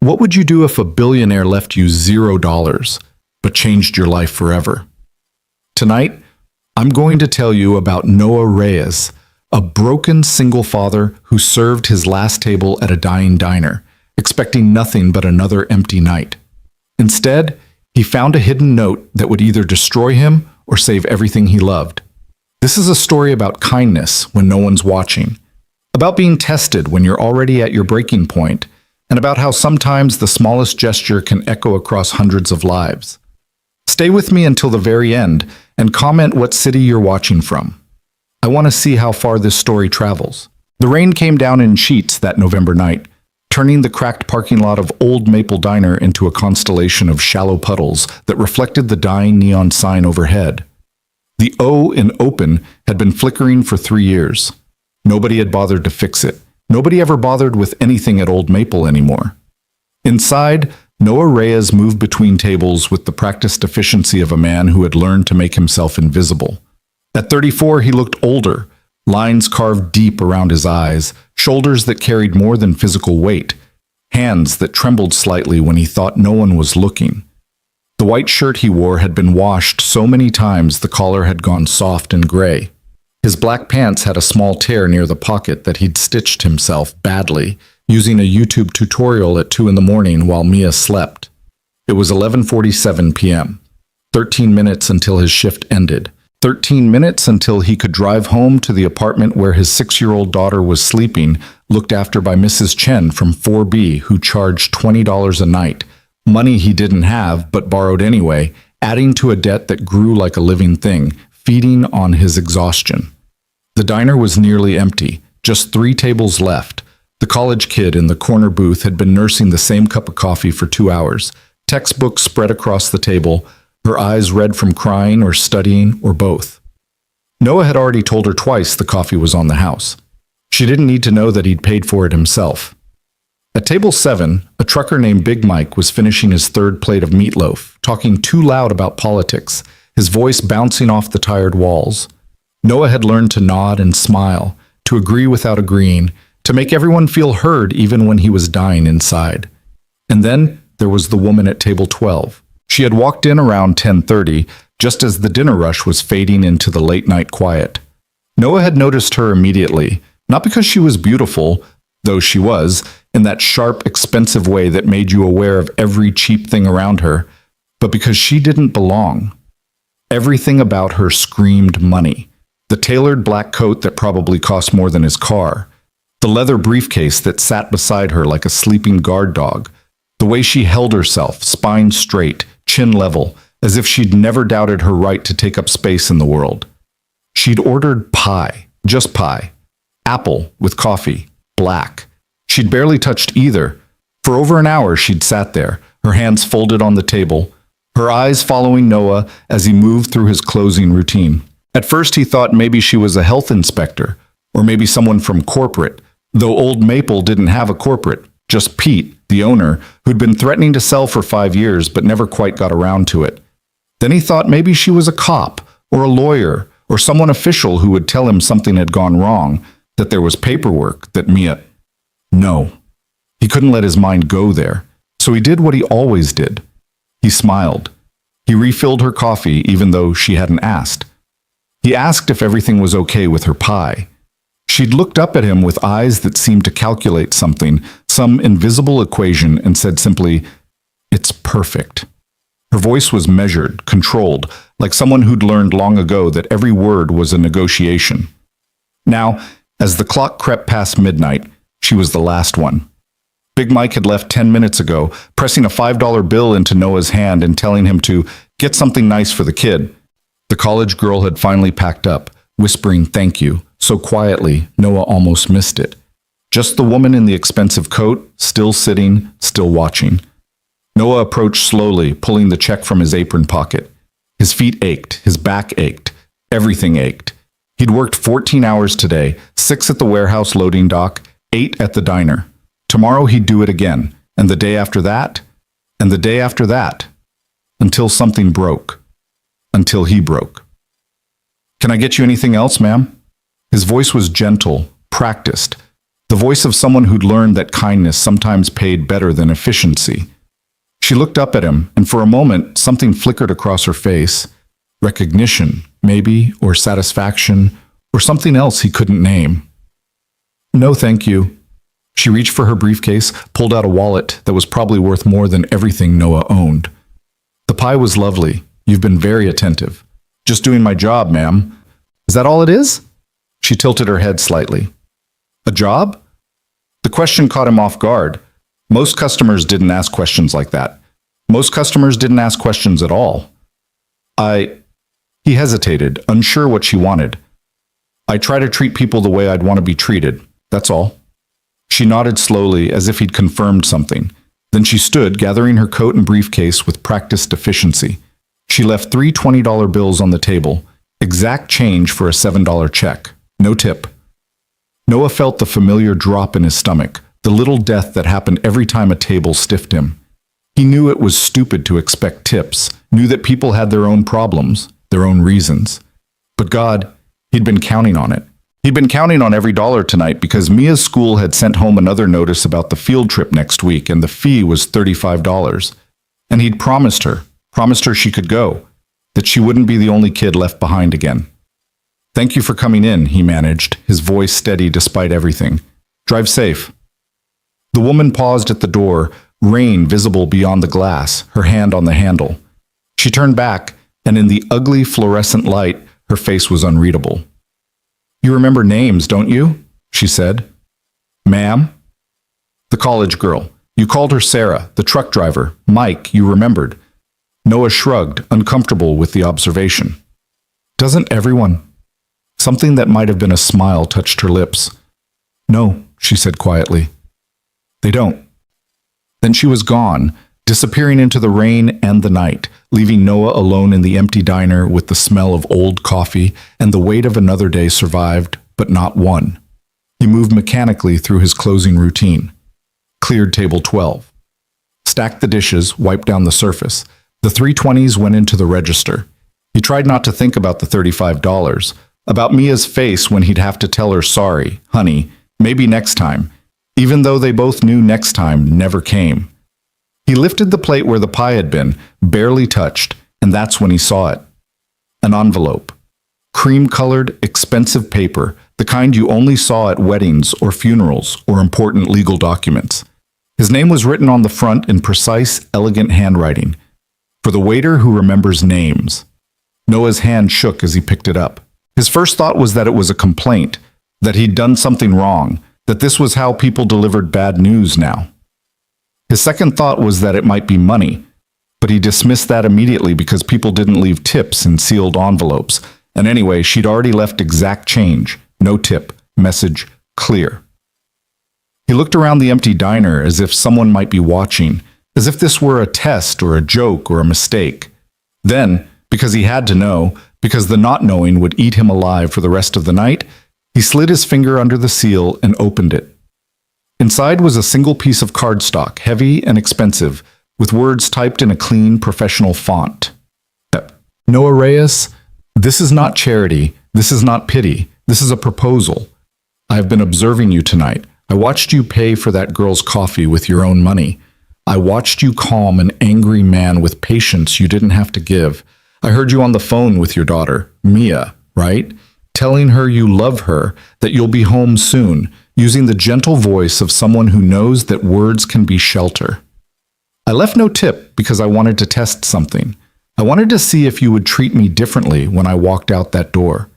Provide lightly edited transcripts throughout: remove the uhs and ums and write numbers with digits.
What would you do if a billionaire left you $0, but changed your life forever? Tonight, I'm going to tell you about Noah Reyes, a broken single father who served his last table at a dying diner, expecting nothing but another empty night. Instead, he found a hidden note that would either destroy him or save everything he loved. This is a story about kindness when no one's watching, about being tested when you're already at your breaking point, and about how sometimes the smallest gesture can echo across hundreds of lives. Stay with me until the very end and comment what city you're watching from. I want to see how far this story travels. The rain came down in sheets that November night, turning the cracked parking lot of Old Maple Diner into a constellation of shallow puddles that reflected the dying neon sign overhead. The O in open had been flickering for 3 years. Nobody had bothered to fix it. Nobody ever bothered with anything at Old Maple anymore. Inside, Noah Reyes moved between tables with the practiced efficiency of a man who had learned to make himself invisible. At 34, he looked older, lines carved deep around his eyes, shoulders that carried more than physical weight, hands that trembled slightly when he thought no one was looking. The white shirt he wore had been washed so many times the collar had gone soft and gray. His black pants had a small tear near the pocket that he'd stitched himself badly, using a YouTube tutorial at 2 in the morning while Mia slept. It was 11:47 p.m., 13 minutes until his shift ended. 13 minutes until he could drive home to the apartment where his 6-year-old daughter was sleeping, looked after by Mrs. Chen from 4B, who charged $20 a night, money he didn't have but borrowed anyway, adding to a debt that grew like a living thing, feeding on his exhaustion. The diner was nearly empty, just 3 tables left. The college kid in the corner booth had been nursing the same cup of coffee for 2 hours, textbooks spread across the table, her eyes red from crying or studying or both. Noah had already told her twice the coffee was on the house. She didn't need to know that he'd paid for it himself. At table 7, a trucker named Big Mike was finishing his 3rd plate of meatloaf, talking too loud about politics, his voice bouncing off the tired walls. Noah had learned to nod and smile, to agree without agreeing, to make everyone feel heard even when he was dying inside. And then there was the woman at table 12. She had walked in around 10:30, just as the dinner rush was fading into the late-night quiet. Noah had noticed her immediately, not because she was beautiful, though she was, in that sharp, expensive way that made you aware of every cheap thing around her, but because she didn't belong. Everything about her screamed money. The tailored black coat that probably cost more than his car. The leather briefcase that sat beside her like a sleeping guard dog. The way she held herself, spine straight, chin level, as if she'd never doubted her right to take up space in the world. She'd ordered pie, just pie. Apple with coffee, black. She'd barely touched either. For over an hour she'd sat there, her hands folded on the table, her eyes following Noah as he moved through his closing routine. At first he thought maybe she was a health inspector, or maybe someone from corporate, though Old Maple didn't have a corporate, just Pete, the owner, who'd been threatening to sell for 5 years but never quite got around to it. Then he thought maybe she was a cop, or a lawyer, or someone official who would tell him something had gone wrong, that there was paperwork, that Mia... No. He couldn't let his mind go there, so he did what he always did. He smiled. He refilled her coffee even though she hadn't asked. He asked if everything was okay with her pie. She'd looked up at him with eyes that seemed to calculate something, some invisible equation, and said simply, "It's perfect." Her voice was measured, controlled, like someone who'd learned long ago that every word was a negotiation. Now, as the clock crept past midnight, she was the last one. Big Mike had left 10 minutes ago, pressing a $5 bill into Noah's hand and telling him to get something nice for the kid. The college girl had finally packed up, whispering thank you, so quietly Noah almost missed it. Just the woman in the expensive coat, still sitting, still watching. Noah approached slowly, pulling the check from his apron pocket. His feet ached, his back ached, everything ached. He'd worked 14 hours today, 6 at the warehouse loading dock, 8 at the diner. Tomorrow he'd do it again, and the day after that, and the day after that, until something broke. Until he broke. "Can I get you anything else, ma'am?" His voice was gentle, practiced. the voice of someone who'd learned that kindness sometimes paid better than efficiency. She looked up at him, and for a moment, something flickered across her face. Recognition, maybe, or satisfaction, or something else he couldn't name. No, thank you. She reached for her briefcase, pulled out a wallet that was probably worth more than everything Noah owned. The pie was lovely. You've been very attentive. Just doing my job, ma'am. Is that all it is? She tilted her head slightly. A job? The question caught him off guard. Most customers didn't ask questions like that. Most customers didn't ask questions at all. He hesitated, unsure what she wanted. I try to treat people the way I'd want to be treated. That's all. She nodded slowly, as if he'd confirmed something. Then she stood, gathering her coat and briefcase with practiced efficiency. She left 3 $20 bills on the table, exact change for a $7 check. No tip. Noah felt the familiar drop in his stomach, the little death that happened every time a table stiffed him. He knew it was stupid to expect tips, knew that people had their own problems, their own reasons. But God, he'd been counting on it. He'd been counting on every dollar tonight because Mia's school had sent home another notice about the field trip next week, and the fee was $35. And he'd promised her she could go, that she wouldn't be the only kid left behind again. Thank you for coming in, he managed, his voice steady despite everything. Drive safe. The woman paused at the door, rain visible beyond the glass, her hand on the handle. She turned back, and in the ugly fluorescent light, her face was unreadable. You remember names, don't you? She said. Ma'am? The college girl. You called her Sarah, the truck driver. Mike, you remembered. Noah shrugged, uncomfortable with the observation. Doesn't everyone? Something that might have been a smile touched her lips. No, she said quietly. They don't. Then she was gone, disappearing into the rain and the night, leaving Noah alone in the empty diner with the smell of old coffee and the weight of another day survived, but not one. He moved mechanically through his closing routine. Cleared table 12. Stacked the dishes, wiped down the surface. The 320s went into the register. He tried not to think about the $35, about Mia's face when he'd have to tell her sorry, honey, maybe next time, even though they both knew next time never came. He lifted the plate where the pie had been, barely touched, and that's when he saw it. An envelope. Cream-colored, expensive paper, the kind you only saw at weddings or funerals or important legal documents. His name was written on the front in precise, elegant handwriting. For the waiter who remembers names. Noah's hand shook as he picked it up. His first thought was that it was a complaint, that he'd done something wrong, that this was how people delivered bad news now. His second thought was that it might be money, but he dismissed that immediately because people didn't leave tips in sealed envelopes, and anyway, she'd already left exact change, no tip, message clear. He looked around the empty diner as if someone might be watching, as if this were a test or a joke or a mistake. Then, because he had to know, because the not knowing would eat him alive for the rest of the night, he slid his finger under the seal and opened it. Inside was a single piece of cardstock, heavy and expensive, with words typed in a clean, professional font. Noah Reyes, this is not charity, this is not pity, this is a proposal. I have been observing you tonight. I watched you pay for that girl's coffee with your own money. I watched you calm an angry man with patience you didn't have to give. I heard you on the phone with your daughter, Mia, right? Telling her you love her, that you'll be home soon, using the gentle voice of someone who knows that words can be shelter. I left no tip because I wanted to test something. I wanted to see if you would treat me differently when I walked out that door,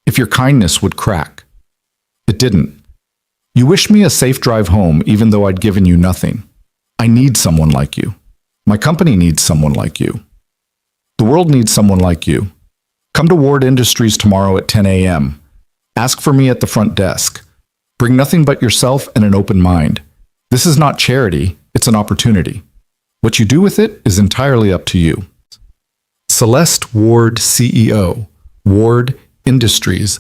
if your kindness would crack. It didn't. You wished me a safe drive home even though I'd given you nothing. I need someone like you. My company needs someone like you. The world needs someone like you. Come to Ward Industries tomorrow at 10 a.m. Ask for me at the front desk. Bring nothing but yourself and an open mind. This is not charity, it's an opportunity. What you do with it is entirely up to you. Celeste Ward, CEO, Ward Industries.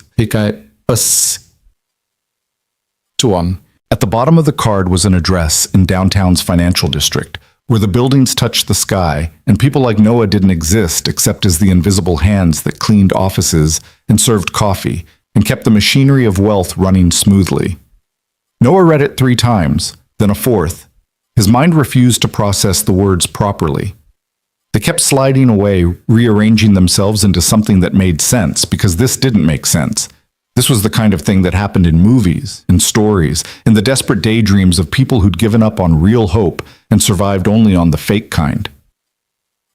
At the bottom of the card was an address in downtown's financial district, where the buildings touched the sky, and people like Noah didn't exist except as the invisible hands that cleaned offices and served coffee and kept the machinery of wealth running smoothly. Noah read it 3 times, then a fourth. His mind refused to process the words properly. They kept sliding away, rearranging themselves into something that made sense, because this didn't make sense. This was the kind of thing that happened in movies, in stories, in the desperate daydreams of people who'd given up on real hope and survived only on the fake kind.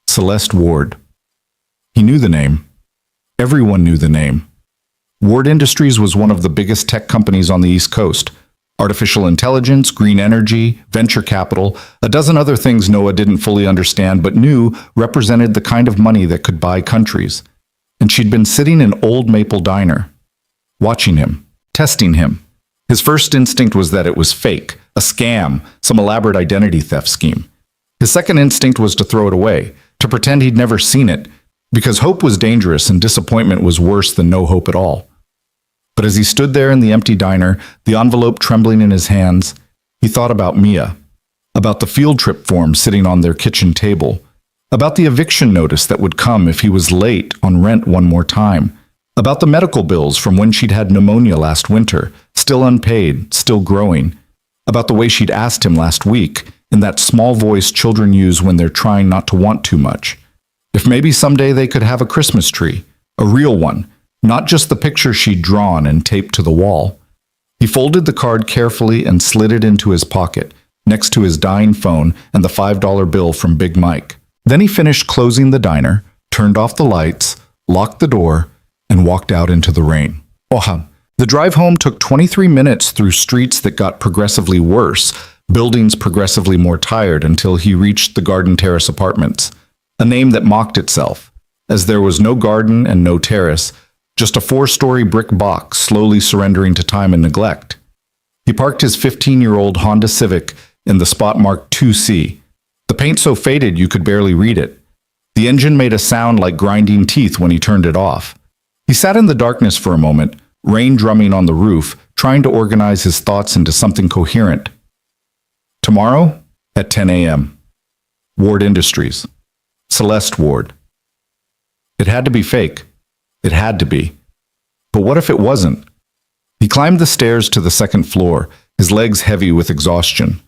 Celeste Ward. He knew the name. Everyone knew the name. Ward Industries was one of the biggest tech companies on the East Coast. Artificial intelligence, green energy, venture capital, a dozen other things Noah didn't fully understand but knew represented the kind of money that could buy countries. And she'd been sitting in Old Maple Diner, watching him, testing him. His first instinct was that it was fake, a scam, some elaborate identity theft scheme. His second instinct was to throw it away, to pretend he'd never seen it, because hope was dangerous and disappointment was worse than no hope at all. But as he stood there in the empty diner, the envelope trembling in his hands, he thought about Mia, about the field trip form sitting on their kitchen table, about the eviction notice that would come if he was late on rent one more time, about the medical bills from when she'd had pneumonia last winter, still unpaid, still growing, about the way she'd asked him last week, in that small voice children use when they're trying not to want too much, if maybe someday they could have a Christmas tree, a real one, not just the picture she'd drawn and taped to the wall. He folded the card carefully and slid it into his pocket, next to his dying phone and the $5 bill from Big Mike. Then he finished closing the diner, turned off the lights, locked the door, and walked out into the rain. The drive home took 23 minutes through streets that got progressively worse, buildings progressively more tired, until he reached the Garden Terrace Apartments, a name that mocked itself, as there was no garden and no terrace, just a 4-story brick box slowly surrendering to time and neglect. He parked his 15-year-old Honda Civic in the spot marked 2C, the paint so faded you could barely read it. The engine made a sound like grinding teeth when he turned it off. He sat in the darkness for a moment, rain drumming on the roof, trying to organize his thoughts into something coherent. Tomorrow at 10 a.m. Ward Industries. Celeste Ward. It had to be fake. It had to be. But what if it wasn't? He climbed the stairs to the second floor, his legs heavy with exhaustion.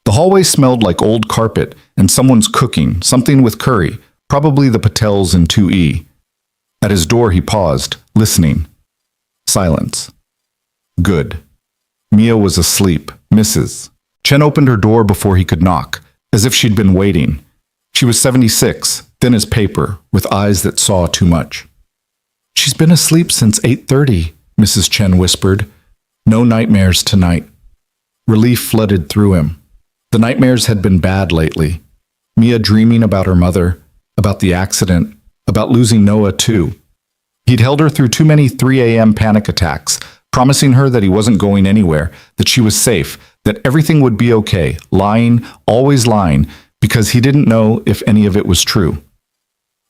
The hallway smelled like old carpet and someone's cooking, something with curry, probably the Patels in 2E. At his door he paused, listening. Silence. Good. Mia was asleep. Mrs. Chen opened her door before he could knock, as if she'd been waiting. She was 76, thin as paper, with eyes that saw too much. "She's been asleep since 8:30, Mrs. Chen whispered. "No nightmares tonight." Relief flooded through him. The nightmares had been bad lately. Mia dreaming about her mother, about the accident, about losing Noah too. He'd held her through too many 3 a.m. panic attacks, promising her that he wasn't going anywhere, that she was safe, that everything would be okay, lying, always lying, because he didn't know if any of it was true.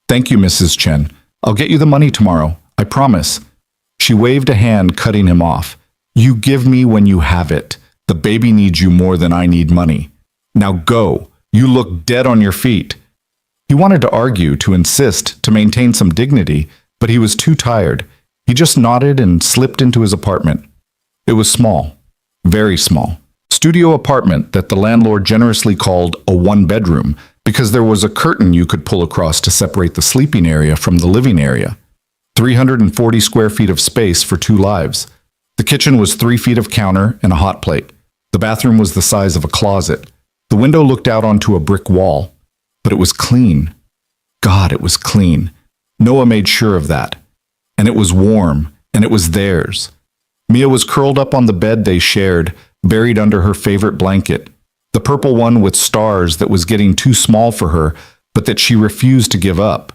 "Thank you, Mrs. Chen. I'll get you the money tomorrow, I promise." She waved a hand, cutting him off. "You give me when you have it. The baby needs you more than I need money. Now go. You look dead on your feet." He wanted to argue, to insist, to maintain some dignity, but he was too tired. He just nodded and slipped into his apartment. It was small, very small. Studio apartment that the landlord generously called a one-bedroom, because there was a curtain you could pull across to separate the sleeping area from the living area. 340 square feet of space for 2 lives. The kitchen was 3 feet of counter and a hot plate. The bathroom was the size of a closet. The window looked out onto a brick wall. But it was clean. God, it was clean. Noah made sure of that. And it was warm, and it was theirs. Mia was curled up on the bed they shared, buried under her favorite blanket, the purple one with stars that was getting too small for her, but that she refused to give up.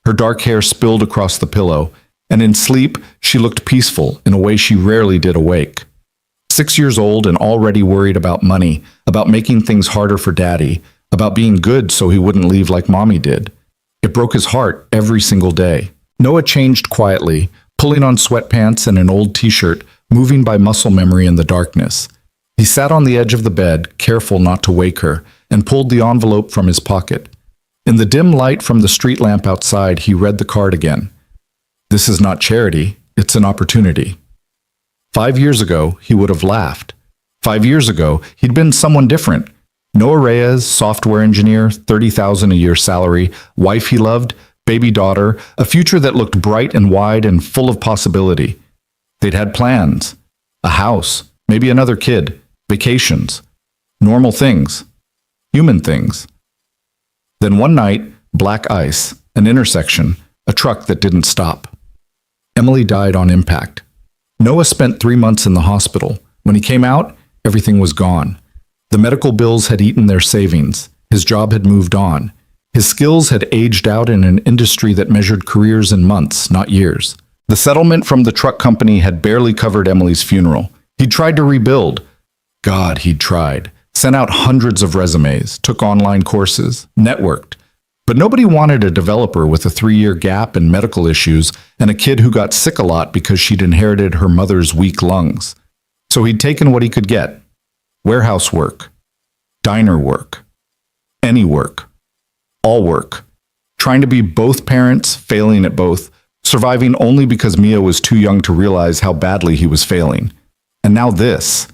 Her dark hair spilled across the pillow, and in sleep she looked peaceful in a way she rarely did awake. 6 years old and already worried about money, about making things harder for Daddy, about being good so he wouldn't leave like Mommy did. It broke his heart every single day. Noah changed quietly, pulling on sweatpants and an old t-shirt, moving by muscle memory in the darkness. He sat on the edge of the bed, careful not to wake her, and pulled the envelope from his pocket. In the dim light from the street lamp outside, he read the card again. "This is not charity, it's an opportunity." 5 years ago, he would have laughed. 5 years ago, he'd been someone different. Noah Reyes, software engineer, $30,000 a year salary, wife he loved, baby daughter, a future that looked bright and wide and full of possibility. They'd had plans, a house, maybe another kid, vacations, normal things, human things. Then one night, black ice, an intersection, a truck that didn't stop. Emily died on impact. Noah spent 3 months in the hospital. When he came out, everything was gone. The medical bills had eaten their savings. His job had moved on. His skills had aged out in an industry that measured careers in months, not years. The settlement from the truck company had barely covered Emily's funeral. He'd tried to rebuild. God, he'd tried. Sent out hundreds of resumes, took online courses, networked. But nobody wanted a developer with a 3-year gap and medical issues and a kid who got sick a lot because she'd inherited her mother's weak lungs. So he'd taken what he could get. Warehouse work, diner work, any work, all work. Trying to be both parents, failing at both, surviving only because Mia was too young to realize how badly he was failing. And now this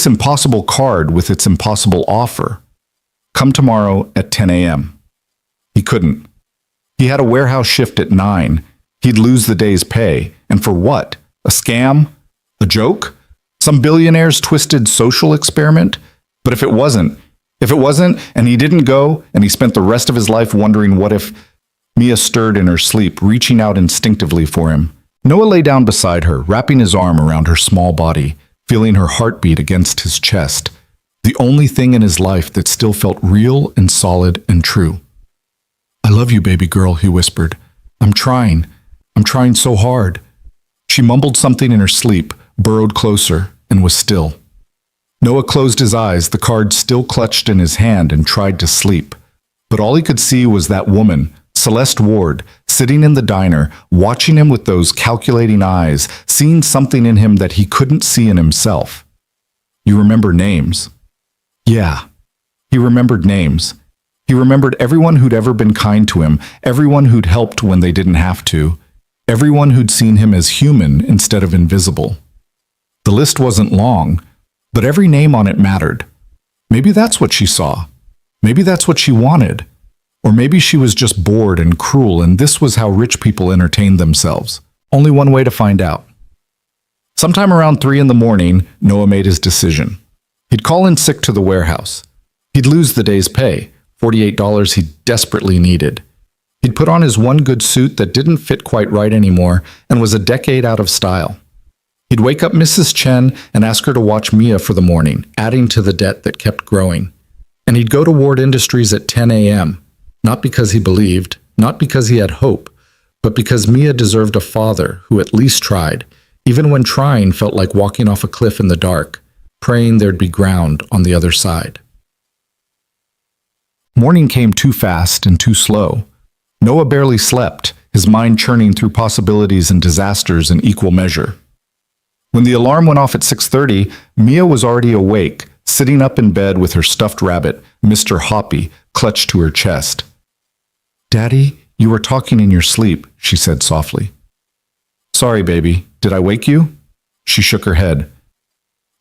impossible card with its impossible offer. Come tomorrow at 10 a.m. He couldn't. He had a warehouse shift at 9. He'd lose the day's pay. And for what? A scam? A joke? Some billionaire's twisted social experiment? But if it wasn't, and he didn't go, and he spent the rest of his life wondering what if, Mia stirred in her sleep, reaching out instinctively for him. Noah lay down beside her, wrapping his arm around her small body, feeling her heartbeat against his chest, the only thing in his life that still felt real and solid and true. I love you, baby girl, he whispered. I'm trying so hard. She mumbled something in her sleep, burrowed closer, and was still. Noah closed his eyes, the card still clutched in his hand, and tried to sleep. But all he could see was that woman, Celeste Ward, sitting in the diner, watching him with those calculating eyes, seeing something in him that he couldn't see in himself. You remember names? Yeah, he remembered names. He remembered everyone who'd ever been kind to him, everyone who'd helped when they didn't have to, everyone who'd seen him as human instead of invisible. The list wasn't long, but every name on it mattered. Maybe that's what she saw. Maybe that's what she wanted. Or maybe she was just bored and cruel, and this was how rich people entertained themselves. Only one way to find out. Sometime around 3 a.m, Noah made his decision. He'd call in sick to the warehouse. He'd lose the day's pay, $48 he desperately needed. He'd put on his one good suit that didn't fit quite right anymore and was a decade out of style. He'd wake up Mrs. Chen and ask her to watch Mia for the morning, adding to the debt that kept growing. And he'd go to Ward Industries at 10 a.m., not because he believed, not because he had hope, but because Mia deserved a father who at least tried, even when trying felt like walking off a cliff in the dark, praying there'd be ground on the other side. Morning came too fast and too slow. Noah barely slept, his mind churning through possibilities and disasters in equal measure. When the alarm went off at 6:30, Mia was already awake, sitting up in bed with her stuffed rabbit, Mr. Hoppy, clutched to her chest. Daddy, you were talking in your sleep, she said softly. Sorry, baby. Did I wake you? She shook her head.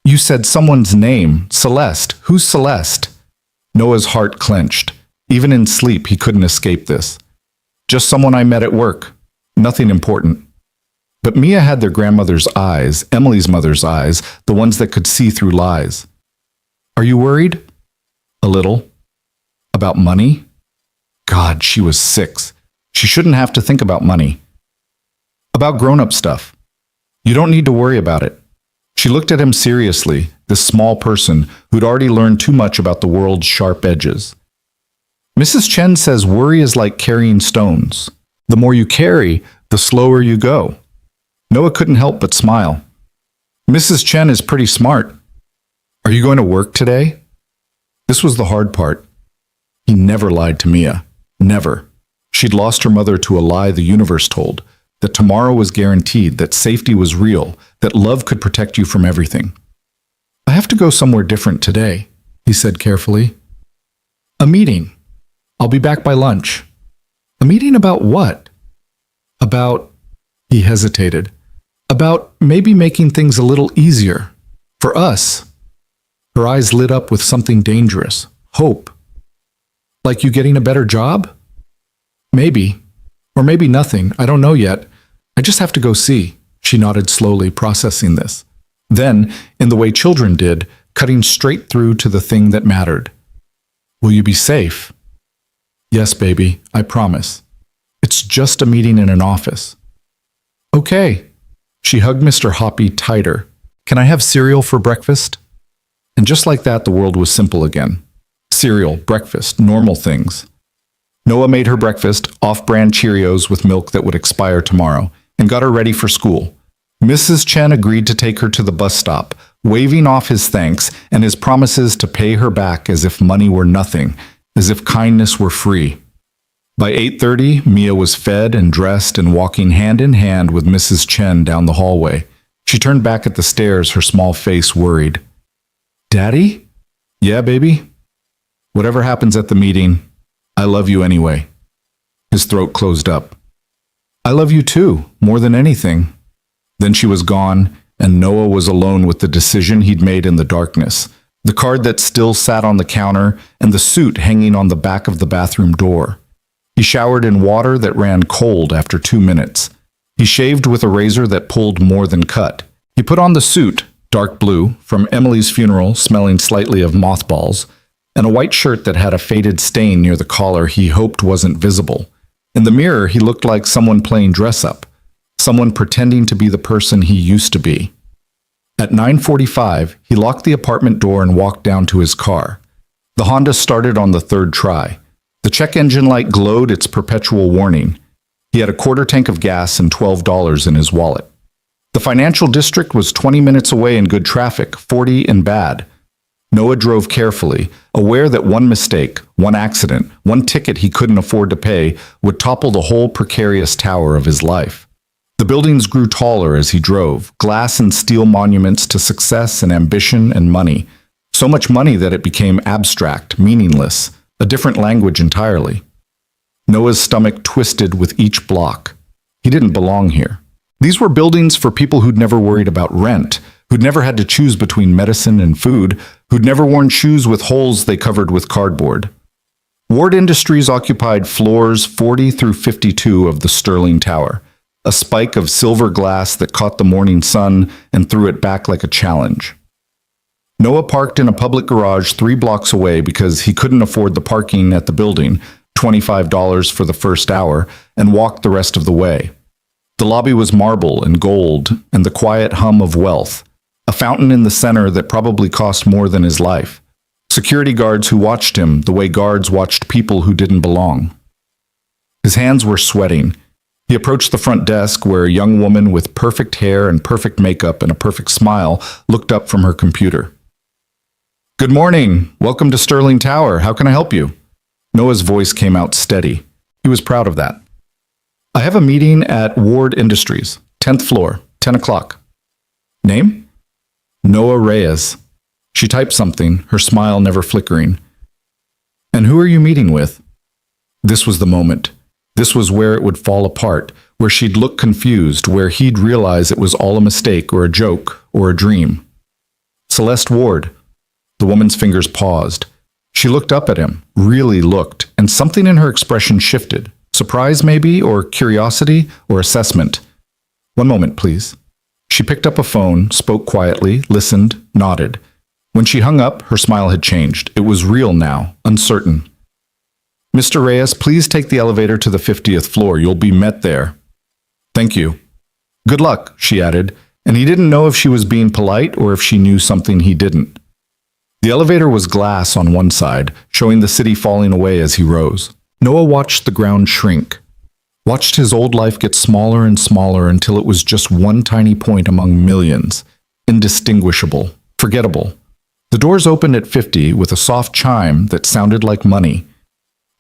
You said someone's name, Celeste. Who's Celeste? Noah's heart clenched. Even in sleep, he couldn't escape this. Just someone I met at work. Nothing important. But Mia had their grandmother's eyes, Emily's mother's eyes, the ones that could see through lies. Are you worried? A little. About money? God, she was 6. She shouldn't have to think about money. About grown-up stuff. You don't need to worry about it. She looked at him seriously, this small person who'd already learned too much about the world's sharp edges. Mrs. Chen says worry is like carrying stones. The more you carry, the slower you go. Noah couldn't help but smile. Mrs. Chen is pretty smart. Are you going to work today? This was the hard part. He never lied to Mia. Never. She'd lost her mother to a lie the universe told, that tomorrow was guaranteed, that safety was real, that love could protect you from everything. I have to go somewhere different today, he said carefully. A meeting. I'll be back by lunch. A meeting about what? About, he hesitated, about maybe making things a little easier. For us. Her eyes lit up with something dangerous. Hope. Like you getting a better job? Maybe. Or maybe nothing. I don't know yet. I just have to go see. She nodded slowly, processing this. Then, in the way children did, cutting straight through to the thing that mattered. Will you be safe? Yes, baby, I promise. It's just a meeting in an office. Okay. She hugged Mr. Hoppy tighter. Can I have cereal for breakfast? And just like that, the world was simple again. Cereal, breakfast, normal things. Noah made her breakfast, off-brand Cheerios with milk that would expire tomorrow, and got her ready for school. Mrs. Chen agreed to take her to the bus stop, waving off his thanks and his promises to pay her back as if money were nothing, as if kindness were free. By 8:30, Mia was fed and dressed and walking hand in hand with Mrs. Chen down the hallway. She turned back at the stairs, her small face worried. Daddy? Yeah, baby? Whatever happens at the meeting, I love you anyway. His throat closed up. I love you too, more than anything. Then she was gone, and Noah was alone with the decision he'd made in the darkness, the card that still sat on the counter, and the suit hanging on the back of the bathroom door. He showered in water that ran cold after 2 minutes. He shaved with a razor that pulled more than cut. He put on the suit, dark blue, from Emily's funeral, smelling slightly of mothballs, and a white shirt that had a faded stain near the collar he hoped wasn't visible. In the mirror, he looked like someone playing dress-up, someone pretending to be the person he used to be. At 9:45, he locked the apartment door and walked down to his car. The Honda started on the third try. The check engine light glowed its perpetual warning. He had a quarter tank of gas and $12 in his wallet. The financial district was 20 minutes away in good traffic, 40 in bad. Noah drove carefully, aware that one mistake, one accident, one ticket he couldn't afford to pay would topple the whole precarious tower of his life. The buildings grew taller as he drove, glass and steel monuments to success and ambition and money. So much money that it became abstract, meaningless, a different language entirely. Noah's stomach twisted with each block. He didn't belong here. These were buildings for people who'd never worried about rent, who'd never had to choose between medicine and food, who'd never worn shoes with holes they covered with cardboard. Ward Industries occupied floors 40 through 52 of the Sterling Tower, a spike of silver glass that caught the morning sun and threw it back like a challenge. Noah parked in a public garage 3 blocks away because he couldn't afford the parking at the building, $25 for the first hour, and walked the rest of the way. The lobby was marble and gold and the quiet hum of wealth, a fountain in the center that probably cost more than his life. Security guards who watched him the way guards watched people who didn't belong. His hands were sweating. He approached the front desk where a young woman with perfect hair and perfect makeup and a perfect smile looked up from her computer. Good morning. Welcome to Sterling Tower. How can I help you? Noah's voice came out steady. He was proud of that. I have a meeting at Ward Industries, 10th floor, 10 o'clock. Name? Noah Reyes. She typed something, her smile never flickering. And who are you meeting with? This was the moment. This was where it would fall apart, where she'd look confused, where he'd realize it was all a mistake or a joke or a dream. Celeste Ward. The woman's fingers paused. She looked up at him, really looked, and something in her expression shifted. Surprise maybe, or curiosity, or assessment. One moment, please. She picked up a phone, spoke quietly, listened, nodded. When she hung up, her smile had changed. It was real now, uncertain. Mr. Reyes, please take the elevator to the 50th floor. You'll be met there. Thank you. Good luck, she added, and he didn't know if she was being polite or if she knew something he didn't. The elevator was glass on one side, showing the city falling away as he rose. Noah watched the ground shrink, watched his old life get smaller and smaller until it was just one tiny point among millions, indistinguishable, forgettable. The doors opened at 50 with a soft chime that sounded like money.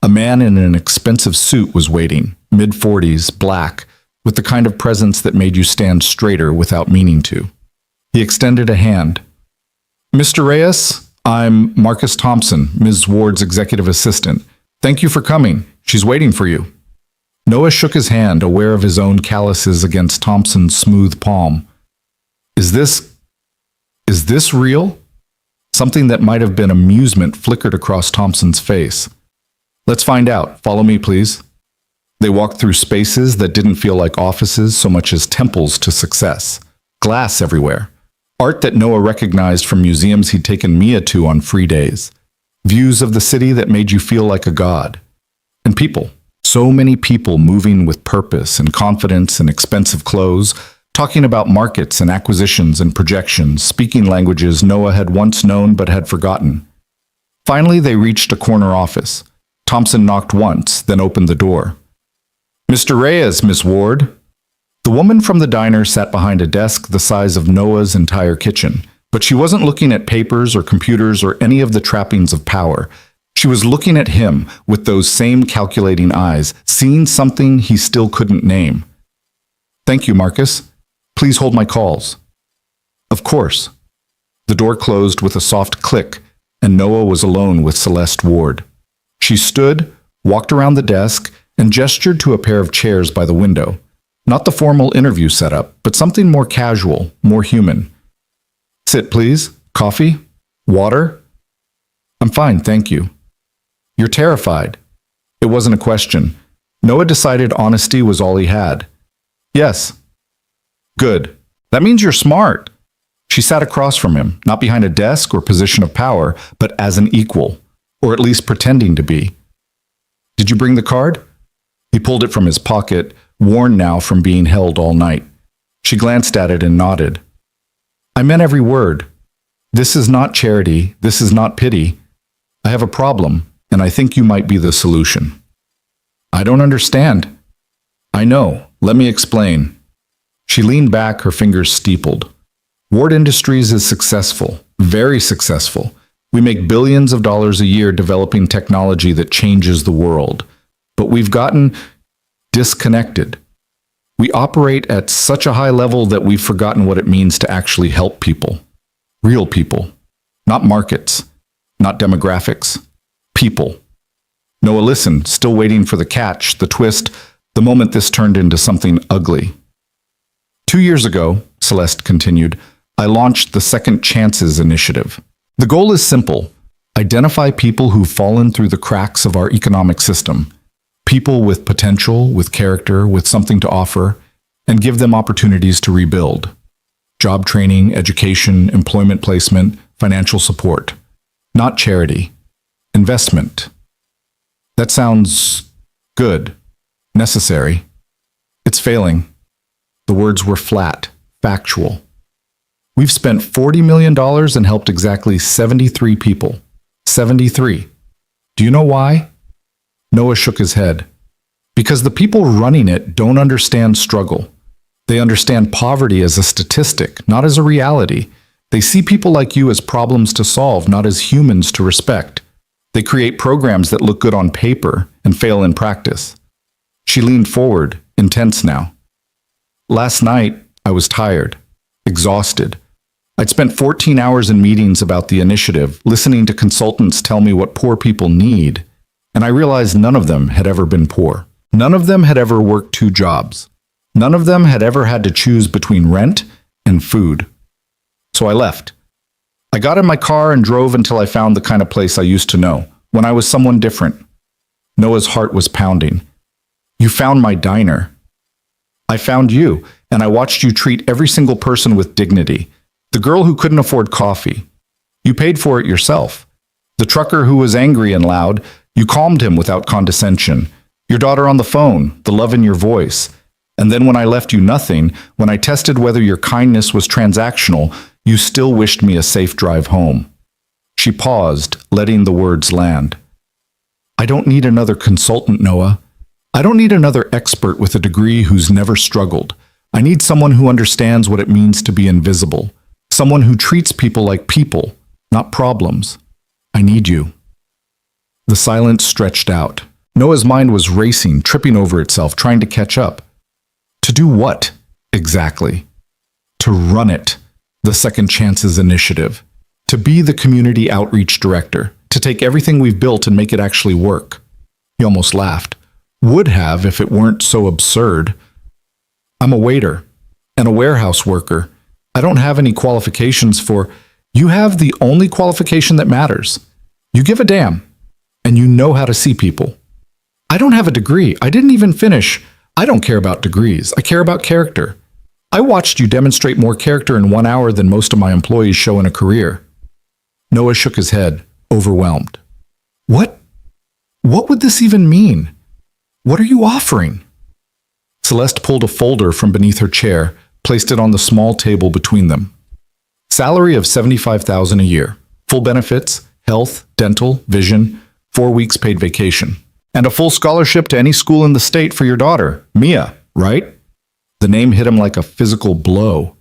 A man in an expensive suit was waiting, mid-40s, black, with the kind of presence that made you stand straighter without meaning to. He extended a hand. Mr. Reyes, I'm Marcus Thompson, Ms. Ward's executive assistant. Thank you for coming. She's waiting for you. Noah shook his hand, aware of his own calluses against Thompson's smooth palm. Is this real? Something that might have been amusement flickered across Thompson's face. Let's find out. Follow me, please. They walked through spaces that didn't feel like offices so much as temples to success. Glass everywhere. Art that Noah recognized from museums he'd taken Mia to on free days. Views of the city that made you feel like a god. And people. So many people moving with purpose and confidence and expensive clothes, talking about markets and acquisitions and projections, speaking languages Noah had once known but had forgotten. Finally, they reached a corner office. Thompson knocked once, then opened the door. "Mr. Reyes, Miss Ward." The woman from the diner sat behind a desk the size of Noah's entire kitchen, but she wasn't looking at papers or computers or any of the trappings of power. She was looking at him with those same calculating eyes, seeing something he still couldn't name. "Thank you, Marcus. Please hold my calls." "Of course." The door closed with a soft click, and Noah was alone with Celeste Ward. She stood, walked around the desk, and gestured to a pair of chairs by the window. Not the formal interview setup, but something more casual, more human. "Sit, please. Coffee? Water?" "I'm fine, thank you." "You're terrified." It wasn't a question. Noah decided honesty was all he had. "Yes." "Good. That means you're smart." She sat across from him, not behind a desk or position of power, but as an equal, or at least pretending to be. "Did you bring the card?" He pulled it from his pocket, worn now from being held all night. She glanced at it and nodded. "I meant every word. This is not charity. This is not pity. I have a problem, and I think you might be the solution." "I don't understand." "I know. Let me explain." She leaned back, her fingers steepled. Ward Industries is successful, very successful. We make billions of dollars a year developing technology that changes the world. But we've gotten disconnected. We operate at such a high level that we've forgotten what it means to actually help people. Real people. Not markets. Not demographics. People. Noah listened, still waiting for the catch, the twist, the moment this turned into something ugly. 2 years ago, Celeste continued, I launched the Second Chances Initiative. The goal is simple. Identify people who've fallen through the cracks of our economic system. People with potential, with character, with something to offer, and give them opportunities to rebuild. Job training, education, employment placement, financial support. Not charity. Investment. That sounds good, necessary. It's failing. The words were flat, factual. We've spent $40 million and helped exactly 73 people. 73. Do you know why? Noah shook his head. Because the people running it don't understand struggle. They understand poverty as a statistic, not as a reality. They see people like you as problems to solve, not as humans to respect. They create programs that look good on paper and fail in practice. She leaned forward, intense now. Last night, I was tired, exhausted. I'd spent 14 hours in meetings about the initiative, listening to consultants tell me what poor people need, and I realized none of them had ever been poor. None of them had ever worked 2 jobs. None of them had ever had to choose between rent and food. So I left. I got in my car and drove until I found the kind of place I used to know, when I was someone different. Noah's heart was pounding. You found my diner. I found you, and I watched you treat every single person with dignity. The girl who couldn't afford coffee. You paid for it yourself. The trucker who was angry and loud, you calmed him without condescension. Your daughter on the phone, the love in your voice. And then when I left you nothing, when I tested whether your kindness was transactional, you still wished me a safe drive home. She paused, letting the words land. I don't need another consultant, Noah. I don't need another expert with a degree who's never struggled. I need someone who understands what it means to be invisible. Someone who treats people like people, not problems. I need you. The silence stretched out. Noah's mind was racing, tripping over itself, trying to catch up. To do what, exactly? To run it, the Second Chances Initiative. To be the community outreach director. To take everything we've built and make it actually work. He almost laughed. Would have if it weren't so absurd. I'm a waiter and a warehouse worker. I don't have any qualifications for... You have the only qualification that matters. You give a damn, and you know how to see people. I don't have a degree. I didn't even finish. I don't care about degrees. I care about character. I watched you demonstrate more character in 1 hour than most of my employees show in a career. Noah shook his head, overwhelmed. What would this even mean? What are you offering? Celeste pulled a folder from beneath her chair, placed it on the small table between them. Salary of $75,000 a year, full benefits, health, dental, vision, 4 weeks paid vacation, and a full scholarship to any school in the state for your daughter, Mia, right? The name hit him like a physical blow.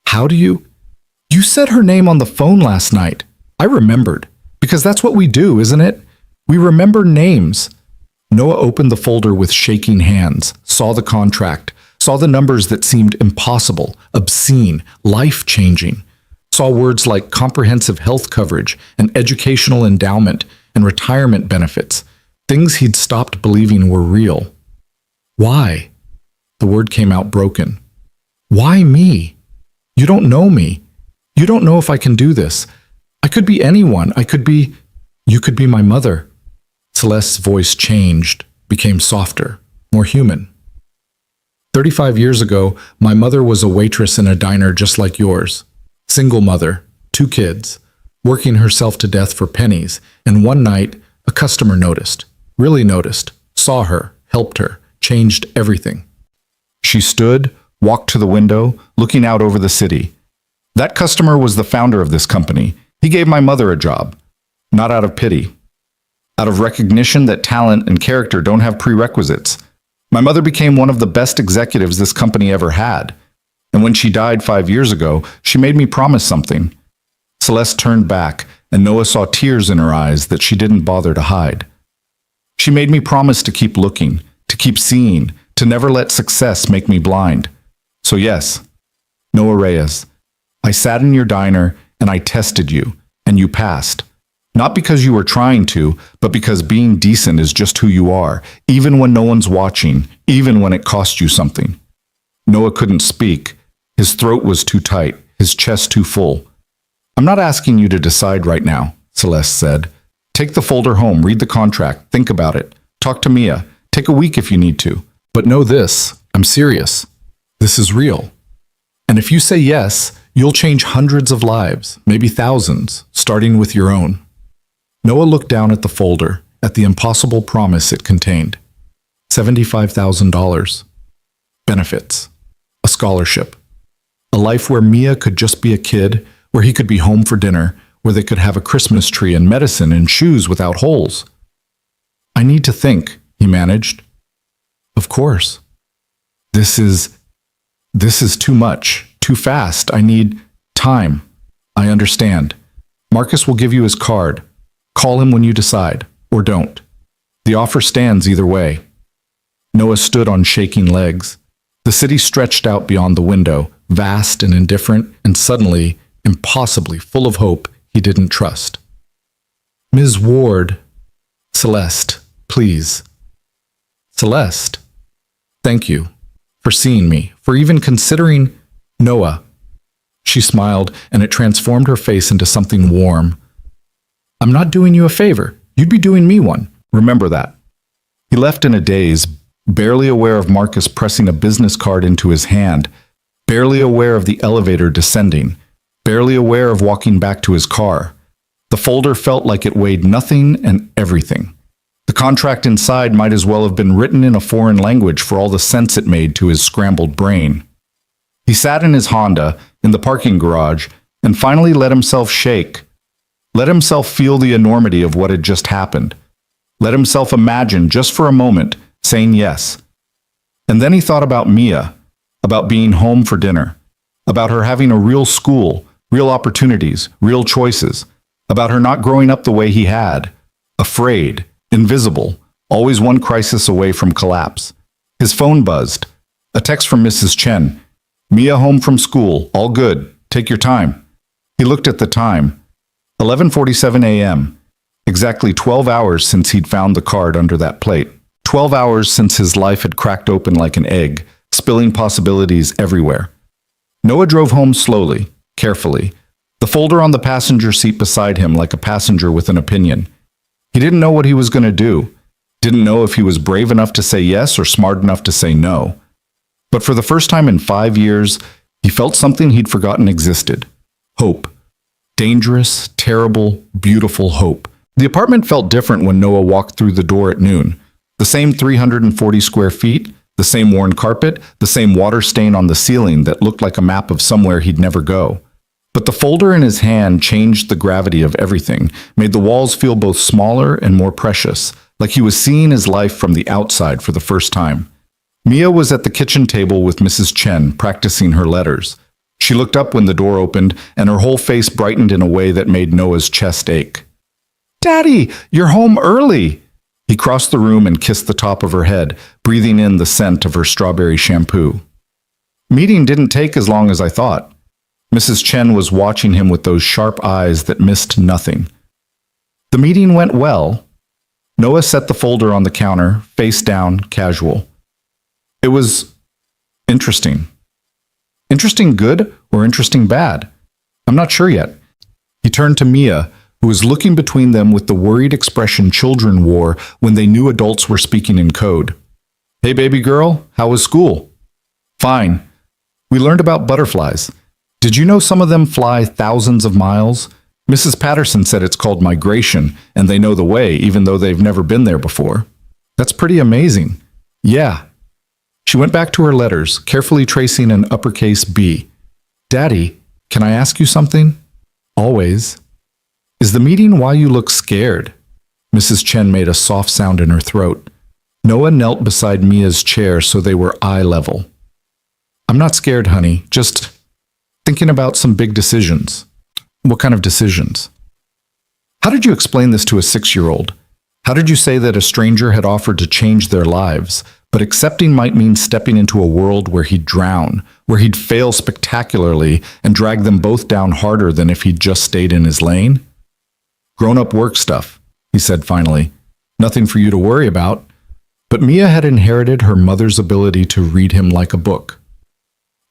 How do you? You said her name on the phone last night. I remembered, because that's what we do, isn't it? We remember names. Noah opened the folder with shaking hands, saw the contract, saw the numbers that seemed impossible, obscene, life-changing, saw words like comprehensive health coverage and educational endowment and retirement benefits, things he'd stopped believing were real. Why? The word came out broken. Why me? You don't know me. You don't know if I can do this. I could be anyone. You could be my mother. Celeste's voice changed, became softer, more human. 35 years ago, my mother was a waitress in a diner just like yours. Single mother, 2 kids, working herself to death for pennies, and one night, a customer noticed, really noticed, saw her, helped her, changed everything. She stood, walked to the window, looking out over the city. That customer was the founder of this company. He gave my mother a job, not out of pity. Out of recognition that talent and character don't have prerequisites. My mother became one of the best executives this company ever had. And when she died 5 years ago, she made me promise something. Celeste turned back, and Noah saw tears in her eyes that she didn't bother to hide. She made me promise to keep looking, to keep seeing, to never let success make me blind. So yes, Noah Reyes, I sat in your diner and I tested you, and you passed. Not because you were trying to, but because being decent is just who you are, even when no one's watching, even when it cost you something. Noah couldn't speak. His throat was too tight, his chest too full. I'm not asking you to decide right now, Celeste said. Take the folder home, read the contract, think about it. Talk to Mia. Take a week if you need to. But know this, I'm serious. This is real. And if you say yes, you'll change hundreds of lives, maybe thousands, starting with your own. Noah looked down at the folder, at the impossible promise it contained. $75,000. Benefits. A scholarship. A life where Mia could just be a kid, where he could be home for dinner, where they could have a Christmas tree and medicine and shoes without holes. I need to think, he managed. Of course. This is too much, too fast. I need time. I understand. Marcus will give you his card. Call him when you decide, or don't. The offer stands either way. Noah stood on shaking legs. The city stretched out beyond the window, vast and indifferent, and suddenly, impossibly full of hope he didn't trust. Ms. Ward. Celeste, please. Celeste. Thank you. For seeing me, for even considering Noah. She smiled, and it transformed her face into something warm. I'm not doing you a favor. You'd be doing me one. Remember that. He left in a daze, barely aware of Marcus pressing a business card into his hand, barely aware of the elevator descending, barely aware of walking back to his car. The folder felt like it weighed nothing and everything. The contract inside might as well have been written in a foreign language for all the sense it made to his scrambled brain. He sat in his Honda, in the parking garage, and finally let himself shake. Let himself feel the enormity of what had just happened. Let himself imagine, just for a moment, saying yes. And then he thought about Mia, about being home for dinner, about her having a real school, real opportunities, real choices, about her not growing up the way he had, afraid, invisible, always one crisis away from collapse. His phone buzzed. A text from Mrs. Chen. Mia home from school, all good, take your time. He looked at the time. 11:47 a.m. Exactly 12 hours since he'd found the card under that plate. 12 hours since his life had cracked open like an egg, spilling possibilities everywhere. Noah drove home slowly, carefully, The folder on the passenger seat beside him like a passenger with an opinion. He didn't know what he was going to do. Didn't know if he was brave enough to say yes or smart enough to say no. But for the first time in 5 years, he felt something he'd forgotten existed. Hope. Dangerous, terrible, beautiful hope. The apartment felt different when Noah walked through the door at noon. The same 340 square feet, the same worn carpet, the same water stain on the ceiling that looked like a map of somewhere he'd never go. But the folder in his hand changed the gravity of everything, made the walls feel both smaller and more precious, like he was seeing his life from the outside for the first time. Mia was at the kitchen table with Mrs. Chen, practicing her letters. She looked up when the door opened, and her whole face brightened in a way that made Noah's chest ache. "Daddy, you're home early!" He crossed the room and kissed the top of her head, breathing in the scent of her strawberry shampoo. Meeting didn't take as long as I thought. Mrs. Chen was watching him with those sharp eyes that missed nothing. The meeting went well. Noah set the folder on the counter, face down, casual. It was interesting. Interesting good or interesting bad? I'm not sure yet. He turned to Mia, who was looking between them with the worried expression children wore when they knew adults were speaking in code. "Hey, baby girl, how was school?" "Fine. We learned about butterflies. Did you know some of them fly thousands of miles? Mrs. Patterson said it's called migration, and they know the way, even though they've never been there before." "That's pretty amazing." "Yeah." She went back to her letters, carefully tracing an uppercase B. "Daddy, can I ask you something?" "Always." "Is the meeting why you look scared?" Mrs. Chen made a soft sound in her throat. Noah knelt beside Mia's chair so they were eye level. "I'm not scared, honey, just thinking about some big decisions." "What kind of decisions?" "How did you explain this to a 6-year-old? How did you say that a stranger had offered to change their lives, but accepting might mean stepping into a world where he'd drown, where he'd fail spectacularly and drag them both down harder than if he'd just stayed in his lane?" "Grown-up work stuff," he said finally. "Nothing for you to worry about." But Mia had inherited her mother's ability to read him like a book.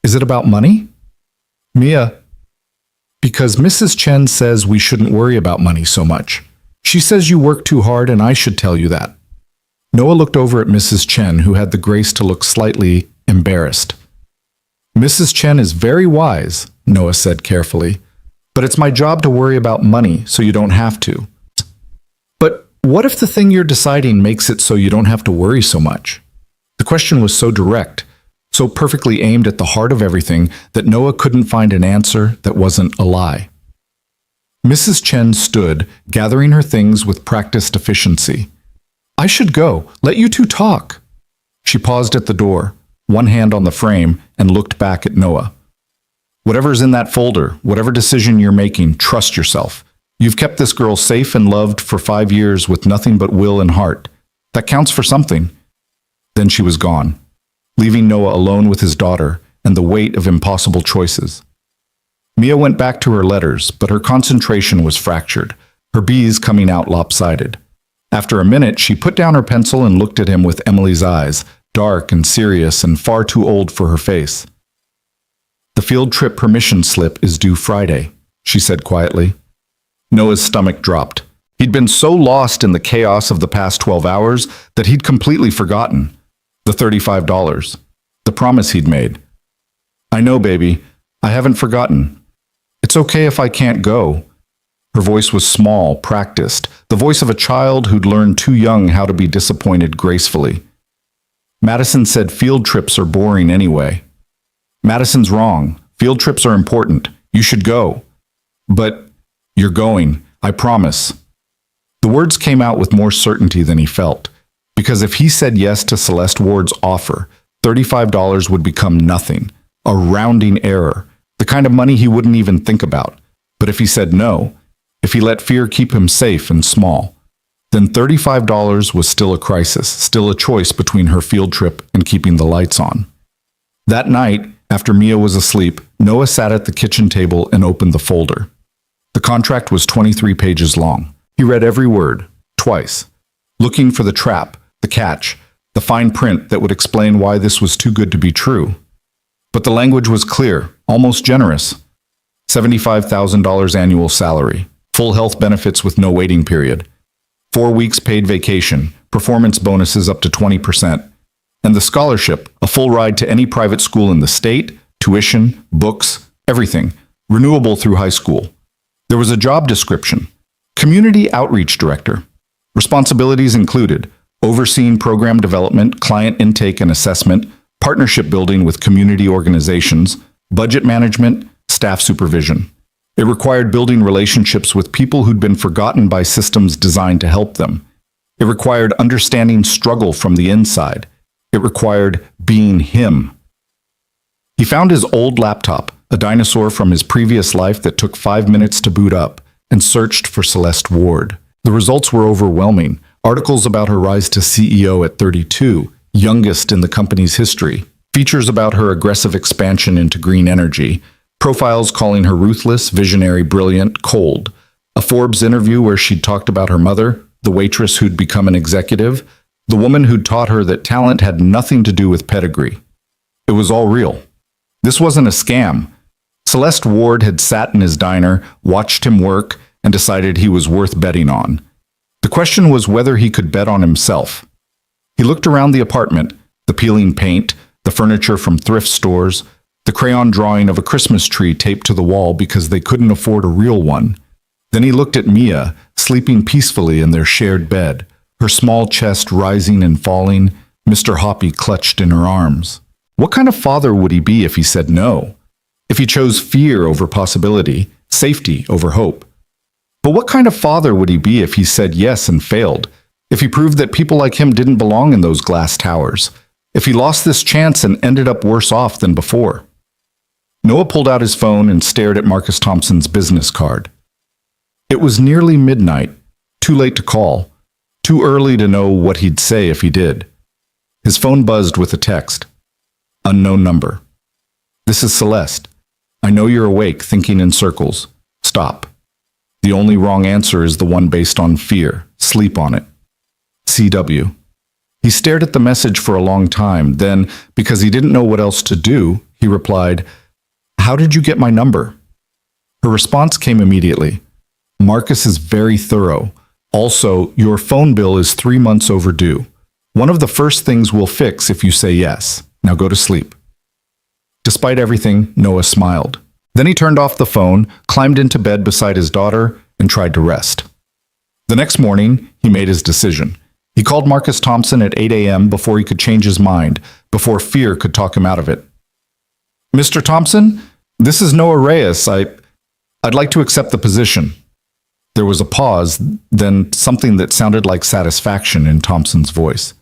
"Is it about money?" "Mia, because Mrs. Chen says we shouldn't worry about money so much. She says you work too hard and I should tell you that." Noah looked over at Mrs. Chen, who had the grace to look slightly embarrassed. "Mrs. Chen is very wise," Noah said carefully, "but it's my job to worry about money so you don't have to." "But what if the thing you're deciding makes it so you don't have to worry so much?" The question was so direct, so perfectly aimed at the heart of everything that Noah couldn't find an answer that wasn't a lie. Mrs. Chen stood, gathering her things with practiced efficiency. "I should go. Let you two talk." She paused at the door, one hand on the frame, and looked back at Noah. "Whatever's in that folder, whatever decision you're making, trust yourself. You've kept this girl safe and loved for 5 years with nothing but will and heart. That counts for something." Then she was gone, leaving Noah alone with his daughter and the weight of impossible choices. Mia went back to her letters, but her concentration was fractured, her B's coming out lopsided. After a minute, she put down her pencil and looked at him with Emily's eyes, dark and serious and far too old for her face. "The field trip permission slip is due Friday," she said quietly. Noah's stomach dropped. He'd been so lost in the chaos of the past 12 hours that he'd completely forgotten. The $35. The promise he'd made. "I know, baby. I haven't forgotten. It's okay if I can't go." Her voice was small, practiced, the voice of a child who'd learned too young how to be disappointed gracefully. "Madison said field trips are boring anyway." "Madison's wrong. Field trips are important. You should go." "But you're going. I promise." The words came out with more certainty than he felt, because if he said yes to Celeste Ward's offer, $35 would become nothing, a rounding error, the kind of money he wouldn't even think about. But if he said no, if he let fear keep him safe and small, then $35 was still a crisis, still a choice between her field trip and keeping the lights on. That night, after Mia was asleep, Noah sat at the kitchen table and opened the folder. The contract was 23 pages long. He read every word, twice, looking for the trap, the catch, the fine print that would explain why this was too good to be true. But the language was clear, almost generous. $75,000 annual salary, full health benefits with no waiting period, 4 weeks paid vacation, performance bonuses up to 20%, and the scholarship, a full ride to any private school in the state, tuition, books, everything, renewable through high school. There was a job description, Community Outreach Director. Responsibilities included overseeing program development, client intake and assessment, partnership building with community organizations, budget management, staff supervision. It required building relationships with people who'd been forgotten by systems designed to help them. It required understanding struggle from the inside. It required being him. He found his old laptop, a dinosaur from his previous life that took 5 minutes to boot up, and searched for Celeste Ward. The results were overwhelming. Articles about her rise to CEO at 32, youngest in the company's history. Features about her aggressive expansion into green energy. Profiles calling her ruthless, visionary, brilliant, cold. A Forbes interview where she'd talked about her mother, the waitress who'd become an executive, the woman who'd taught her that talent had nothing to do with pedigree. It was all real. This wasn't a scam. Celeste Ward had sat in his diner, watched him work, and decided he was worth betting on. The question was whether he could bet on himself. He looked around the apartment, the peeling paint, the furniture from thrift stores, the crayon drawing of a Christmas tree taped to the wall because they couldn't afford a real one. Then he looked at Mia, sleeping peacefully in their shared bed, her small chest rising and falling, Mr. Hoppy clutched in her arms. What kind of father would he be if he said no? If he chose fear over possibility, safety over hope? But what kind of father would he be if he said yes and failed? If he proved that people like him didn't belong in those glass towers? If he lost this chance and ended up worse off than before? Noah pulled out his phone and stared at Marcus Thompson's business card. It was nearly midnight, too late to call, too early to know what he'd say if he did. His phone buzzed with a text. Unknown number. This is Celeste. I know you're awake, thinking in circles. Stop. The only wrong answer is the one based on fear. Sleep on it. CW. He stared at the message for a long time. Then, because he didn't know what else to do, he replied, How did you get my number? Her response came immediately. Marcus is very thorough. Also, your phone bill is 3 months overdue. One of the first things we'll fix if you say yes. Now go to sleep. Despite everything, Noah smiled. Then he turned off the phone, climbed into bed beside his daughter, and tried to rest. The next morning, he made his decision. He called Marcus Thompson at 8 a.m. before he could change his mind, before fear could talk him out of it. Mr. Thompson, this is Noah Reyes. I'd like to accept the position. There was a pause, then something that sounded like satisfaction in Thompson's voice.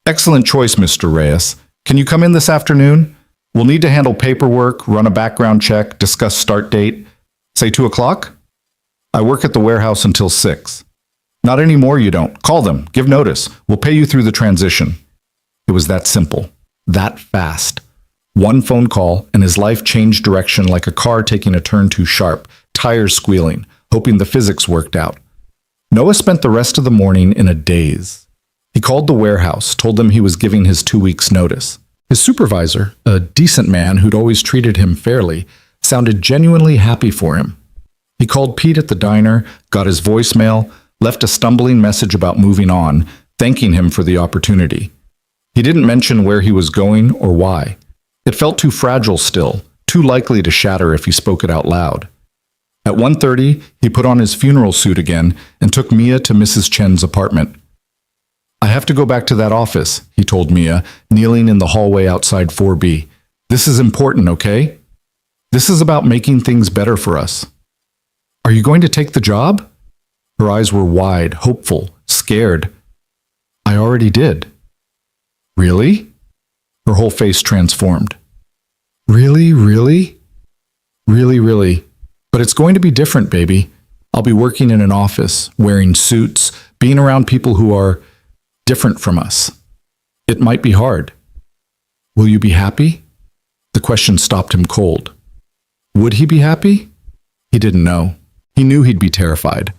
Excellent choice, Mr. Reyes. Can you come in this afternoon? We'll need to handle paperwork, run a background check, discuss start date. Say 2 o'clock? I work at the warehouse until 6. Not anymore, you don't. Call them. Give notice. We'll pay you through the transition. It was that simple. That fast. One phone call, and his life changed direction like a car taking a turn too sharp, tires squealing, hoping the physics worked out. Noah spent the rest of the morning in a daze. He called the warehouse, told them he was giving his 2 weeks' notice. His supervisor, a decent man who'd always treated him fairly, sounded genuinely happy for him. He called Pete at the diner, got his voicemail, left a stumbling message about moving on, thanking him for the opportunity. He didn't mention where he was going or why. It felt too fragile still, too likely to shatter if he spoke it out loud. At 1:30, he put on his funeral suit again and took Mia to Mrs. Chen's apartment. I have to go back to that office, he told Mia, kneeling in the hallway outside 4B. This is important, okay? This is about making things better for us. Are you going to take the job? Her eyes were wide, hopeful, scared. I already did. Really? Her whole face transformed. Really, really? Really, really. But it's going to be different, baby. I'll be working in an office, wearing suits, being around people who are different from us. It might be hard. Will you be happy? The question stopped him cold. Would he be happy? He didn't know. He knew he'd be terrified.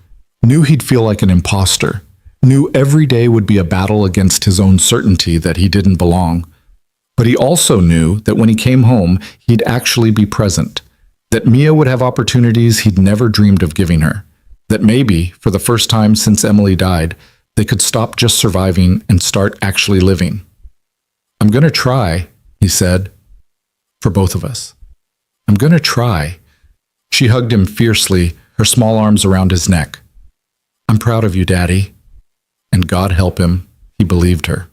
Knew he'd feel like an imposter. Knew every day would be a battle against his own certainty that he didn't belong. But he also knew that when he came home, he'd actually be present. That Mia would have opportunities he'd never dreamed of giving her. That maybe, for the first time since Emily died, they could stop just surviving and start actually living. "I'm going to try," he said, "for both of us. I'm going to try." She hugged him fiercely, her small arms around his neck. "I'm proud of you, Daddy." And God help him, he believed her.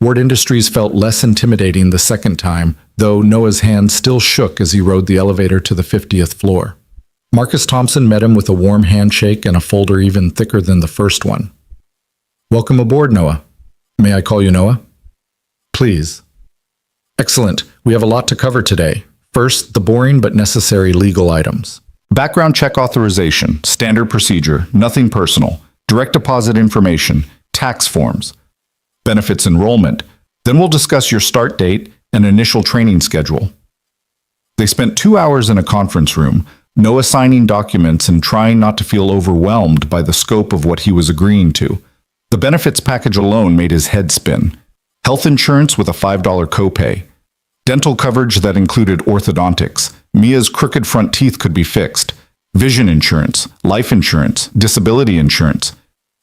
Ward Industries felt less intimidating the second time, though Noah's hand still shook as he rode the elevator to the 50th floor. Marcus Thompson met him with a warm handshake and a folder even thicker than the first one. "Welcome aboard, Noah. May I call you Noah?" "Please." "Excellent. We have a lot to cover today. First, the boring but necessary legal items. Background check authorization, standard procedure, nothing personal, direct deposit information, tax forms, benefits enrollment. Then we'll discuss your start date and initial training schedule." They spent 2 hours in a conference room, Noah signing documents and trying not to feel overwhelmed by the scope of what he was agreeing to. The benefits package alone made his head spin. Health insurance with a $5 copay. Dental coverage that included orthodontics. Mia's crooked front teeth could be fixed. Vision insurance, life insurance, disability insurance.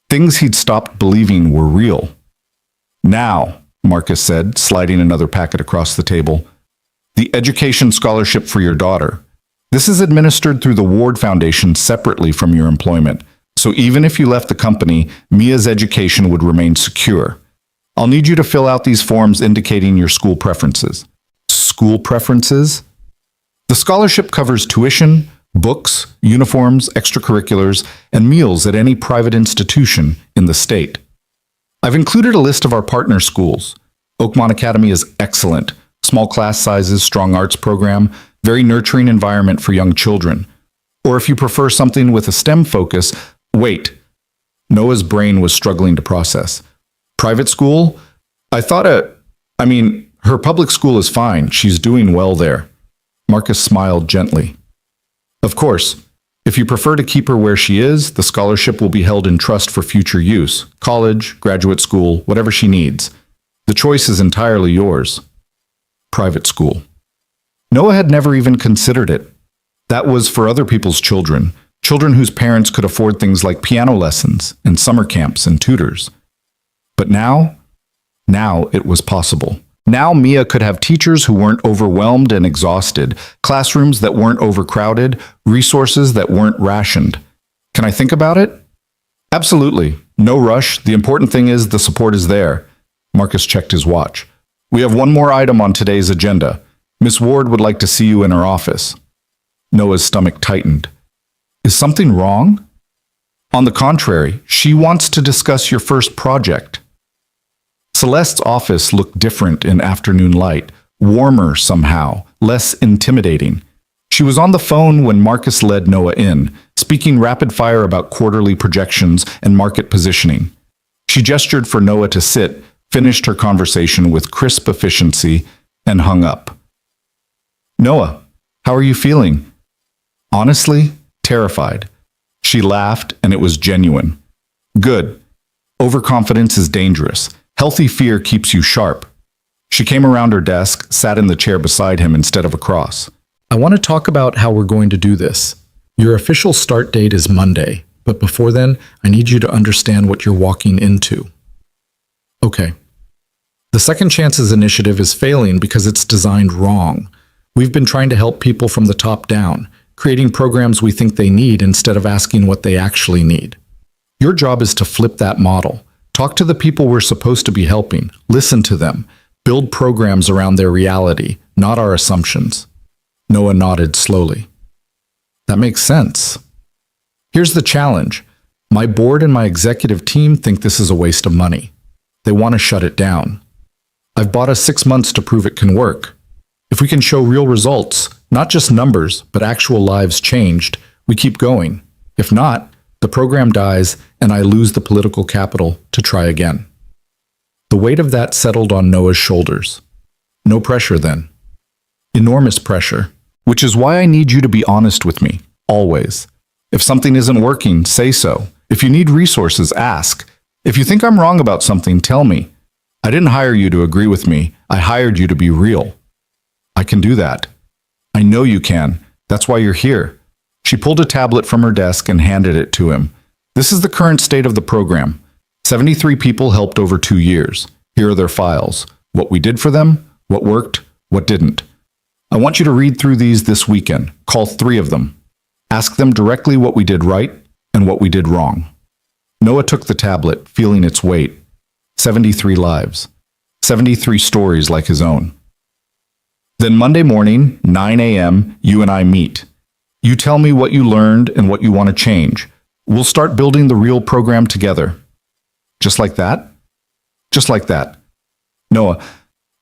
Things he'd stopped believing were real. "Now," Marcus said, sliding another packet across the table, "the education scholarship for your daughter. This is administered through the Ward Foundation separately from your employment, so even if you left the company, Mia's education would remain secure. I'll need you to fill out these forms indicating your school preferences." School preferences? The scholarship covers tuition, books, uniforms, extracurriculars, and meals at any private institution in the state. I've included a list of our partner schools. Oakmont Academy is excellent. Small class sizes, strong arts program, very nurturing environment for young children. Or if you prefer something with a STEM focus, wait. Noah's brain was struggling to process. Private school? Her public school is fine. She's doing well there. Marcus smiled gently. Of course, if you prefer to keep her where she is, the scholarship will be held in trust for future use. College, graduate school, whatever she needs. The choice is entirely yours. Private school. Noah had never even considered it. That was for other people's children, children whose parents could afford things like piano lessons and summer camps and tutors. But now it was possible. Now Mia could have teachers who weren't overwhelmed and exhausted, classrooms that weren't overcrowded, resources that weren't rationed. Can I think about it? Absolutely. No rush. The important thing is the support is there. Marcus checked his watch. We have one more item on today's agenda. Miss Ward would like to see you in her office. Noah's stomach tightened. Is something wrong? On the contrary, she wants to discuss your first project. Celeste's office looked different in afternoon light, warmer somehow, less intimidating. She was on the phone when Marcus led Noah in, speaking rapid fire about quarterly projections and market positioning. She gestured for Noah to sit, finished her conversation with crisp efficiency, and hung up. "Noah, how are you feeling?" "Honestly, terrified." She laughed, and it was genuine. "Good. Overconfidence is dangerous. Healthy fear keeps you sharp." She came around her desk, sat in the chair beside him instead of across. "I want to talk about how we're going to do this. Your official start date is Monday, but before then, I need you to understand what you're walking into." Okay. The Second Chances initiative is failing because it's designed wrong. We've been trying to help people from the top down, creating programs we think they need instead of asking what they actually need. Your job is to flip that model. Talk to the people we're supposed to be helping, listen to them, build programs around their reality, not our assumptions. Noah nodded slowly. That makes sense. Here's the challenge. My board and my executive team think this is a waste of money. They want to shut it down. I've bought us 6 months to prove it can work. If we can show real results, not just numbers, but actual lives changed, we keep going. If not, the program dies and I lose the political capital to try again. The weight of that settled on Noah's shoulders. No pressure then. Enormous pressure, which is why I need you to be honest with me, always. If something isn't working, say so. If you need resources, ask. If you think I'm wrong about something, tell me. I didn't hire you to agree with me. I hired you to be real. I can do that. I know you can. That's why you're here. She pulled a tablet from her desk and handed it to him. This is the current state of the program. 73 people helped over 2 years. Here are their files. What we did for them, what worked, what didn't. I want you to read through these this weekend. Call 3 of them. Ask them directly what we did right and what we did wrong. Noah took the tablet, feeling its weight. 73 lives. 73 stories like his own. Then Monday morning, 9 a.m., you and I meet. You tell me what you learned and what you want to change. We'll start building the real program together. Just like that? Just like that. Noah,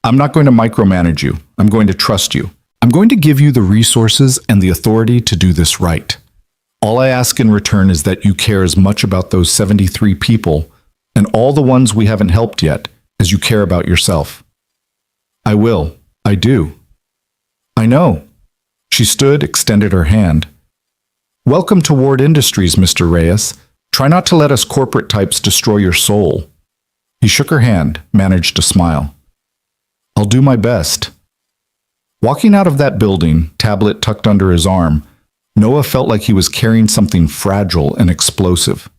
I'm not going to micromanage you. I'm going to trust you. I'm going to give you the resources and the authority to do this right. All I ask in return is that you care as much about those 73 people and all the ones we haven't helped yet as you care about yourself. I will. I do. I know. She stood, extended her hand. Welcome to Ward Industries, Mr. Reyes. Try not to let us corporate types destroy your soul. He shook her hand, managed to smile. I'll do my best. Walking out of that building, tablet tucked under his arm, Noah felt like he was carrying something fragile and explosive.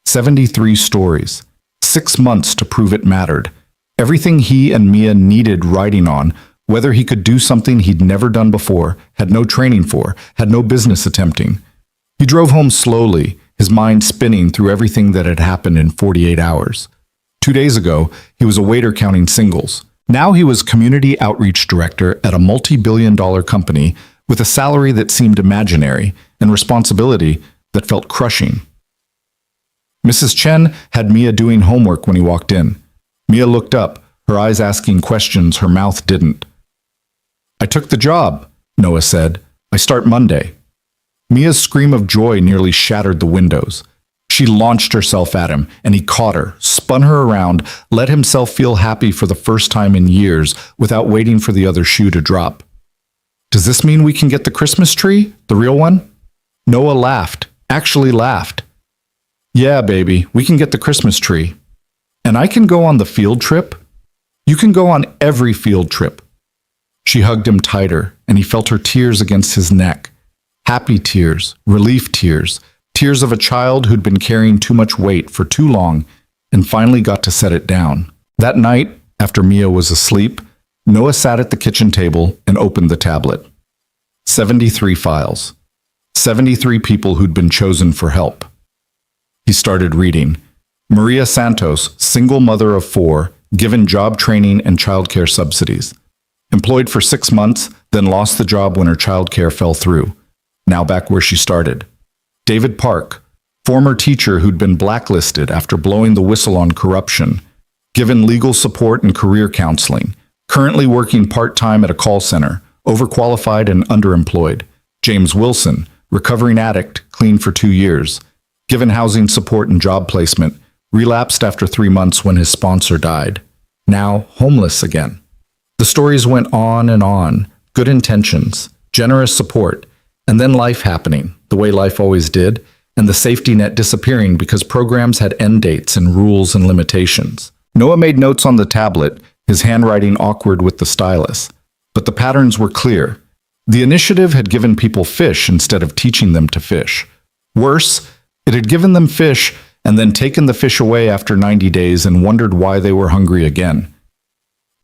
73 stories, 6 months to prove it mattered. Everything he and Mia needed writing on, whether he could do something he'd never done before, had no training for, had no business attempting. He drove home slowly, his mind spinning through everything that had happened in 48 hours. 2 days ago, he was a waiter counting singles. Now he was community outreach director at a multi-billion-dollar company with a salary that seemed imaginary and responsibility that felt crushing. Mrs. Chen had Mia doing homework when he walked in. Mia looked up, her eyes asking questions her mouth didn't. I took the job, Noah said. I start Monday. Mia's scream of joy nearly shattered the windows. She launched herself at him, and he caught her, spun her around, let himself feel happy for the first time in years without waiting for the other shoe to drop. Does this mean we can get the Christmas tree? The real one? Noah laughed, actually laughed. Yeah, baby, we can get the Christmas tree. And I can go on the field trip? You can go on every field trip. She hugged him tighter, and he felt her tears against his neck. Happy tears, relief tears, tears of a child who'd been carrying too much weight for too long and finally got to set it down. That night, after Mia was asleep, Noah sat at the kitchen table and opened the tablet. 73 files. 73 people who'd been chosen for help. He started reading. Maria Santos, single mother of 4, given job training and childcare subsidies. Employed for 6 months, then lost the job when her childcare fell through. Now back where she started. David Park, former teacher who'd been blacklisted after blowing the whistle on corruption, given legal support and career counseling, currently working part-time at a call center, overqualified and underemployed. James Wilson, recovering addict, clean for 2 years, given housing support and job placement, relapsed after 3 months when his sponsor died. Now homeless again. The stories went on, good intentions, generous support, and then life happening, the way life always did, and the safety net disappearing because programs had end dates and rules and limitations. Noah made notes on the tablet, his handwriting awkward with the stylus. But the patterns were clear. The initiative had given people fish instead of teaching them to fish. Worse, it had given them fish and then taken the fish away after 90 days and wondered why they were hungry again.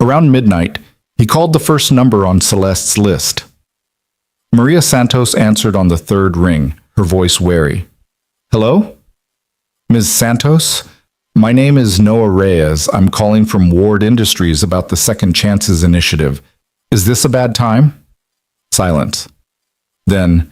Around midnight, he called the first number on Celeste's list. Maria Santos answered on the 3rd ring, her voice wary. Hello? Ms. Santos? My name is Noah Reyes. I'm calling from Ward Industries about the Second Chances initiative. Is this a bad time? Silence. Then,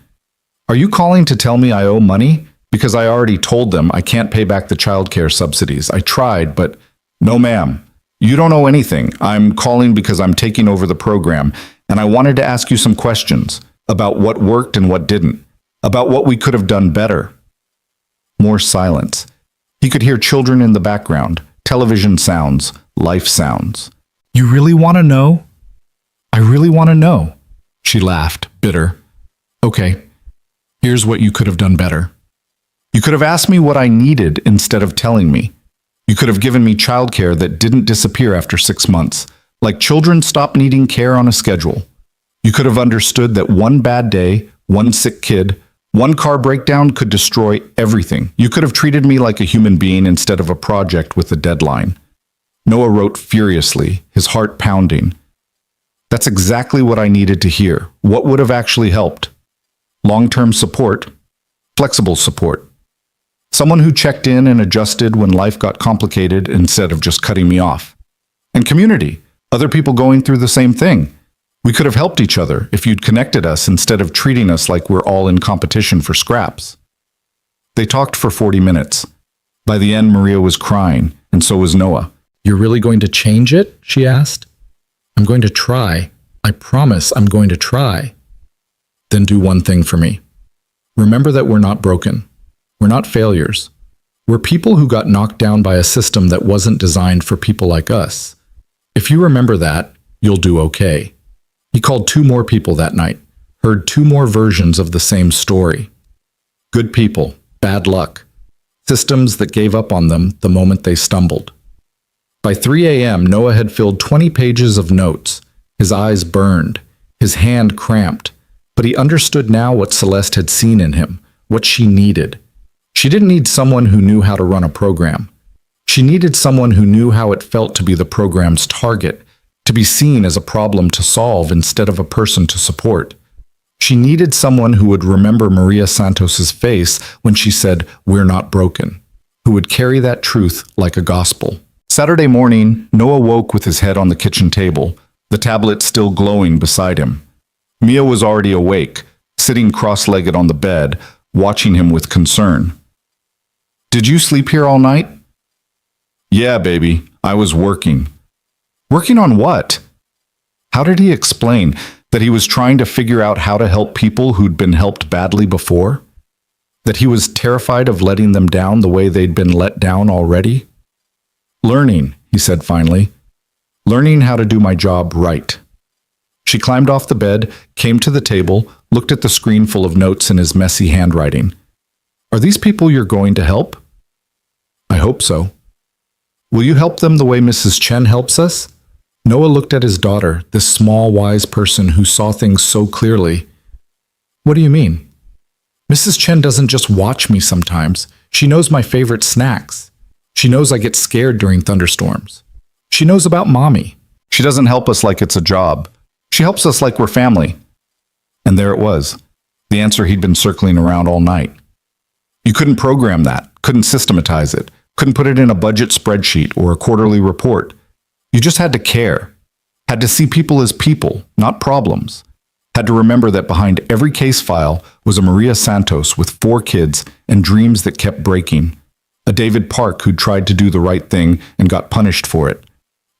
are you calling to tell me I owe money? Because I already told them I can't pay back the childcare subsidies. I tried, but no ma'am. You don't owe anything. I'm calling because I'm taking over the program, and I wanted to ask you some questions about what worked and what didn't, about what we could have done better. More silence. He could hear children in the background, television sounds, life sounds. You really want to know? I really want to know. She laughed, bitter. Okay, here's what you could have done better. You could have asked me what I needed instead of telling me. You could have given me childcare that didn't disappear after 6 months, like children stop needing care on a schedule. You could have understood that one bad day, one sick kid, one car breakdown could destroy everything. You could have treated me like a human being instead of a project with a deadline. Noah wrote furiously, his heart pounding. That's exactly what I needed to hear. What would have actually helped? Long-term support, flexible support. Someone who checked in and adjusted when life got complicated instead of just cutting me off. And community, other people going through the same thing. We could have helped each other if you'd connected us instead of treating us like we're all in competition for scraps. They talked for 40 minutes. By the end, Maria was crying, and so was Noah. You're really going to change it? She asked. I'm going to try. I promise I'm going to try. Then do one thing for me. Remember that we're not broken. We're not failures. We're people who got knocked down by a system that wasn't designed for people like us. If you remember that, you'll do okay. He called 2 more people that night, heard 2 more versions of the same story. Good people, bad luck. Systems that gave up on them the moment they stumbled. By 3 a.m., Noah had filled 20 pages of notes. His eyes burned, his hand cramped, but he understood now what Celeste had seen in him, what she needed. She didn't need someone who knew how to run a program. She needed someone who knew how it felt to be the program's target, to be seen as a problem to solve instead of a person to support. She needed someone who would remember Maria Santos's face when she said, "We're not broken," who would carry that truth like a gospel. Saturday morning, Noah woke with his head on the kitchen table, the tablet still glowing beside him. Mia was already awake, sitting cross-legged on the bed, watching him with concern. "Did you sleep here all night?" "Yeah, baby. I was working." "Working on what?" How did he explain that he was trying to figure out how to help people who'd been helped badly before? That he was terrified of letting them down the way they'd been let down already? "Learning," he said finally. "Learning how to do my job right." She climbed off the bed, came to the table, looked at the screen full of notes in his messy handwriting. "Are these people you're going to help?" "I hope so." "Will you help them the way Mrs. Chen helps us?" Noah looked at his daughter, this small, wise person who saw things so clearly. "What do you mean?" "Mrs. Chen doesn't just watch me sometimes. She knows my favorite snacks. She knows I get scared during thunderstorms. She knows about Mommy. She doesn't help us like it's a job. She helps us like we're family." And there it was, the answer he'd been circling around all night. You couldn't program that, couldn't systematize it, couldn't put it in a budget spreadsheet or a quarterly report. You just had to care, had to see people as people, not problems, had to remember that behind every case file was a Maria Santos with 4 kids and dreams that kept breaking, a David Park who'd tried to do the right thing and got punished for it,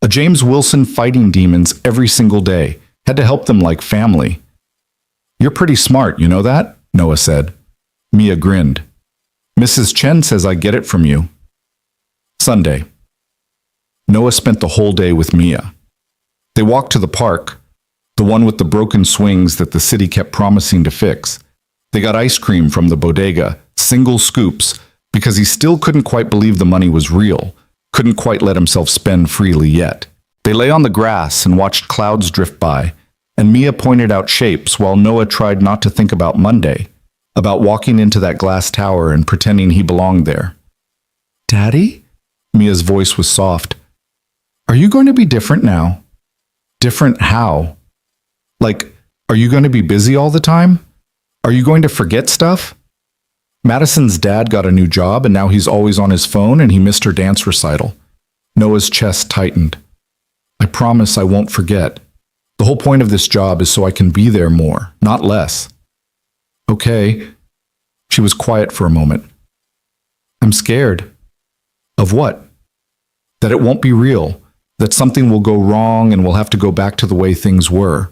a James Wilson fighting demons every single day, had to help them like family. "You're pretty smart, you know that?" Noah said. Mia grinned. "Mrs. Chen says I get it from you." Sunday. Noah spent the whole day with Mia. They walked to the park, the one with the broken swings that the city kept promising to fix. They got ice cream from the bodega, single scoops, because he still couldn't quite believe the money was real, couldn't quite let himself spend freely yet. They lay on the grass and watched clouds drift by, and Mia pointed out shapes while Noah tried not to think about Monday, about walking into that glass tower and pretending he belonged there. "Daddy?" Mia's voice was soft. "Are you going to be different now?" "Different how?" "Like, are you going to be busy all the time? Are you going to forget stuff?" Madison's dad got a new job and now he's always on his phone and he missed her dance recital. Noah's chest tightened. "I promise I won't forget. The whole point of this job is so I can be there more, not less." "Okay." She was quiet for a moment. "I'm scared." "Of what?" "That it won't be real, that something will go wrong and we'll have to go back to the way things were.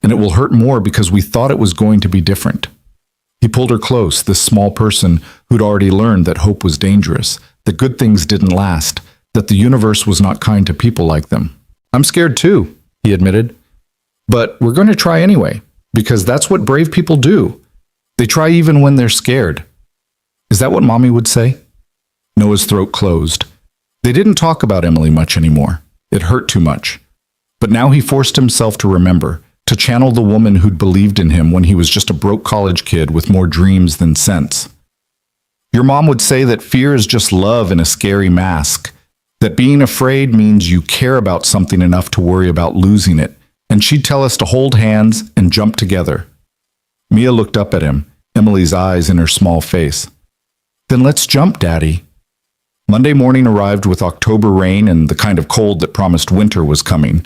And it will hurt more because we thought it was going to be different." He pulled her close, this small person who'd already learned that hope was dangerous, that good things didn't last, that the universe was not kind to people like them. "I'm scared too," he admitted. "But we're going to try anyway, because that's what brave people do. They try even when they're scared." "Is that what Mommy would say?" Noah's throat closed. They didn't talk about Emily much anymore. It hurt too much. But now he forced himself to remember, to channel the woman who'd believed in him when he was just a broke college kid with more dreams than sense. Your mom would say that fear is just love in a scary mask, that being afraid means you care about something enough to worry about losing it, and she'd tell us to hold hands and jump together. Mia looked up at him, Emily's eyes in her small face. Then let's jump, Daddy. Monday morning arrived with October rain and the kind of cold that promised winter was coming.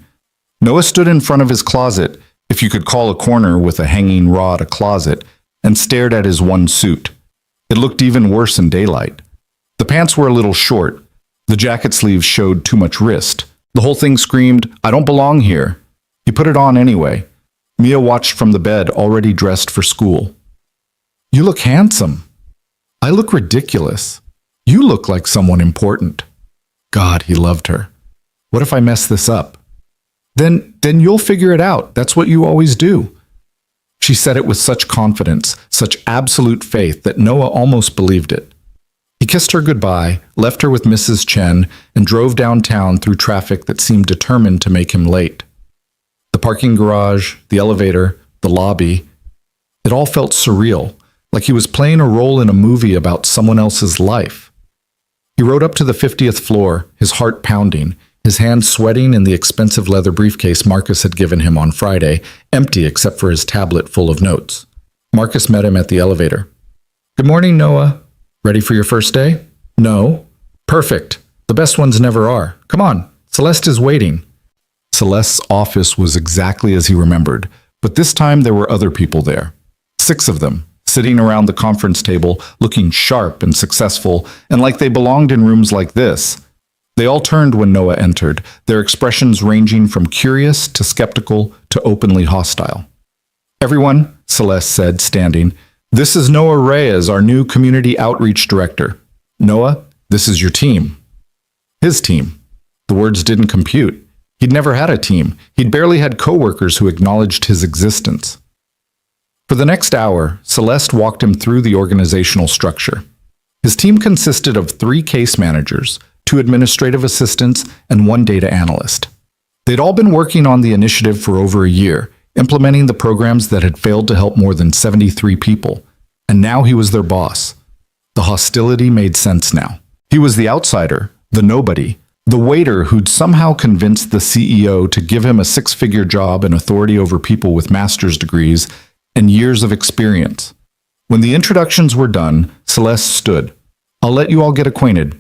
Noah stood in front of his closet, if you could call a corner with a hanging rod a closet, and stared at his one suit. It looked even worse in daylight. The pants were a little short. The jacket sleeves showed too much wrist. The whole thing screamed, "I don't belong here." He put it on anyway. Mia watched from the bed, already dressed for school. "You look handsome." "I look ridiculous." "You look like someone important." God, he loved her. What if I mess this up? Then you'll figure it out. That's what you always do. She said it with such confidence, such absolute faith that Noah almost believed it. He kissed her goodbye, left her with Mrs. Chen, and drove downtown through traffic that seemed determined to make him late. The parking garage, the elevator, the lobby, it all felt surreal, like he was playing a role in a movie about someone else's life. He rode up to the 50th floor, his heart pounding, his hands sweating in the expensive leather briefcase Marcus had given him on Friday, empty except for his tablet full of notes. Marcus met him at the elevator. "Good morning, Noah. Ready for your first day?" "No." "Perfect. The best ones never are. Come on, Celeste is waiting." Celeste's office was exactly as he remembered, but this time there were other people there. 6 of them, sitting around the conference table, looking sharp and successful, and like they belonged in rooms like this. They all turned when Noah entered, their expressions ranging from curious to skeptical to openly hostile. "Everyone," Celeste said, standing, "this is Noah Reyes, our new community outreach director. Noah, this is your team." His team. The words didn't compute. He'd never had a team. He'd barely had coworkers who acknowledged his existence. For the next hour, Celeste walked him through the organizational structure. His team consisted of 3 case managers, 2 administrative assistants, and 1 data analyst. They'd all been working on the initiative for over a year, implementing the programs that had failed to help more than 73 people. And now he was their boss. The hostility made sense now. He was the outsider, the nobody, the waiter who'd somehow convinced the CEO to give him a 6-figure job and authority over people with master's degrees and years of experience. When the introductions were done, Celeste stood. "I'll let you all get acquainted.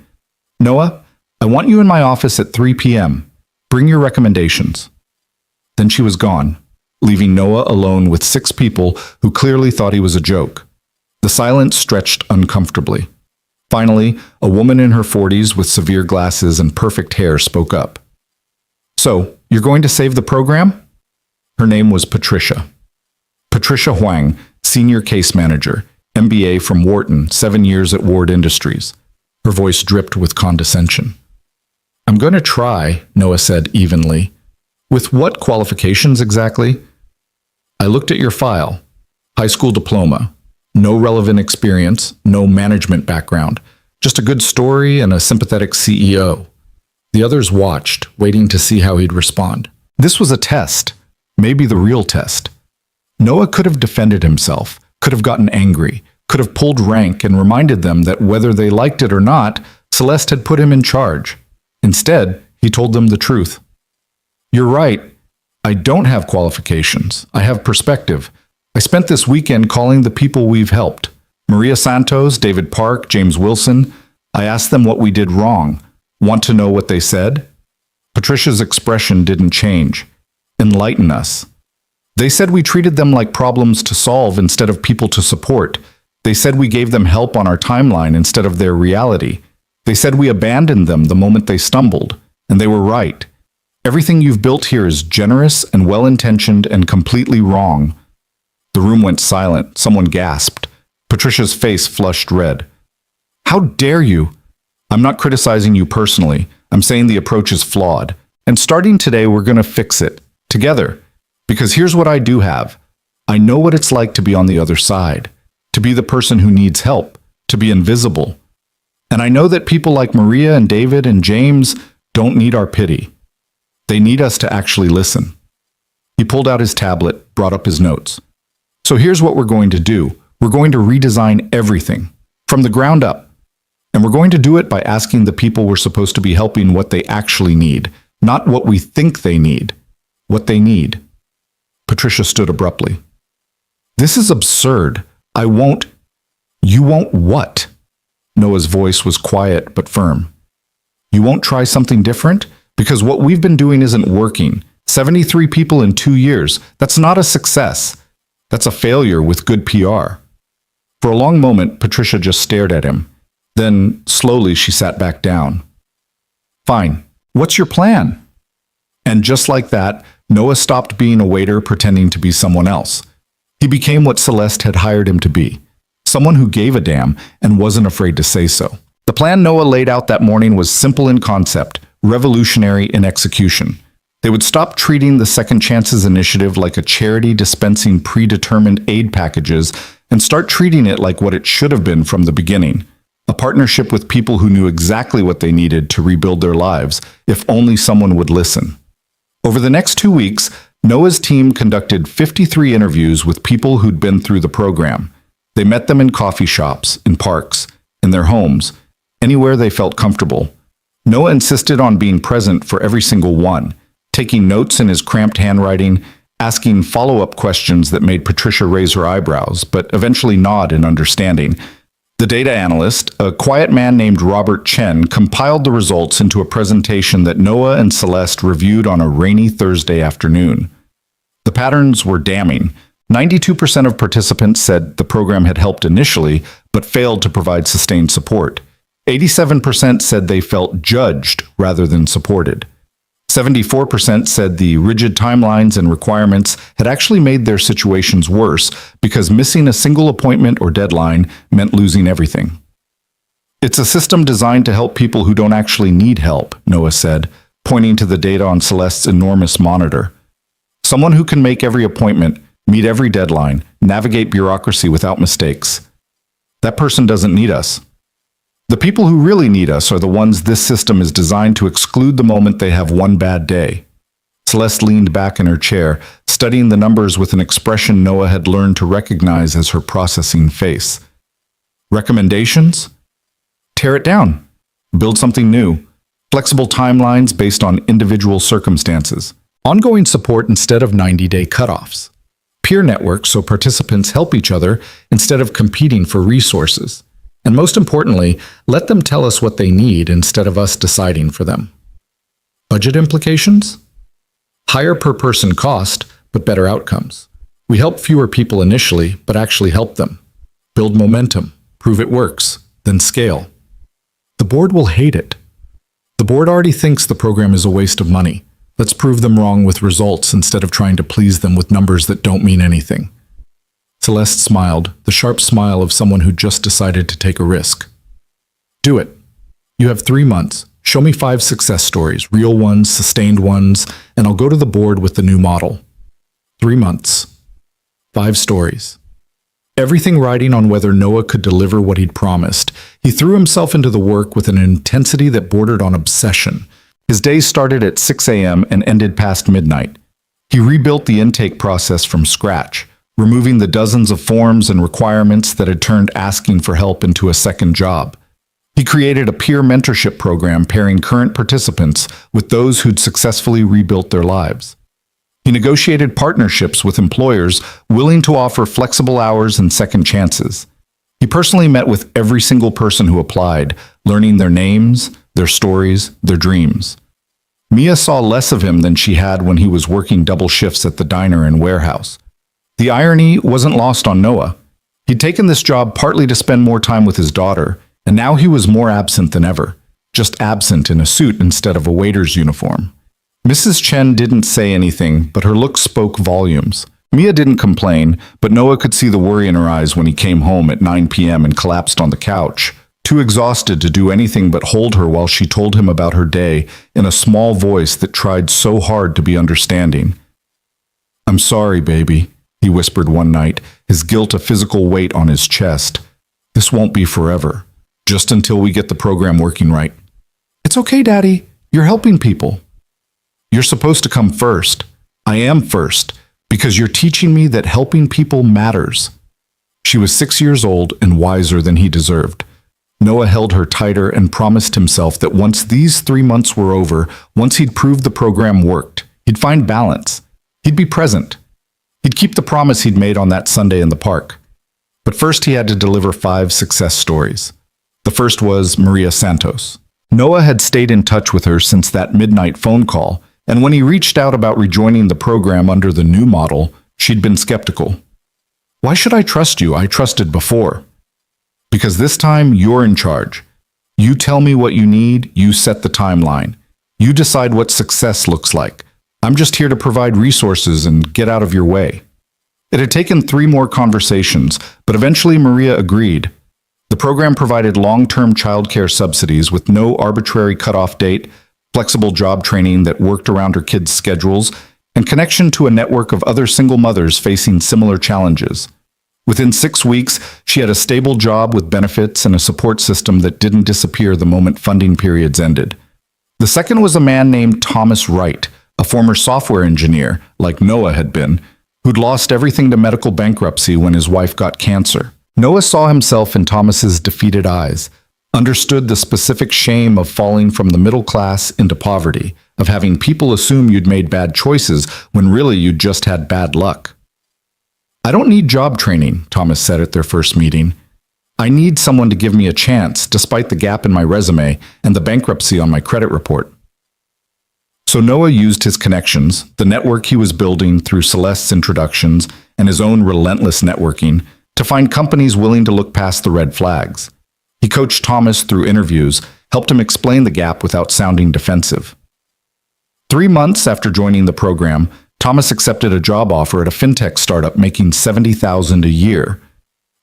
Noah, I want you in my office at 3 p.m. Bring your recommendations." Then she was gone, leaving Noah alone with 6 people who clearly thought he was a joke. The silence stretched uncomfortably. Finally, a woman in her 40s with severe glasses and perfect hair spoke up. "So, you're going to save the program?" Her name was Patricia. Patricia Huang, senior case manager, MBA from Wharton, 7 years at Ward Industries. Her voice dripped with condescension. "I'm going to try," Noah said evenly. "With what qualifications exactly?" "I looked at your file. High school diploma. No relevant experience, no management background. Just a good story and a sympathetic CEO." The others watched, waiting to see how he'd respond. This was a test, maybe the real test. Noah could have defended himself, could have gotten angry, could have pulled rank and reminded them that whether they liked it or not, Celeste had put him in charge. Instead, he told them the truth. "You're right. I don't have qualifications. I have perspective. I spent this weekend calling the people we've helped. Maria Santos, David Park, James Wilson. I asked them what we did wrong. Want to know what they said?" Patricia's expression didn't change. "Enlighten us." "They said we treated them like problems to solve instead of people to support. They said we gave them help on our timeline instead of their reality. They said we abandoned them the moment they stumbled, and they were right. Everything you've built here is generous and well-intentioned and completely wrong." The room went silent. Someone gasped. Patricia's face flushed red. "How dare you?" "I'm not criticizing you personally. I'm saying the approach is flawed. And starting today, we're going to fix it. Together. Because here's what I do have. I know what it's like to be on the other side. To be the person who needs help. To be invisible. And I know that people like Maria and David and James don't need our pity. They need us to actually listen." He pulled out his tablet, brought up his notes. So here's what we're going to do. We're going to redesign everything from the ground up. And we're going to do it by asking the people we're supposed to be helping what they actually need, not what we think they need, what they need. Patricia stood abruptly. This is absurd. I won't. You won't what? Noah's voice was quiet but firm. You won't try something different? Because what we've been doing isn't working. 73 people in 2 years. That's not a success. That's a failure with good PR. For a long moment, Patricia just stared at him. Then, slowly, she sat back down. Fine. What's your plan? And just like that, Noah stopped being a waiter pretending to be someone else. He became what Celeste had hired him to be. Someone who gave a damn and wasn't afraid to say so. The plan Noah laid out that morning was simple in concept, revolutionary in execution. They would stop treating the Second Chances initiative like a charity dispensing predetermined aid packages and start treating it like what it should have been from the beginning. A partnership with people who knew exactly what they needed to rebuild their lives, if only someone would listen. Over the next 2 weeks, Noah's team conducted 53 interviews with people who'd been through the program. They met them in coffee shops, in parks, in their homes, anywhere they felt comfortable. Noah insisted on being present for every single one, taking notes in his cramped handwriting, asking follow-up questions that made Patricia raise her eyebrows, but eventually nod in understanding. The data analyst, a quiet man named Robert Chen, compiled the results into a presentation that Noah and Celeste reviewed on a rainy Thursday afternoon. The patterns were damning. 92% of participants said the program had helped initially, but failed to provide sustained support. 87% said they felt judged rather than supported. 74% said the rigid timelines and requirements had actually made their situations worse because missing a single appointment or deadline meant losing everything. It's a system designed to help people who don't actually need help, Noah said, pointing to the data on Celeste's enormous monitor. Someone who can make every appointment, meet every deadline, navigate bureaucracy without mistakes. That person doesn't need us. The people who really need us are the ones this system is designed to exclude the moment they have one bad day. Celeste leaned back in her chair, studying the numbers with an expression Noah had learned to recognize as her processing face. Recommendations? Tear it down. Build something new. Flexible timelines based on individual circumstances. Ongoing support instead of 90-day cutoffs. Peer networks so participants help each other instead of competing for resources. And most importantly, let them tell us what they need instead of us deciding for them. Budget implications? Higher per person cost, but better outcomes. We help fewer people initially, but actually help them. Build momentum, prove it works, then scale. The board will hate it. The board already thinks the program is a waste of money. Let's prove them wrong with results instead of trying to please them with numbers that don't mean anything. Celeste smiled, the sharp smile of someone who just decided to take a risk. Do it. You have 3 months. Show me 5 success stories, real ones, sustained ones, and I'll go to the board with the new model. 3 months. 5 stories. Everything riding on whether Noah could deliver what he'd promised. He threw himself into the work with an intensity that bordered on obsession. His days started at 6 a.m. and ended past midnight. He rebuilt the intake process from scratch, removing the dozens of forms and requirements that had turned asking for help into a second job. He created a peer mentorship program pairing current participants with those who'd successfully rebuilt their lives. He negotiated partnerships with employers willing to offer flexible hours and second chances. He personally met with every single person who applied, learning their names, their stories, their dreams. Mia saw less of him than she had when he was working double shifts at the diner and warehouse. The irony wasn't lost on Noah. He'd taken this job partly to spend more time with his daughter, and now he was more absent than ever, just absent in a suit instead of a waiter's uniform. Mrs. Chen didn't say anything, but her look spoke volumes. Mia didn't complain, but Noah could see the worry in her eyes when he came home at 9 p.m. and collapsed on the couch, too exhausted to do anything but hold her while she told him about her day in a small voice that tried so hard to be understanding. "I'm sorry, baby," he whispered one night, his guilt a physical weight on his chest. "This won't be forever, just until we get the program working right." "It's okay, Daddy. You're helping people." "You're supposed to come first. I am first, because you're teaching me that helping people matters. She was 6 years old and wiser than he deserved. Noah held her tighter and promised himself that once these 3 months were over, once he'd proved the program worked, he'd find balance. He'd be present. He'd keep the promise he'd made on that Sunday in the park. But first he had to deliver 5 success stories. The first was Maria Santos. Noah had stayed in touch with her since that midnight phone call, and when he reached out about rejoining the program under the new model, she'd been skeptical. Why should I trust you? I trusted before. Because this time you're in charge. You tell me what you need, you set the timeline. You decide what success looks like. I'm just here to provide resources and get out of your way. It had taken 3 more conversations, but eventually Maria agreed. The program provided long-term childcare subsidies with no arbitrary cutoff date, flexible job training that worked around her kids' schedules, and connection to a network of other single mothers facing similar challenges. Within 6 weeks, she had a stable job with benefits and a support system that didn't disappear the moment funding periods ended. The second was a man named Thomas Wright, a former software engineer, like Noah had been, who'd lost everything to medical bankruptcy when his wife got cancer. Noah saw himself in Thomas's defeated eyes, understood the specific shame of falling from the middle class into poverty, of having people assume you'd made bad choices when really you'd just had bad luck. I don't need job training, Thomas said at their first meeting. I need someone to give me a chance, despite the gap in my resume and the bankruptcy on my credit report. So Noah used his connections, the network he was building through Celeste's introductions and his own relentless networking, to find companies willing to look past the red flags. He coached Thomas through interviews, helped him explain the gap without sounding defensive. 3 months after joining the program, Thomas accepted a job offer at a fintech startup making $70,000 a year.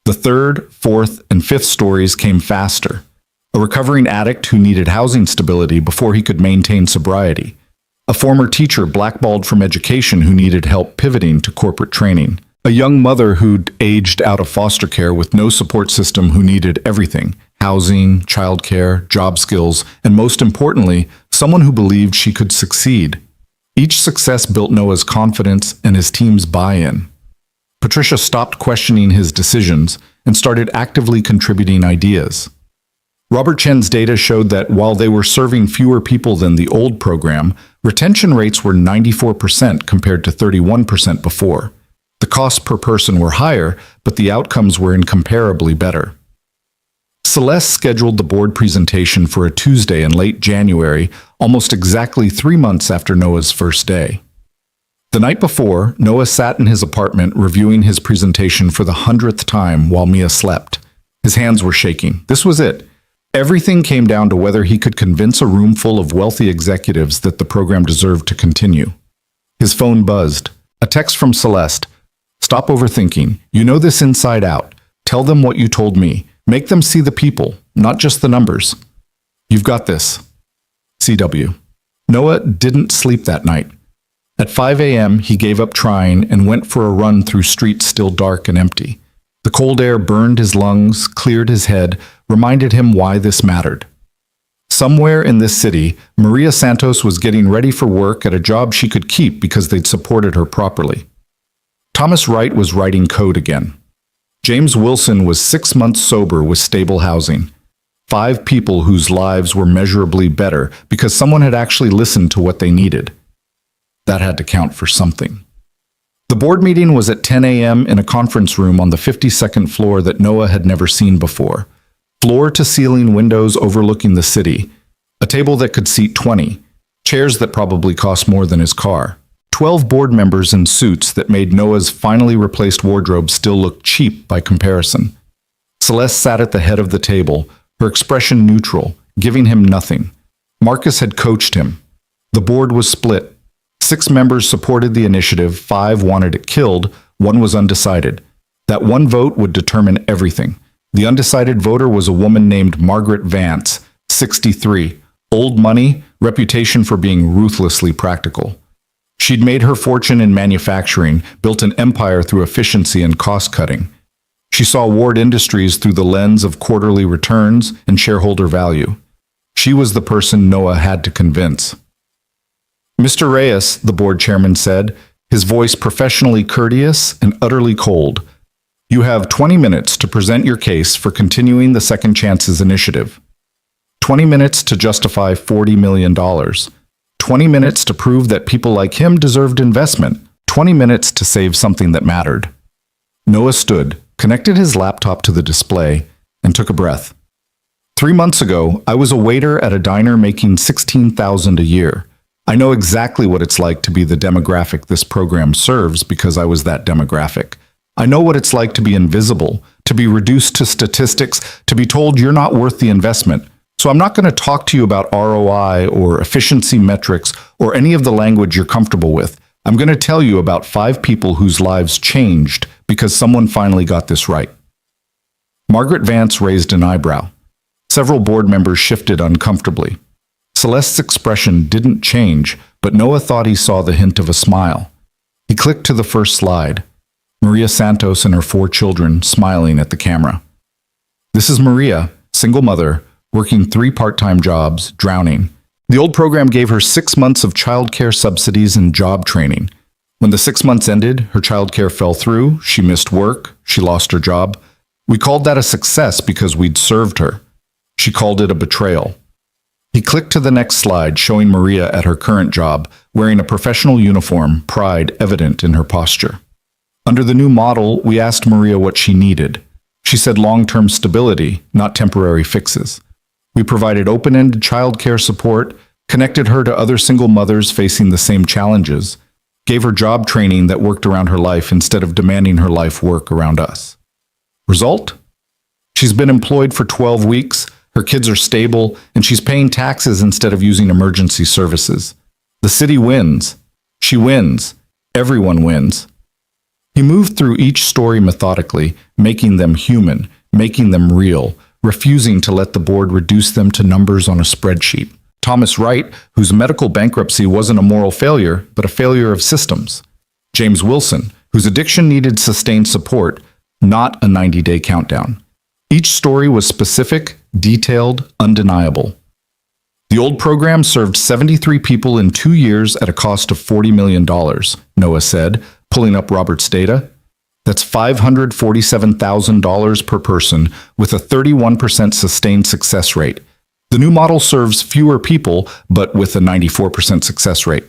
The 3rd, 4th, and 5th stories came faster. A recovering addict who needed housing stability before he could maintain sobriety. A former teacher blackballed from education who needed help pivoting to corporate training. A young mother who'd aged out of foster care with no support system who needed everything: housing, childcare, job skills, and most importantly, someone who believed she could succeed. Each success built Noah's confidence and his team's buy-in. Patricia stopped questioning his decisions and started actively contributing ideas. Robert Chen's data showed that while they were serving fewer people than the old program, retention rates were 94% compared to 31% before. The costs per person were higher, but the outcomes were incomparably better. Celeste scheduled the board presentation for a Tuesday in late January, almost exactly 3 months after Noah's first day. The night before, Noah sat in his apartment reviewing his presentation for the 100th time while Mia slept. His hands were shaking. This was it. Everything came down to whether he could convince a room full of wealthy executives that the program deserved to continue. His phone buzzed. A text from Celeste. Stop overthinking. You know this inside out. Tell them what you told me. Make them see the people, not just the numbers. You've got this. CW. Noah didn't sleep that night. At 5 a.m., he gave up trying and went for a run through streets still dark and empty. The cold air burned his lungs, cleared his head, reminded him why this mattered. Somewhere in this city, Maria Santos was getting ready for work at a job she could keep because they'd supported her properly. Thomas Wright was writing code again. James Wilson was 6 months sober with stable housing. 5 people whose lives were measurably better because someone had actually listened to what they needed. That had to count for something. The board meeting was at 10 a.m. in a conference room on the 52nd floor that Noah had never seen before. Floor-to-ceiling windows overlooking the city. A table that could seat 20. Chairs that probably cost more than his car. 12 board members in suits that made Noah's finally replaced wardrobe still look cheap by comparison. Celeste sat at the head of the table, her expression neutral, giving him nothing. Marcus had coached him. The board was split. 6 members supported the initiative, 5 wanted it killed, 1 was undecided. That one vote would determine everything. The undecided voter was a woman named Margaret Vance, 63, old money, reputation for being ruthlessly practical. She'd made her fortune in manufacturing, built an empire through efficiency and cost-cutting. She saw Ward Industries through the lens of quarterly returns and shareholder value. She was the person Noah had to convince. Mr. Reyes, the board chairman said, his voice professionally courteous and utterly cold. You have 20 minutes to present your case for continuing the Second Chances initiative. 20 minutes to justify $40 million. 20 minutes to prove that people like him deserved investment. 20 minutes to save something that mattered. Noah stood, connected his laptop to the display, and took a breath. 3 months ago, I was a waiter at a diner making $16,000 a year. I know exactly what it's like to be the demographic this program serves because I was that demographic. I know what it's like to be invisible, to be reduced to statistics, to be told you're not worth the investment. So I'm not going to talk to you about ROI or efficiency metrics or any of the language you're comfortable with. I'm going to tell you about 5 people whose lives changed because someone finally got this right. Margaret Vance raised an eyebrow. Several board members shifted uncomfortably. Celeste's expression didn't change, but Noah thought he saw the hint of a smile. He clicked to the first slide. Maria Santos and her 4 children smiling at the camera. This is Maria, single mother, working 3 part-time jobs, drowning. The old program gave her 6 months of childcare subsidies and job training. When the 6 months ended, her childcare fell through, she missed work, she lost her job. We called that a success because we'd served her. She called it a betrayal. He clicked to the next slide, showing Maria at her current job, wearing a professional uniform, pride evident in her posture. Under the new model, we asked Maria what she needed. She said long-term stability, not temporary fixes. We provided open-ended childcare support, connected her to other single mothers facing the same challenges, gave her job training that worked around her life instead of demanding her life work around us. Result? She's been employed for 12 weeks, her kids are stable, and she's paying taxes instead of using emergency services. The city wins. She wins. Everyone wins. He moved through each story methodically, making them human, making them real, refusing to let the board reduce them to numbers on a spreadsheet. Thomas Wright, whose medical bankruptcy wasn't a moral failure, but a failure of systems. James Wilson, whose addiction needed sustained support, not a 90-day countdown. Each story was specific, detailed, undeniable. The old program served 73 people in 2 years at a cost of $40 million, Noah said, pulling up Robert's data. That's $547,000 per person with a 31% sustained success rate. The new model serves fewer people, but with a 94% success rate.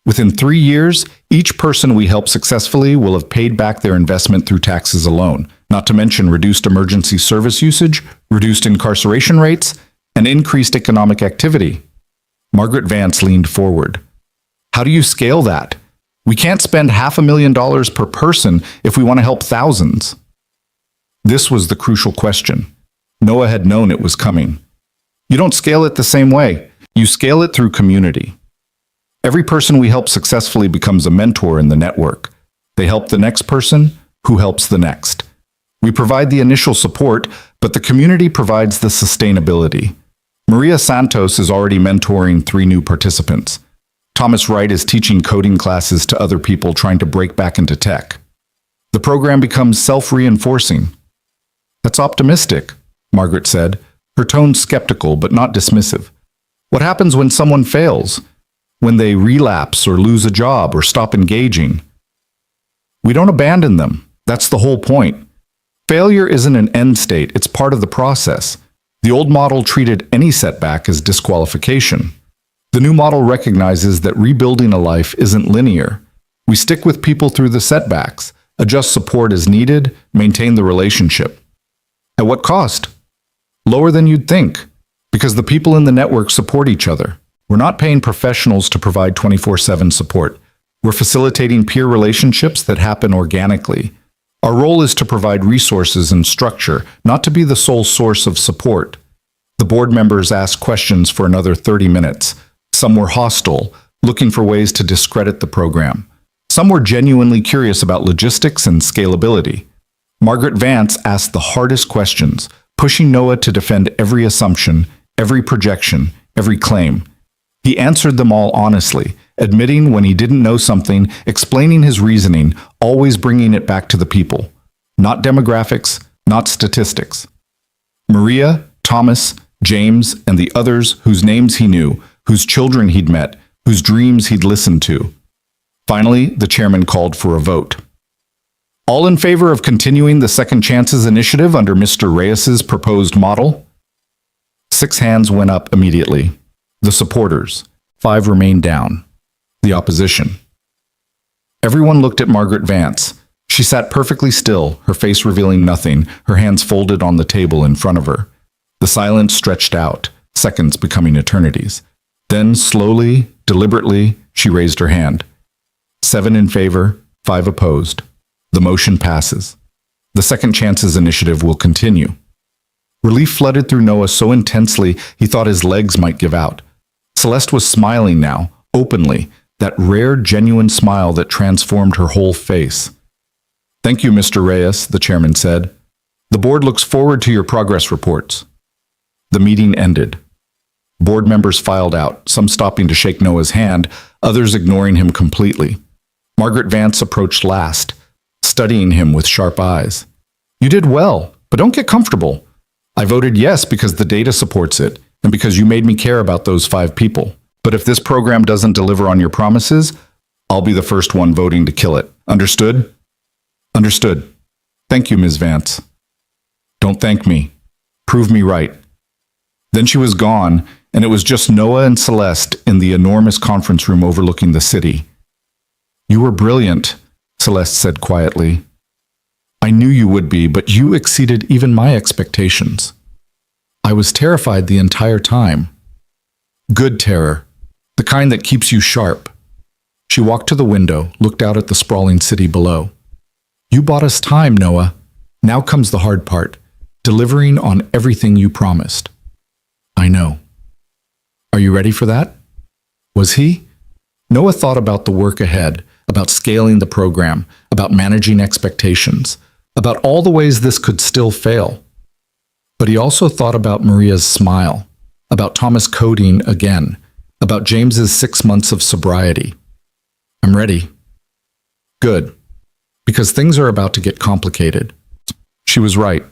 Within 3 years, each person we help successfully will have paid back their investment through taxes alone, not to mention reduced emergency service usage, reduced incarceration rates, and increased economic activity. Margaret Vance leaned forward. How do you scale that? We can't spend $500,000 per person if we want to help thousands. This was the crucial question. Noah had known it was coming. You don't scale it the same way. You scale it through community. Every person we help successfully becomes a mentor in the network. They help the next person, who helps the next. We provide the initial support, but the community provides the sustainability. Maria Santos is already mentoring 3 new participants. Thomas Wright is teaching coding classes to other people trying to break back into tech. The program becomes self-reinforcing. That's optimistic, Margaret said, her tone skeptical but not dismissive. What happens when someone fails? When they relapse or lose a job or stop engaging? We don't abandon them. That's the whole point. Failure isn't an end state, it's part of the process. The old model treated any setback as disqualification. The new model recognizes that rebuilding a life isn't linear. We stick with people through the setbacks, adjust support as needed, maintain the relationship. At what cost? Lower than you'd think, because the people in the network support each other. We're not paying professionals to provide 24/7 support. We're facilitating peer relationships that happen organically. Our role is to provide resources and structure, not to be the sole source of support. The board members asked questions for another 30 minutes. Some were hostile, looking for ways to discredit the program. Some were genuinely curious about logistics and scalability. Margaret Vance asked the hardest questions, pushing Noah to defend every assumption, every projection, every claim. He answered them all honestly, admitting when he didn't know something, explaining his reasoning, always bringing it back to the people. Not demographics, not statistics. Maria, Thomas, James, and the others whose names he knew, whose children he'd met, whose dreams he'd listened to. Finally, the chairman called for a vote. All in favor of continuing the Second Chances initiative under Mr. Reyes's proposed model? 6 hands went up immediately. The supporters. 5 remained down. The opposition. Everyone looked at Margaret Vance. She sat perfectly still, her face revealing nothing, her hands folded on the table in front of her. The silence stretched out, seconds becoming eternities. Then, slowly, deliberately, she raised her hand. 7 in favor, 5 opposed. The motion passes. The Second Chances initiative will continue. Relief flooded through Noah so intensely he thought his legs might give out. Celeste was smiling now, openly, that rare, genuine smile that transformed her whole face. "Thank you, Mr. Reyes," the chairman said. "The board looks forward to your progress reports." The meeting ended. Board members filed out, some stopping to shake Noah's hand, others ignoring him completely. Margaret Vance approached last, studying him with sharp eyes. "You did well, but don't get comfortable. I voted yes because the data supports it, and because you made me care about those 5 people. But if this program doesn't deliver on your promises, I'll be the first one voting to kill it. Understood?" "Understood. Thank you, Ms. Vance." "Don't thank me. Prove me right." Then she was gone, and it was just Noah and Celeste in the enormous conference room overlooking the city. "You were brilliant," Celeste said quietly. "I knew you would be, but you exceeded even my expectations." "I was terrified the entire time." "Good terror, the kind that keeps you sharp." She walked to the window, looked out at the sprawling city below. "You bought us time, Noah. Now comes the hard part, delivering on everything you promised." "I know." "Are you ready for that?" Was he? Noah thought about the work ahead, about scaling the program, about managing expectations, about all the ways this could still fail. But he also thought about Maria's smile, about Thomas coding again, about James's 6 months of sobriety. "I'm ready." "Good. Because things are about to get complicated." She was right.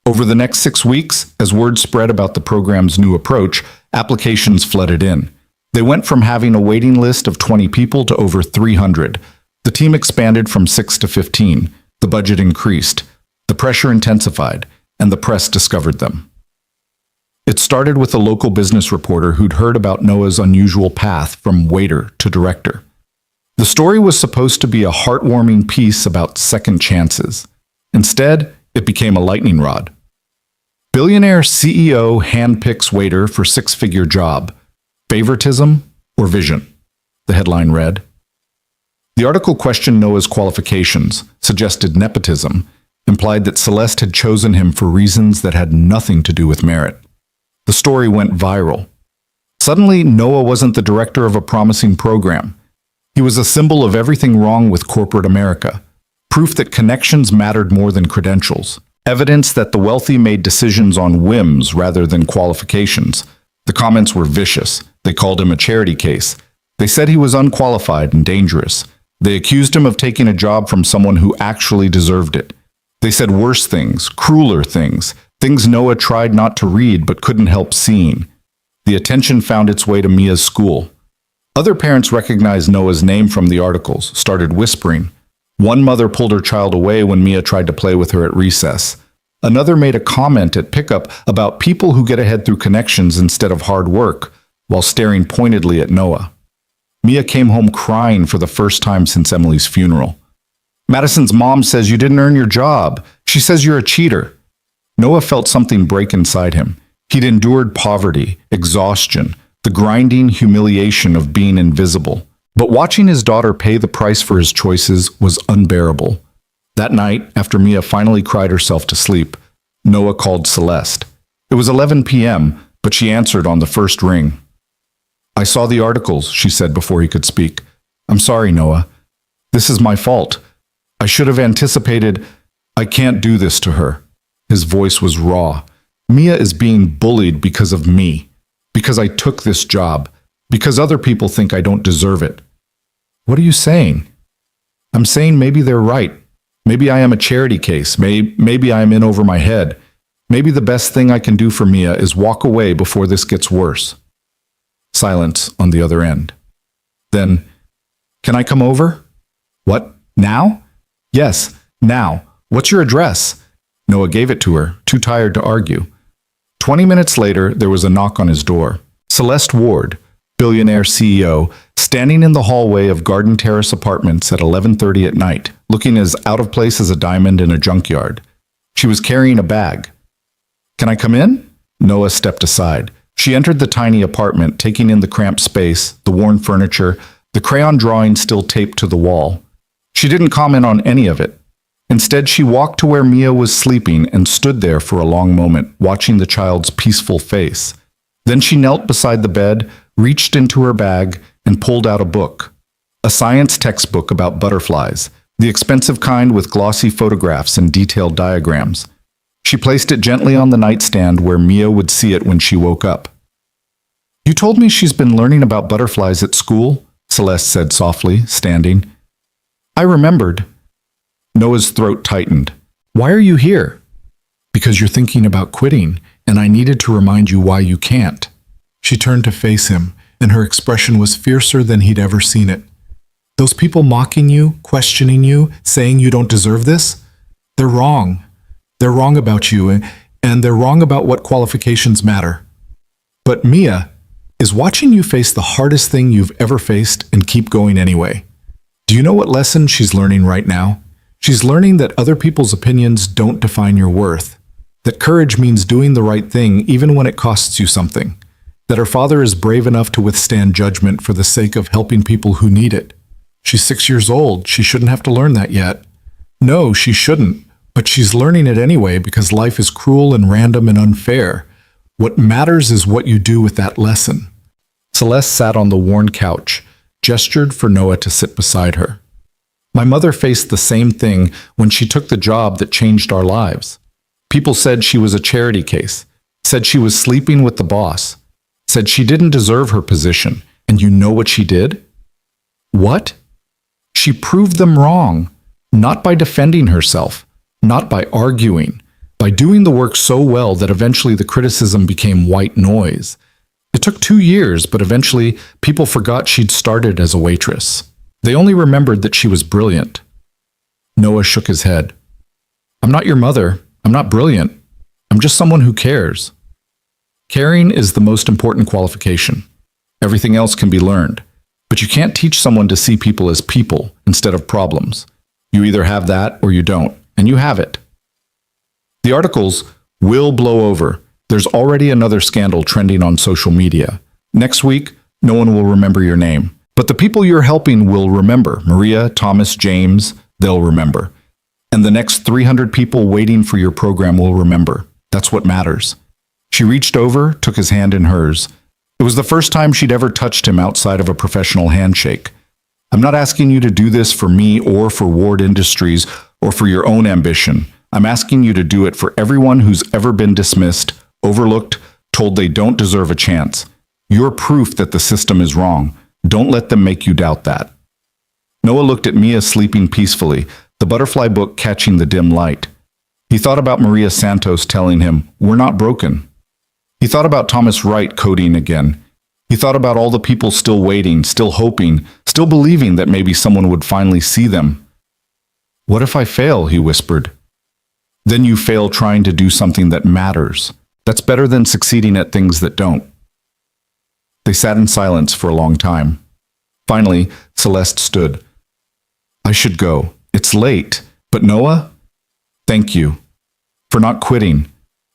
Over the next 6 weeks, as word spread about the program's new approach, applications flooded in. They went from having a waiting list of 20 people to over 300. The team expanded from 6 to 15. The budget increased. The pressure intensified, and the press discovered them. It started with a local business reporter who'd heard about Noah's unusual path from waiter to director. The story was supposed to be a heartwarming piece about second chances. Instead, it became a lightning rod. Billionaire CEO handpicks waiter for 6-figure job. Favoritism or vision? The headline read. The article questioned Noah's qualifications, suggested nepotism, implied that Celeste had chosen him for reasons that had nothing to do with merit. The story went viral. Suddenly, Noah wasn't the director of a promising program. He was a symbol of everything wrong with corporate America. Proof that connections mattered more than credentials. Evidence that the wealthy made decisions on whims rather than qualifications. The comments were vicious. They called him a charity case. They said he was unqualified and dangerous. They accused him of taking a job from someone who actually deserved it. They said worse things, crueler things, things Noah tried not to read but couldn't help seeing. The attention found its way to Mia's school. Other parents recognized Noah's name from the articles, started whispering. One mother pulled her child away when Mia tried to play with her at recess. Another made a comment at pickup about people who get ahead through connections instead of hard work, while staring pointedly at Noah. Mia came home crying for the first time since Emily's funeral. Madison's mom says you didn't earn your job. She says you're a cheater. Noah felt something break inside him. He'd endured poverty, exhaustion, the grinding humiliation of being invisible. But watching his daughter pay the price for his choices was unbearable. That night, after Mia finally cried herself to sleep, Noah called Celeste. It was 11 p.m., but she answered on the first ring. "I saw the articles," she said before he could speak. "I'm sorry, Noah. This is my fault. I should have anticipated. I can't do this to her." His voice was raw. "Mia is being bullied because of me, because I took this job, because other people think I don't deserve it." "What are you saying?" "I'm saying maybe they're right. Maybe I am a charity case. Maybe I am in over my head. Maybe the best thing I can do for Mia is walk away before this gets worse." Silence on the other end. Then, Can I come over? What? Now? Yes, now. What's your address? Noah gave it to her, too tired to argue. 20 minutes later, there was a knock on his door. Celeste Ward, Billionaire CEO, standing in the hallway of Garden Terrace Apartments at 11:30 at night, looking as out of place as a diamond in a junkyard. She was carrying a bag. Can I come in? Noah stepped aside. She entered the tiny apartment, taking in the cramped space, the worn furniture, the crayon drawing still taped to the wall. She didn't comment on any of it. Instead, she walked to where Mia was sleeping and stood there for a long moment, watching the child's peaceful face. Then she knelt beside the bed, reached into her bag, and pulled out a book. A science textbook about butterflies, the expensive kind with glossy photographs and detailed diagrams. She placed it gently on the nightstand where Mia would see it when she woke up. You told me she's been learning about butterflies at school, Celeste said softly, standing. I remembered. Noah's throat tightened. Why are you here? Because you're thinking about quitting, and I needed to remind you why you can't. She turned to face him, and her expression was fiercer than he'd ever seen it. Those people mocking you, questioning you, saying you don't deserve this? They're wrong. They're wrong about you, and they're wrong about what qualifications matter. But Mia is watching you face the hardest thing you've ever faced and keep going anyway. Do you know what lesson she's learning right now? She's learning that other people's opinions don't define your worth, that courage means doing the right thing even when it costs you something, that her father is brave enough to withstand judgment for the sake of helping people who need it. She's 6 years old. She shouldn't have to learn that yet. No, she shouldn't, but she's learning it anyway because life is cruel and random and unfair. What matters is what you do with that lesson. Celeste sat on the worn couch, gestured for Noah to sit beside her. My mother faced the same thing when she took the job that changed our lives. People said she was a charity case, said she was sleeping with the boss, said she didn't deserve her position, and you know what she did? What? She proved them wrong, not by defending herself, not by arguing, by doing the work so well that eventually the criticism became white noise. It took 2 years, but eventually people forgot she'd started as a waitress. They only remembered that she was brilliant. Noah shook his head. I'm not your mother. I'm not brilliant. I'm just someone who cares. Caring is the most important qualification. Everything else can be learned. But you can't teach someone to see people as people instead of problems. You either have that or you don't, and you have it. The articles will blow over. There's already another scandal trending on social media. Next week, no one will remember your name. But the people you're helping will remember. Maria, Thomas, James, they'll remember. And the next 300 people waiting for your program will remember. That's what matters. She reached over, took his hand in hers. It was the first time she'd ever touched him outside of a professional handshake. I'm not asking you to do this for me or for Ward Industries or for your own ambition. I'm asking you to do it for everyone who's ever been dismissed, overlooked, told they don't deserve a chance. You're proof that the system is wrong. Don't let them make you doubt that. Noah looked at Mia sleeping peacefully, the butterfly book catching the dim light. He thought about Maria Santos telling him, "We're not broken." He thought about Thomas Wright coding again. He thought about all the people still waiting, still hoping, still believing that maybe someone would finally see them. What if I fail? He whispered. Then you fail trying to do something that matters. That's better than succeeding at things that don't. They sat in silence for a long time. Finally, Celeste stood. I should go. It's late. But Noah, thank you for not quitting,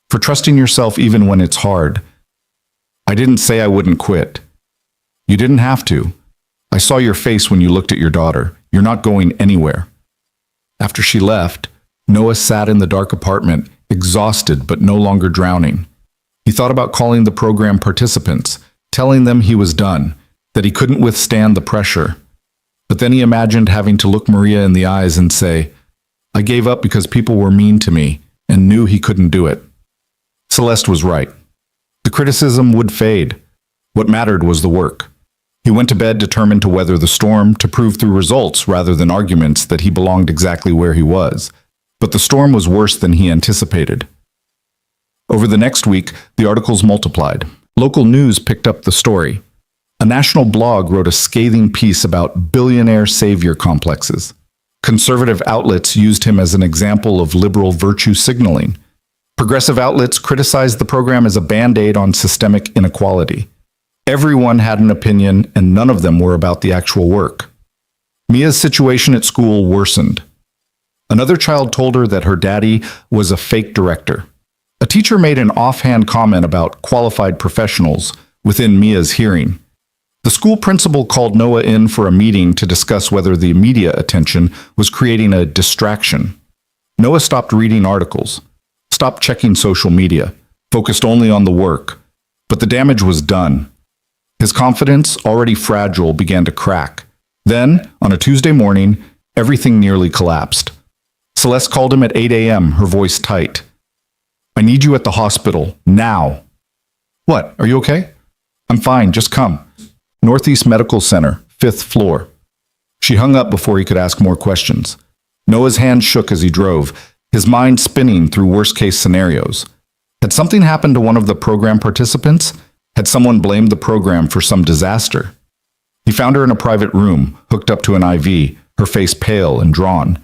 for trusting yourself even when it's hard. I didn't say I wouldn't quit. You didn't have to. I saw your face when you looked at your daughter. You're not going anywhere. After she left, Noah sat in the dark apartment, exhausted but no longer drowning. He thought about calling the program participants, telling them he was done, that he couldn't withstand the pressure. But then he imagined having to look Maria in the eyes and say, I gave up because people were mean to me and knew he couldn't do it. Celeste was right. The criticism would fade. What mattered was the work. He went to bed determined to weather the storm, to prove through results rather than arguments that he belonged exactly where he was. But the storm was worse than he anticipated. Over the next week, the articles multiplied. Local news picked up the story. A national blog wrote a scathing piece about billionaire savior complexes. Conservative outlets used him as an example of liberal virtue signaling. Progressive outlets criticized the program as a band-aid on systemic inequality. Everyone had an opinion, and none of them were about the actual work. Mia's situation at school worsened. Another child told her that her daddy was a fake director. A teacher made an offhand comment about qualified professionals within Mia's hearing. The school principal called Noah in for a meeting to discuss whether the media attention was creating a distraction. Noah stopped reading articles, stopped checking social media, focused only on the work. But the damage was done. His confidence, already fragile, began to crack. Then, on a Tuesday morning, everything nearly collapsed. Celeste called him at 8 a.m., her voice tight. "I need you at the hospital, now." "What? Are you okay?" "I'm fine, just come." Northeast Medical Center, 5th floor. She hung up before he could ask more questions. Noah's hand shook as he drove, his mind spinning through worst-case scenarios. Had something happened to one of the program participants? Had someone blamed the program for some disaster? He found her in a private room, hooked up to an IV, her face pale and drawn.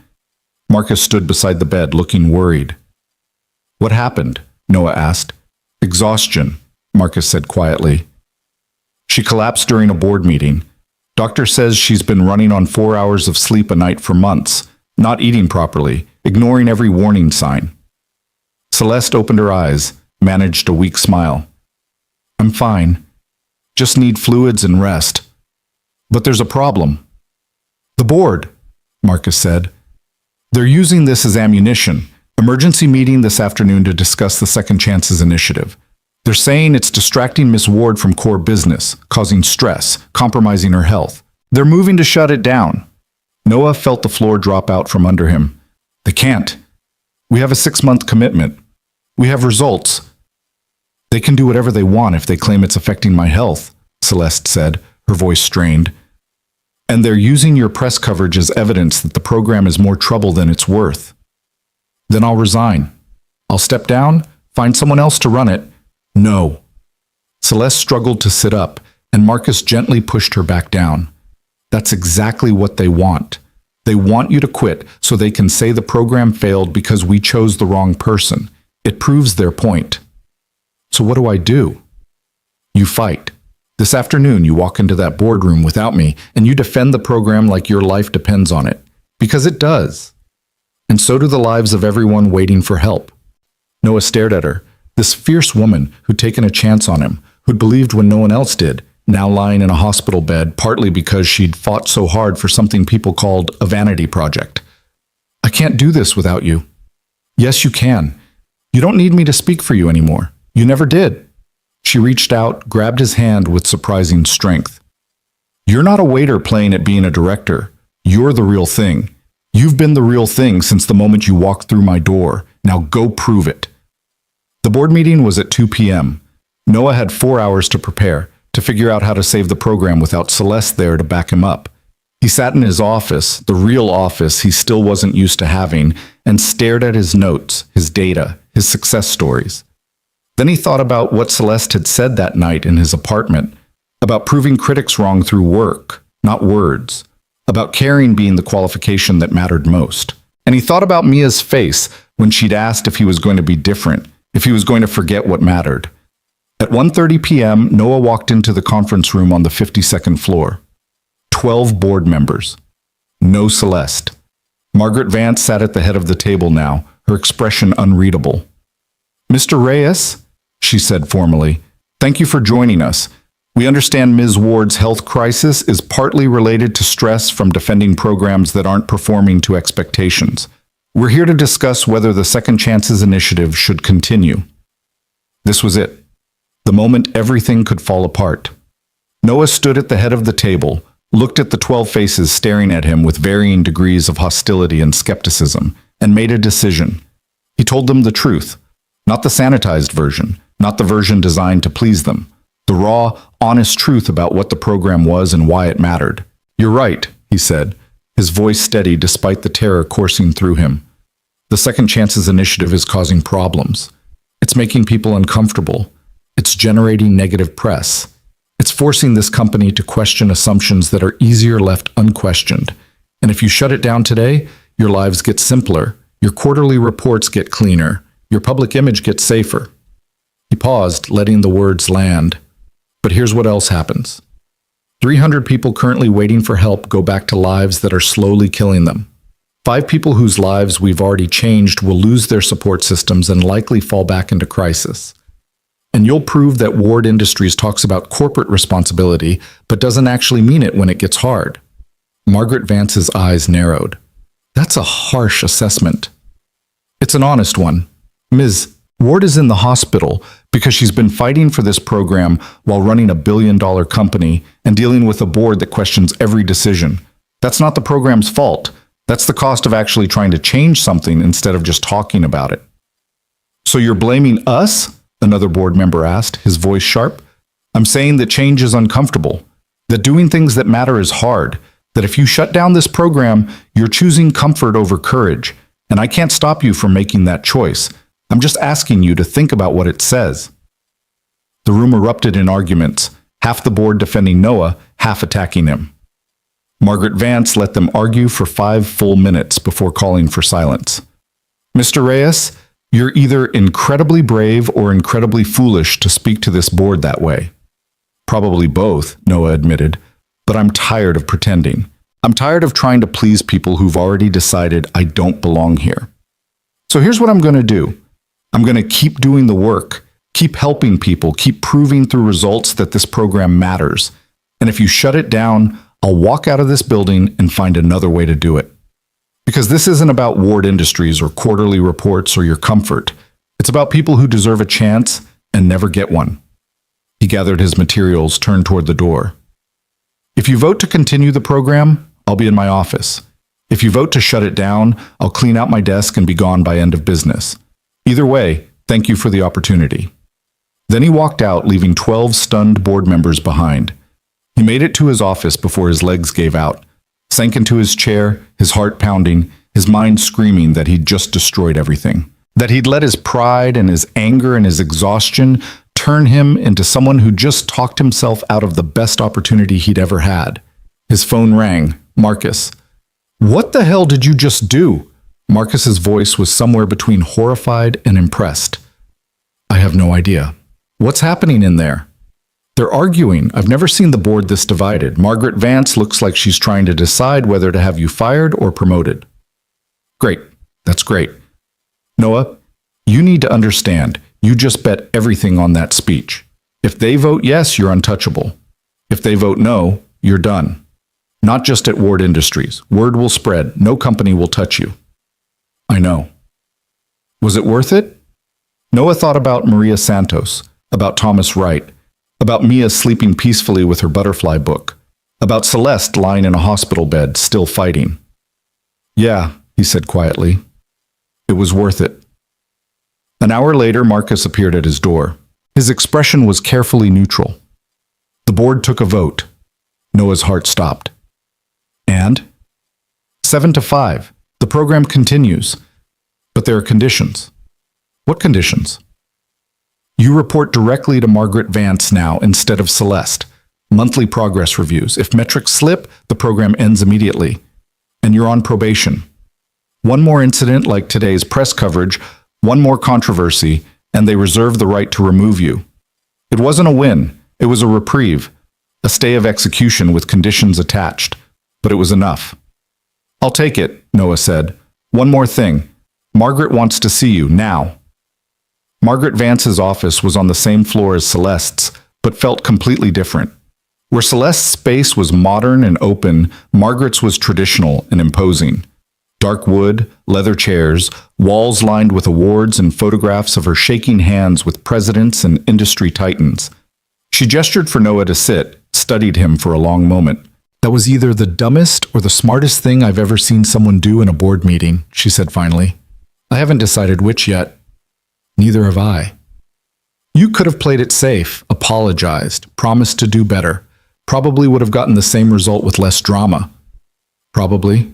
Marcus stood beside the bed, looking worried. "What happened?" Noah asked. "Exhaustion," Marcus said quietly. She collapsed during a board meeting. Doctor says she's been running on 4 hours of sleep a night for months, not eating properly, ignoring every warning sign. Celeste opened her eyes, managed a weak smile. "I'm fine. Just need fluids and rest. But there's a problem." "The board," Marcus said. "They're using this as ammunition. Emergency meeting this afternoon to discuss the Second Chances initiative. They're saying it's distracting Miss Ward from core business, causing stress, compromising her health. They're moving to shut it down." Noah felt the floor drop out from under him. "They can't. We have a 6-month commitment. We have results." "They can do whatever they want if they claim it's affecting my health," Celeste said, her voice strained. "And they're using your press coverage as evidence that the program is more trouble than it's worth." "Then I'll resign. I'll step down, find someone else to run it." "No." Celeste struggled to sit up, and Marcus gently pushed her back down. "That's exactly what they want. They want you to quit so they can say the program failed because we chose the wrong person. It proves their point." "So what do I do?" "You fight. This afternoon you walk into that boardroom without me, and you defend the program like your life depends on it. Because it does. And so do the lives of everyone waiting for help." Noah stared at her. This fierce woman who'd taken a chance on him, who'd believed when no one else did, now lying in a hospital bed partly because she'd fought so hard for something people called a vanity project. "I can't do this without you." "Yes, you can. You don't need me to speak for you anymore. You never did." She reached out, grabbed his hand with surprising strength. "You're not a waiter playing at being a director. You're the real thing. You've been the real thing since the moment you walked through my door. Now go prove it." The board meeting was at 2 p.m. Noah had 4 hours to prepare, to figure out how to save the program without Celeste there to back him up. He sat in his office, the real office he still wasn't used to having, and stared at his notes, his data, his success stories. Then he thought about what Celeste had said that night in his apartment, about proving critics wrong through work, not words, about caring being the qualification that mattered most. And he thought about Mia's face when she'd asked if he was going to be different, if he was going to forget what mattered. At 1:30 p.m., Noah walked into the conference room on the 52nd floor. 12 board members. No Celeste. Margaret Vance sat at the head of the table now, her expression unreadable. "Mr. Reyes," she said formally, "thank you for joining us. We understand Ms. Ward's health crisis is partly related to stress from defending programs that aren't performing to expectations. We're here to discuss whether the Second Chances initiative should continue." This was it. The moment everything could fall apart. Noah stood at the head of the table, looked at the 12 faces staring at him with varying degrees of hostility and skepticism, and made a decision. He told them the truth, not the sanitized version, not the version designed to please them, the raw, honest truth about what the program was and why it mattered. "You're right," he said, his voice steady despite the terror coursing through him. "The Second Chances initiative is causing problems. It's making people uncomfortable. It's generating negative press. It's forcing this company to question assumptions that are easier left unquestioned. And if you shut it down today, your lives get simpler, your quarterly reports get cleaner, your public image gets safer. He paused, letting the words land. But here's what else happens. 300 people currently waiting for help go back to lives that are slowly killing them. 5 people whose lives we've already changed will lose their support systems and likely fall back into crisis. And you'll prove that Ward Industries talks about corporate responsibility, but doesn't actually mean it when it gets hard. Margaret Vance's eyes narrowed. That's a harsh assessment. It's an honest one. Ms. Ward is in the hospital because she's been fighting for this program while running a billion-dollar company and dealing with a board that questions every decision. That's not the program's fault. That's the cost of actually trying to change something instead of just talking about it. So you're blaming us? Another board member asked, his voice sharp. I'm saying that change is uncomfortable, that doing things that matter is hard, that if you shut down this program, you're choosing comfort over courage, and I can't stop you from making that choice. I'm just asking you to think about what it says. The room erupted in arguments, half the board defending Noah, half attacking him. Margaret Vance let them argue for 5 full minutes before calling for silence. Mr. Reyes, you're either incredibly brave or incredibly foolish to speak to this board that way. Probably both, Noah admitted, but I'm tired of pretending. I'm tired of trying to please people who've already decided I don't belong here. So here's what I'm going to do. I'm going to keep doing the work, keep helping people, keep proving through results that this program matters. And if you shut it down, I'll walk out of this building and find another way to do it. Because this isn't about Ward Industries or quarterly reports or your comfort. It's about people who deserve a chance and never get one. He gathered his materials, turned toward the door. If you vote to continue the program, I'll be in my office. If you vote to shut it down, I'll clean out my desk and be gone by end of business. Either way, thank you for the opportunity. Then he walked out, leaving 12 stunned board members behind. He made it to his office before his legs gave out, sank into his chair, his heart pounding, his mind screaming that he'd just destroyed everything, that he'd let his pride and his anger and his exhaustion turn him into someone who just talked himself out of the best opportunity he'd ever had. His phone rang. Marcus. What the hell did you just do? Marcus's voice was somewhere between horrified and impressed. I have no idea. What's happening in there? They're arguing. I've never seen the board this divided. Margaret Vance looks like she's trying to decide whether to have you fired or promoted. Great. That's great. Noah, you need to understand, you just bet everything on that speech. If they vote yes, you're untouchable. If they vote no, you're done. Not just at Ward Industries. Word will spread. No company will touch you. I know. Was it worth it? Noah thought about Maria Santos, about Thomas Wright, about Mia sleeping peacefully with her butterfly book, about Celeste lying in a hospital bed, still fighting. Yeah, he said quietly. It was worth it. An hour later, Marcus appeared at his door. His expression was carefully neutral. The board took a vote. Noah's heart stopped. And? 7-5. The program continues. But there are conditions. What conditions? You report directly to Margaret Vance now instead of Celeste. Monthly progress reviews. If metrics slip, the program ends immediately. And you're on probation. One more incident like today's press coverage, one more controversy, and they reserve the right to remove you. It wasn't a win. It was a reprieve. A stay of execution with conditions attached. But it was enough. I'll take it, Noah said. One more thing. Margaret wants to see you, now. Margaret Vance's office was on the same floor as Celeste's, but felt completely different. Where Celeste's space was modern and open, Margaret's was traditional and imposing. Dark wood, leather chairs, walls lined with awards and photographs of her shaking hands with presidents and industry titans. She gestured for Noah to sit, studied him for a long moment. That was either the dumbest or the smartest thing I've ever seen someone do in a board meeting, she said finally. I haven't decided which yet. Neither have I. You could have played it safe, apologized, promised to do better. Probably would have gotten the same result with less drama. Probably.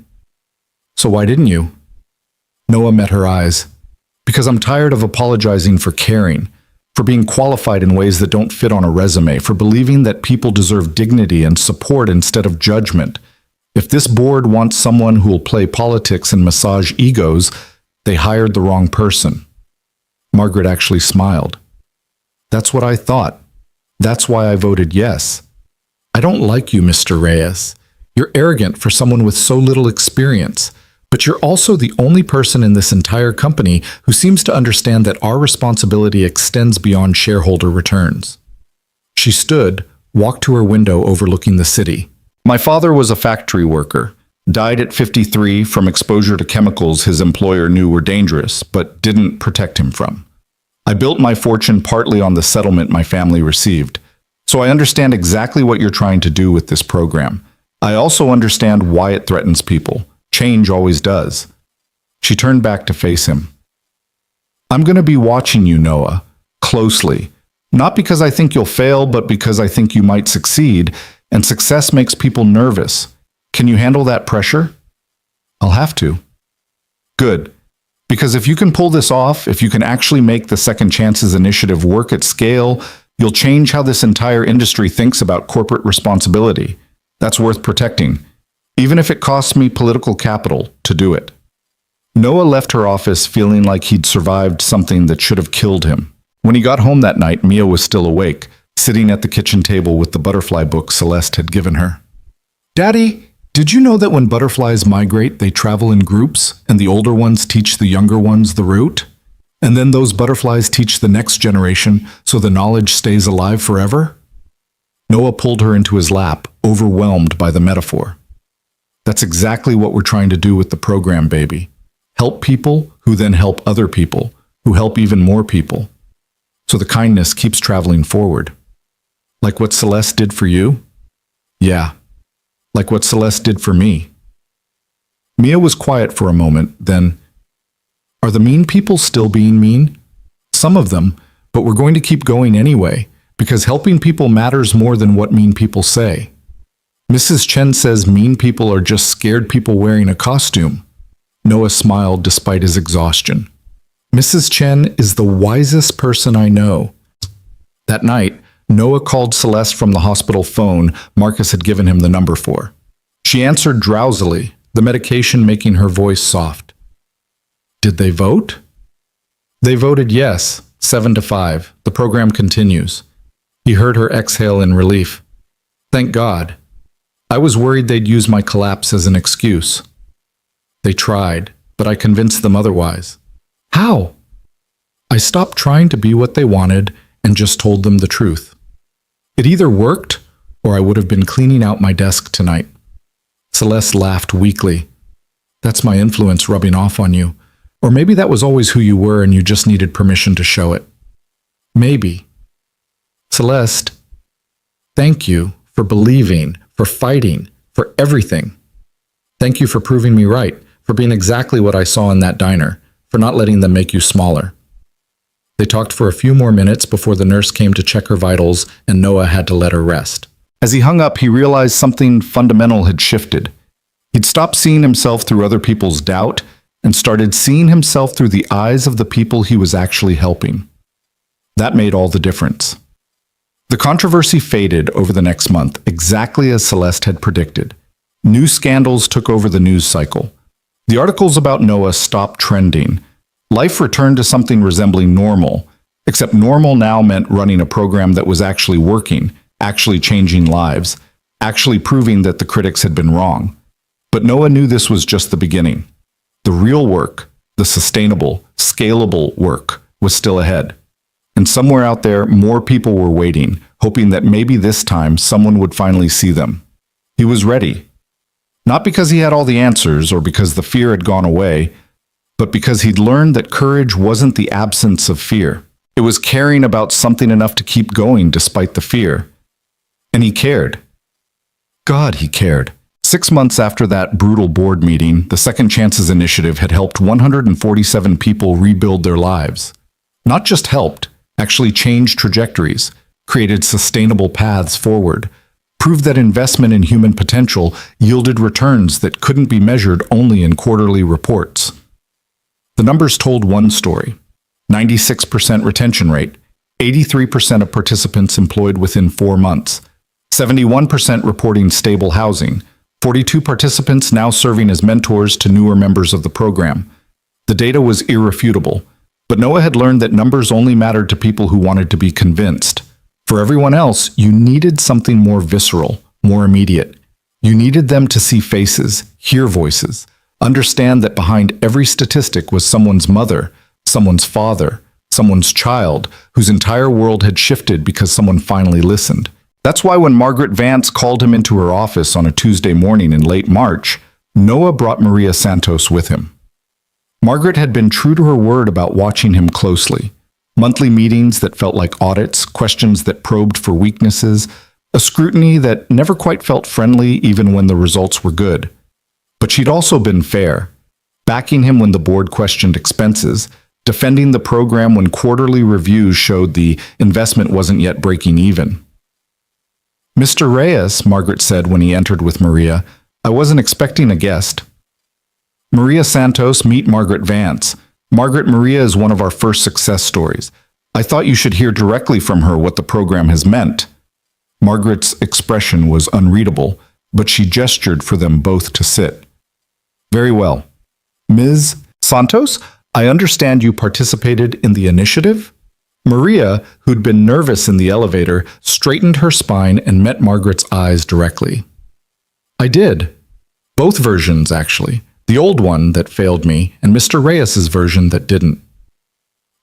So why didn't you? Noah met her eyes. Because I'm tired of apologizing for caring. for being qualified in ways that don't fit on a resume, for believing that people deserve dignity and support instead of judgment. If this board wants someone who will play politics and massage egos, they hired the wrong person. Margaret actually smiled. That's what I thought. That's why I voted yes. I don't like you, Mr. Reyes. You're arrogant for someone with so little experience. But you're also the only person in this entire company who seems to understand that our responsibility extends beyond shareholder returns. She stood, walked to her window overlooking the city. My father was a factory worker, died at 53 from exposure to chemicals his employer knew were dangerous, but didn't protect him from. I built my fortune partly on the settlement my family received, so I understand exactly what you're trying to do with this program. I also understand why it threatens people. Change always does. She turned back to face him. I'm going to be watching you, Noah, closely. Not because I think you'll fail, but because I think you might succeed, and success makes people nervous. Can you handle that pressure? I'll have to. Good. Because if you can pull this off, if you can actually make the Second Chances initiative work at scale, you'll change how this entire industry thinks about corporate responsibility. That's worth protecting, even if it costs me political capital to do it. Noah left her office feeling like he'd survived something that should have killed him. When he got home that night, Mia was still awake, sitting at the kitchen table with the butterfly book Celeste had given her. Daddy, did you know that when butterflies migrate, they travel in groups, and the older ones teach the younger ones the route? And then those butterflies teach the next generation, so the knowledge stays alive forever? Noah pulled her into his lap, overwhelmed by the metaphor. That's exactly what we're trying to do with the program, baby. Help people who then help other people, who help even more people. So the kindness keeps traveling forward. Like what Celeste did for you? Yeah, like what Celeste did for me. Mia was quiet for a moment, then, are the mean people still being mean? Some of them, but we're going to keep going anyway, because helping people matters more than what mean people say. Mrs. Chen says mean people are just scared people wearing a costume. Noah smiled despite his exhaustion. Mrs. Chen is the wisest person I know. That night, Noah called Celeste from the hospital phone Marcus had given him the number for. She answered drowsily, the medication making her voice soft. Did they vote? They voted yes, 7-5. The program continues. He heard her exhale in relief. Thank God. I was worried they'd use my collapse as an excuse. They tried, but I convinced them otherwise. How? I stopped trying to be what they wanted and just told them the truth. It either worked, or I would have been cleaning out my desk tonight. Celeste laughed weakly. That's my influence rubbing off on you. Or maybe that was always who you were and you just needed permission to show it. Maybe. Celeste, thank you for believing, for fighting, for everything. Thank you for proving me right, for being exactly what I saw in that diner, for not letting them make you smaller. They talked for a few more minutes before the nurse came to check her vitals and Noah had to let her rest. As he hung up, he realized something fundamental had shifted. He'd stopped seeing himself through other people's doubt and started seeing himself through the eyes of the people he was actually helping. That made all the difference. The controversy faded over the next month, exactly as Celeste had predicted. New scandals took over the news cycle. The articles about Noah stopped trending. Life returned to something resembling normal, except normal now meant running a program that was actually working, actually changing lives, actually proving that the critics had been wrong. But Noah knew this was just the beginning. The real work, the sustainable, scalable work, was still ahead. And somewhere out there, more people were waiting, hoping that maybe this time someone would finally see them. He was ready. Not because he had all the answers or because the fear had gone away, but because he'd learned that courage wasn't the absence of fear. It was caring about something enough to keep going despite the fear. And he cared. God, he cared. 6 months after that brutal board meeting, the Second Chances Initiative had helped 147 people rebuild their lives. Not just helped, actually changed trajectories, created sustainable paths forward, proved that investment in human potential yielded returns that couldn't be measured only in quarterly reports. The numbers told one story: 96% retention rate, 83% of participants employed within 4 months, 71% reporting stable housing, 42 participants now serving as mentors to newer members of the program. The data was irrefutable, but Noah had learned that numbers only mattered to people who wanted to be convinced. For everyone else, you needed something more visceral, more immediate. You needed them to see faces, hear voices, understand that behind every statistic was someone's mother, someone's father, someone's child, whose entire world had shifted because someone finally listened. That's why when Margaret Vance called him into her office on a Tuesday morning in late March, Noah brought Maria Santos with him. Margaret had been true to her word about watching him closely. Monthly meetings that felt like audits, questions that probed for weaknesses, a scrutiny that never quite felt friendly even when the results were good. But she'd also been fair, backing him when the board questioned expenses, defending the program when quarterly reviews showed the investment wasn't yet breaking even. "Mr. Reyes," Margaret said when he entered with Maria, "I wasn't expecting a guest." "Maria Santos, meet Margaret Vance. Margaret, Maria is one of our first success stories. I thought you should hear directly from her what the program has meant." Margaret's expression was unreadable, but she gestured for them both to sit. "Very well. Ms. Santos, I understand you participated in the initiative?" Maria, who'd been nervous in the elevator, straightened her spine and met Margaret's eyes directly. "I did. Both versions, actually. The old one that failed me, and Mr. Reyes's version that didn't."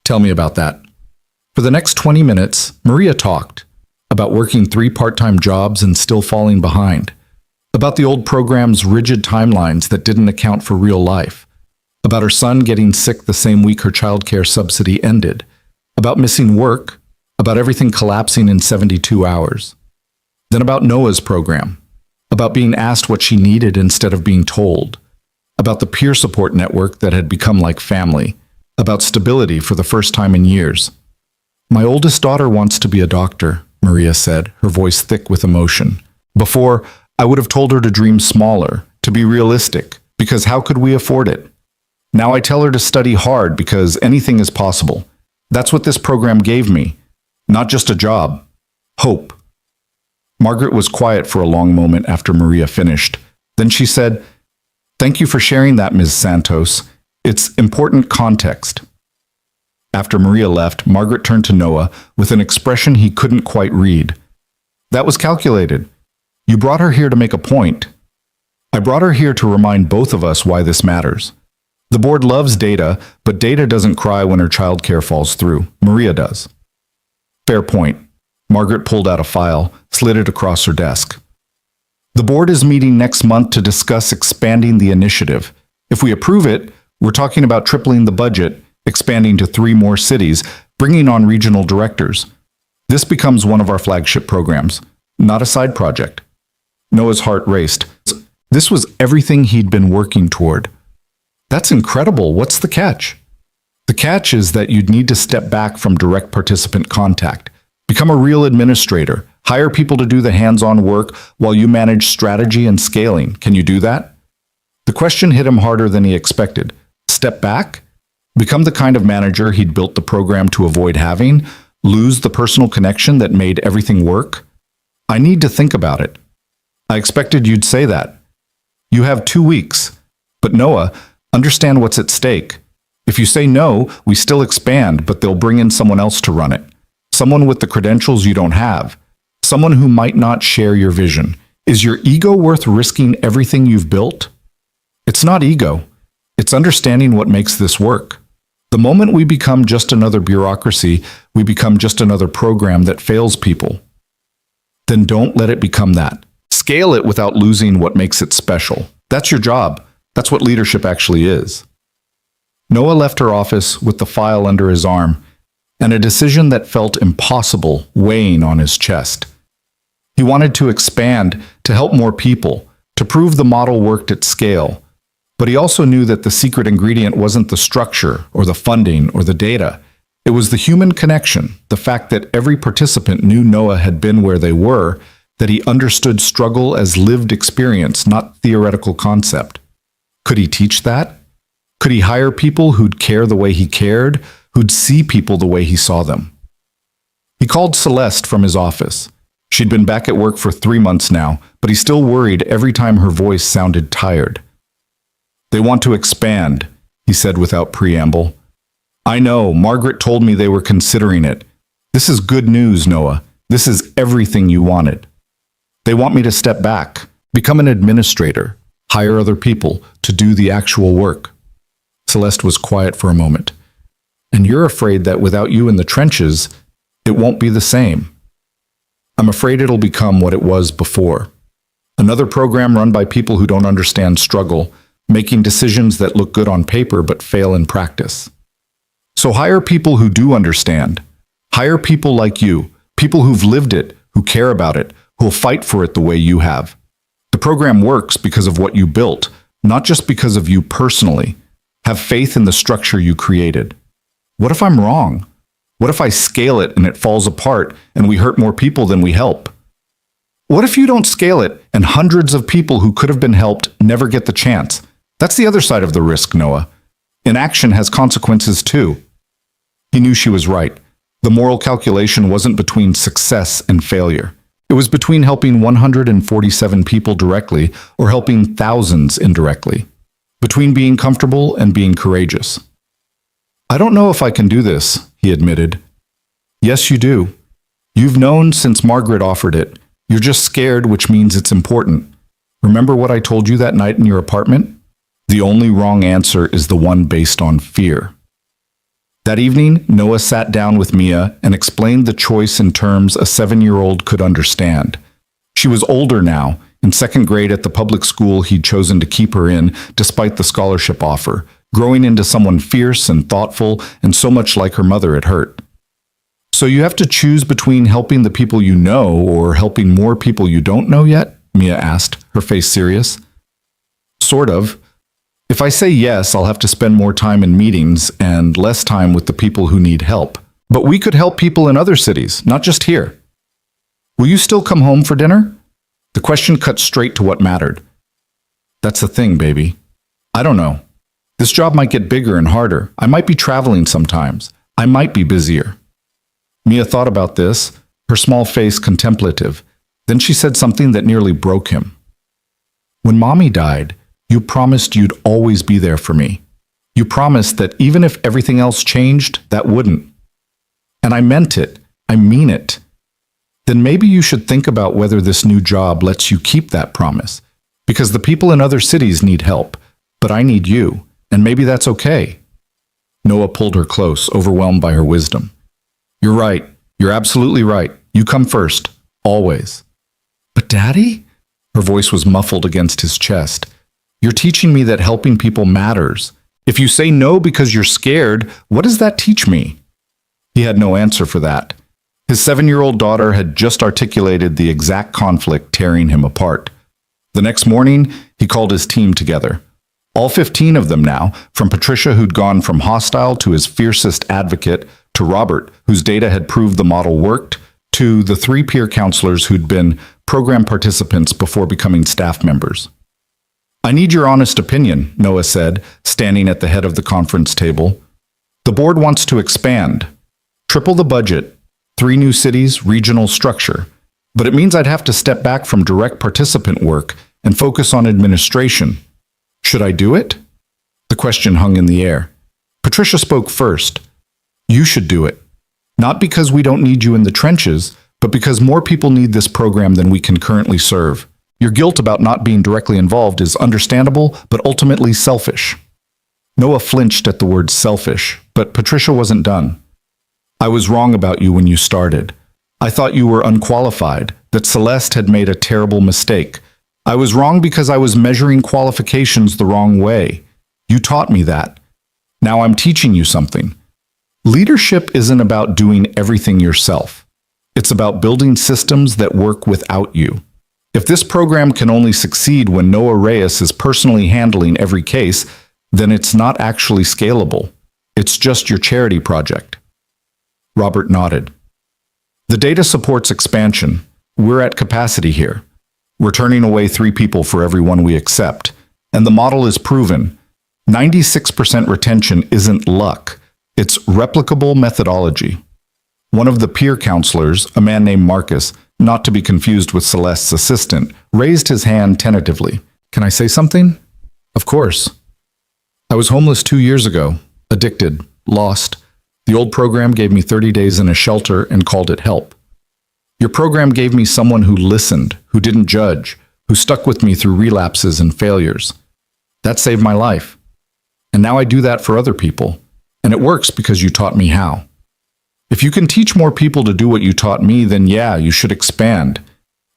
"Tell me about that." For the next 20 minutes, Maria talked about working 3 part-time jobs and still falling behind, about the old program's rigid timelines that didn't account for real life, about her son getting sick the same week her childcare subsidy ended, about missing work, about everything collapsing in 72 hours. Then about Noah's program, about being asked what she needed instead of being told, about the peer support network that had become like family, about stability for the first time in years. "My oldest daughter wants to be a doctor," Maria said, her voice thick with emotion. "Before, I would have told her to dream smaller, to be realistic, because how could we afford it? Now I tell her to study hard because anything is possible. That's what this program gave me. Not just a job. Hope." Margaret was quiet for a long moment after Maria finished. Then she said, "Thank you for sharing that, Ms. Santos. It's important context." After Maria left, Margaret turned to Noah with an expression he couldn't quite read. "That was calculated. You brought her here to make a point." "I brought her here to remind both of us why this matters. The board loves data, but data doesn't cry when her childcare falls through. Maria does." "Fair point." Margaret pulled out a file, slid it across her desk. "The board is meeting next month to discuss expanding the initiative. If we approve it, we're talking about tripling the budget, expanding to 3 more cities, bringing on regional directors. This becomes one of our flagship programs, not a side project." Noah's heart raced. This was everything he'd been working toward. "That's incredible. What's the catch?" "The catch is that you'd need to step back from direct participant contact, become a real administrator, hire people to do the hands-on work while you manage strategy and scaling. Can you do that?" The question hit him harder than he expected. Step back? Become the kind of manager he'd built the program to avoid having? Lose the personal connection that made everything work? "I need to think about it." "I expected you'd say that." "You have 2 weeks. But Noah, understand what's at stake. If you say no, we still expand, but they'll bring in someone else to run it. Someone with the credentials you don't have. Someone who might not share your vision. Is your ego worth risking everything you've built?" "It's not ego. It's understanding what makes this work. The moment we become just another bureaucracy, we become just another program that fails people. Then don't let it become that. Scale it without losing what makes it special. That's your job. That's what leadership actually is." Noah left her office with the file under his arm and a decision that felt impossible weighing on his chest. He wanted to expand, to help more people, to prove the model worked at scale. But he also knew that the secret ingredient wasn't the structure or the funding or the data. It was the human connection, the fact that every participant knew Noah had been where they were, that he understood struggle as lived experience, not theoretical concept. Could he teach that? Could he hire people who'd care the way he cared, who'd see people the way he saw them? He called Celeste from his office. She'd been back at work for 3 months now, but he still worried every time her voice sounded tired. "They want to expand," he said without preamble. "I know, Margaret told me they were considering it. This is good news, Noah. This is everything you wanted. They want me to step back, become an administrator, hire other people to do the actual work." Celeste was quiet for a moment. "And you're afraid that without you in the trenches, it won't be the same." "I'm afraid it'll become what it was before. Another program run by people who don't understand struggle, making decisions that look good on paper but fail in practice. So hire people who do understand. Hire people like you, people who've lived it, who care about it, who'll fight for it the way you have. The program works because of what you built, not just because of you personally. Have faith in the structure you created. What if I'm wrong? What if I scale it and it falls apart and we hurt more people than we help? What if you don't scale it and hundreds of people who could have been helped never get the chance? That's the other side of the risk, Noah. Inaction has consequences too." He knew she was right. The moral calculation wasn't between success and failure. It was between helping 147 people directly or helping thousands indirectly. Between being comfortable and being courageous. "I don't know if I can do this," he admitted. "Yes, you do. You've known since Margaret offered it. You're just scared, which means it's important. Remember what I told you that night in your apartment? The only wrong answer is the one based on fear." That evening, Noah sat down with Mia and explained the choice in terms a 7-year-old could understand. She was older now, in 2nd grade at the public school he'd chosen to keep her in despite the scholarship offer, growing into someone fierce and thoughtful and so much like her mother at hurt. "So you have to choose between helping the people you know or helping more people you don't know yet?" Mia asked, her face serious. "Sort of. If I say yes, I'll have to spend more time in meetings and less time with the people who need help. But we could help people in other cities, not just here. Will you still come home for dinner?" The question cut straight to what mattered. "That's the thing, baby. I don't know. This job might get bigger and harder. I might be traveling sometimes. I might be busier." Mia thought about this, her small face contemplative. Then she said something that nearly broke him. "When Mommy died, you promised you'd always be there for me. You promised that even if everything else changed, that wouldn't. And I meant it. I mean it. Then maybe you should think about whether this new job lets you keep that promise. Because the people in other cities need help, but I need you, and maybe that's okay." Noah pulled her close, overwhelmed by her wisdom. "You're right. You're absolutely right. You come first. Always." "But Daddy?" Her voice was muffled against his chest. "You're teaching me that helping people matters. If you say no because you're scared, what does that teach me?" He had no answer for that. His 7-year-old daughter had just articulated the exact conflict tearing him apart. The next morning, he called his team together. All 15 of them now, from Patricia, who'd gone from hostile to his fiercest advocate, to Robert, whose data had proved the model worked, to the 3 peer counselors who'd been program participants before becoming staff members. "I need your honest opinion," Noah said, standing at the head of the conference table. "The board wants to expand. Triple the budget, 3 new cities, regional structure. But it means I'd have to step back from direct participant work and focus on administration. Should I do it?" The question hung in the air. Patricia spoke first. "You should do it. Not because we don't need you in the trenches, but because more people need this program than we can currently serve. Your guilt about not being directly involved is understandable, but ultimately selfish." Noah flinched at the word selfish, but Patricia wasn't done. "I was wrong about you when you started. I thought you were unqualified, that Celeste had made a terrible mistake. I was wrong because I was measuring qualifications the wrong way. You taught me that. Now I'm teaching you something. Leadership isn't about doing everything yourself. It's about building systems that work without you. If this program can only succeed when Noah Reyes is personally handling every case, then it's not actually scalable. It's just your charity project." Robert nodded. "The data supports expansion. We're at capacity here. We're turning away 3 people for every one we accept. And the model is proven. 96% retention isn't luck. It's replicable methodology." One of the peer counselors, a man named Marcus, not to be confused with Celeste's assistant, raised his hand tentatively. Can I say something? Of course. I was homeless 2 years ago, addicted, lost. The old program gave me 30 days in a shelter and called it help. Your program gave me someone who listened, who didn't judge, who stuck with me through relapses and failures. That saved my life. And now I do that for other people. And it works because you taught me how. If you can teach more people to do what you taught me, then yeah, you should expand.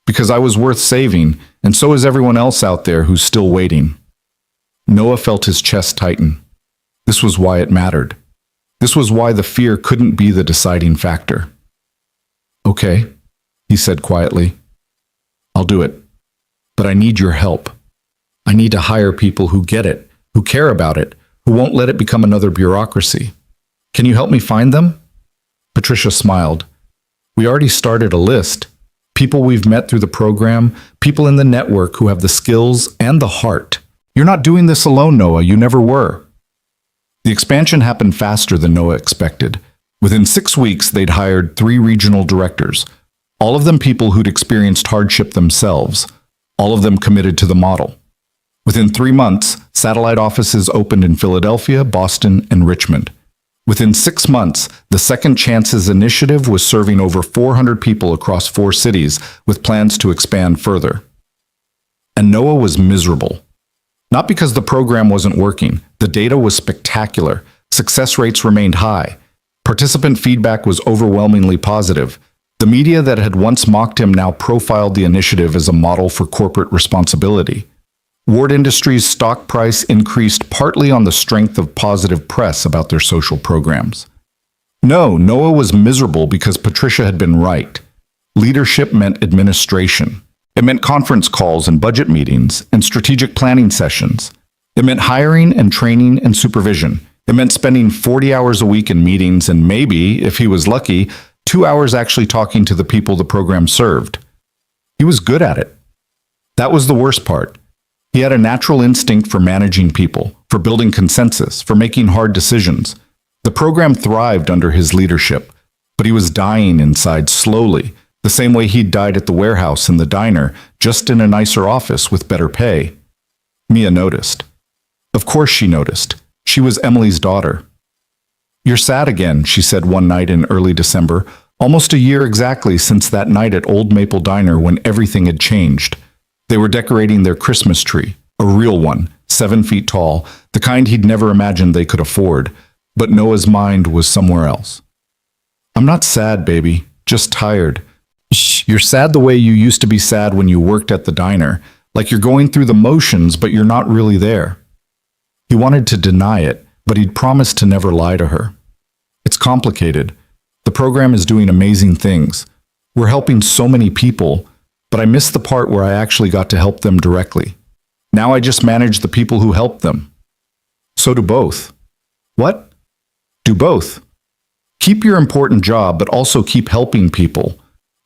Because I was worth saving, and so is everyone else out there who's still waiting. Noah felt his chest tighten. This was why it mattered. This was why the fear couldn't be the deciding factor. Okay, he said quietly. I'll do it. But I need your help. I need to hire people who get it, who care about it, who won't let it become another bureaucracy. Can you help me find them? Patricia smiled. We already started a list. People we've met through the program, people in the network who have the skills and the heart. You're not doing this alone, Noah. You never were. The expansion happened faster than Noah expected. Within 6 weeks, they'd hired 3 regional directors, all of them people who'd experienced hardship themselves, all of them committed to the model. Within 3 months, satellite offices opened in Philadelphia, Boston, and Richmond. Within 6 months, the Second Chances Initiative was serving over 400 people across 4 cities with plans to expand further. And Noah was miserable. Not because the program wasn't working. The data was spectacular. Success rates remained high. Participant feedback was overwhelmingly positive. The media that had once mocked him now profiled the initiative as a model for corporate responsibility. Ward Industries' stock price increased partly on the strength of positive press about their social programs. No, Noah was miserable because Patricia had been right. Leadership meant administration. It meant conference calls and budget meetings and strategic planning sessions. It meant hiring and training and supervision. It meant spending 40 hours a week in meetings and maybe, if he was lucky, 2 hours actually talking to the people the program served. He was good at it. That was the worst part. He had a natural instinct for managing people, for building consensus, for making hard decisions. The program thrived under his leadership, but he was dying inside slowly, the same way he'd died at the warehouse and the diner, just in a nicer office with better pay. Mia noticed. Of course she noticed. She was Emily's daughter. You're sad again, she said one night in early December, almost a year exactly since that night at Old Maple Diner when everything had changed. They were decorating their Christmas tree, a real one, 7 feet tall, the kind he'd never imagined they could afford. But Noah's mind was somewhere else. I'm not sad, baby, just tired. Shh, you're sad the way you used to be sad when you worked at the diner, like you're going through the motions, but you're not really there. He wanted to deny it, but he'd promised to never lie to her. It's complicated. The program is doing amazing things. We're helping so many people, but I missed the part where I actually got to help them directly. Now I just manage the people who help them. So do both. What? Do both. Keep your important job, but also keep helping people.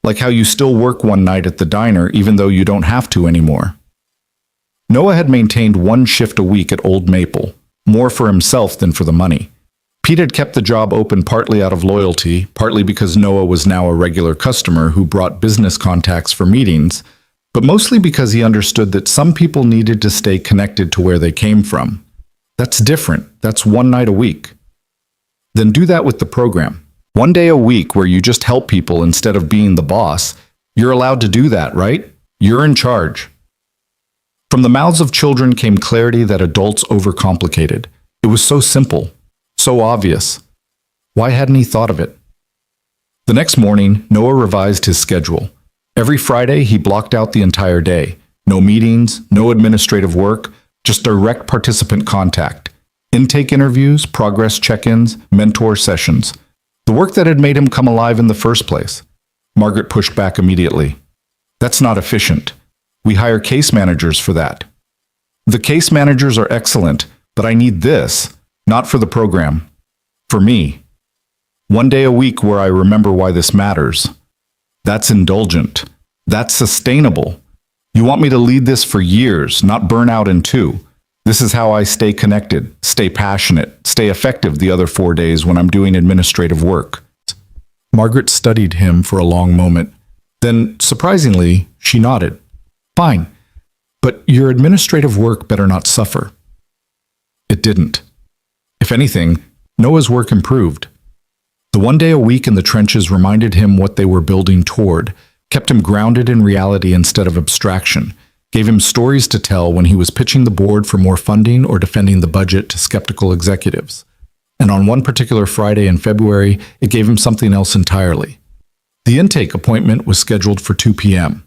Like how you still work one night at the diner even though you don't have to anymore. Noah had maintained 1 shift a week at Old Maple, more for himself than for the money. Pete had kept the job open partly out of loyalty, partly because Noah was now a regular customer who brought business contacts for meetings, but mostly because he understood that some people needed to stay connected to where they came from. That's different. That's 1 night a week. Then do that with the program. 1 day a week where you just help people instead of being the boss. You're allowed to do that, right? You're in charge. From the mouths of children came clarity that adults overcomplicated. It was so simple, so obvious. Why hadn't he thought of it? The next morning, Noah revised his schedule. Every Friday, he blocked out the entire day. No meetings, no administrative work, just direct participant contact. Intake interviews, progress check-ins, mentor sessions. The work that had made him come alive in the first place. Margaret pushed back immediately. That's not efficient. We hire case managers for that. The case managers are excellent, but I need this, not for the program. For me. 1 day a week where I remember why this matters. That's indulgent. That's sustainable. You want me to lead this for years, not burn out in 2. This is how I stay connected, stay passionate, stay effective the other 4 days when I'm doing administrative work. Margaret studied him for a long moment. Then, surprisingly, she nodded. Fine, but your administrative work better not suffer. It didn't. If anything, Noah's work improved. The 1 day a week in the trenches reminded him what they were building toward, kept him grounded in reality instead of abstraction, gave him stories to tell when he was pitching the board for more funding or defending the budget to skeptical executives. And on one particular Friday in February, it gave him something else entirely. The intake appointment was scheduled for 2 p.m.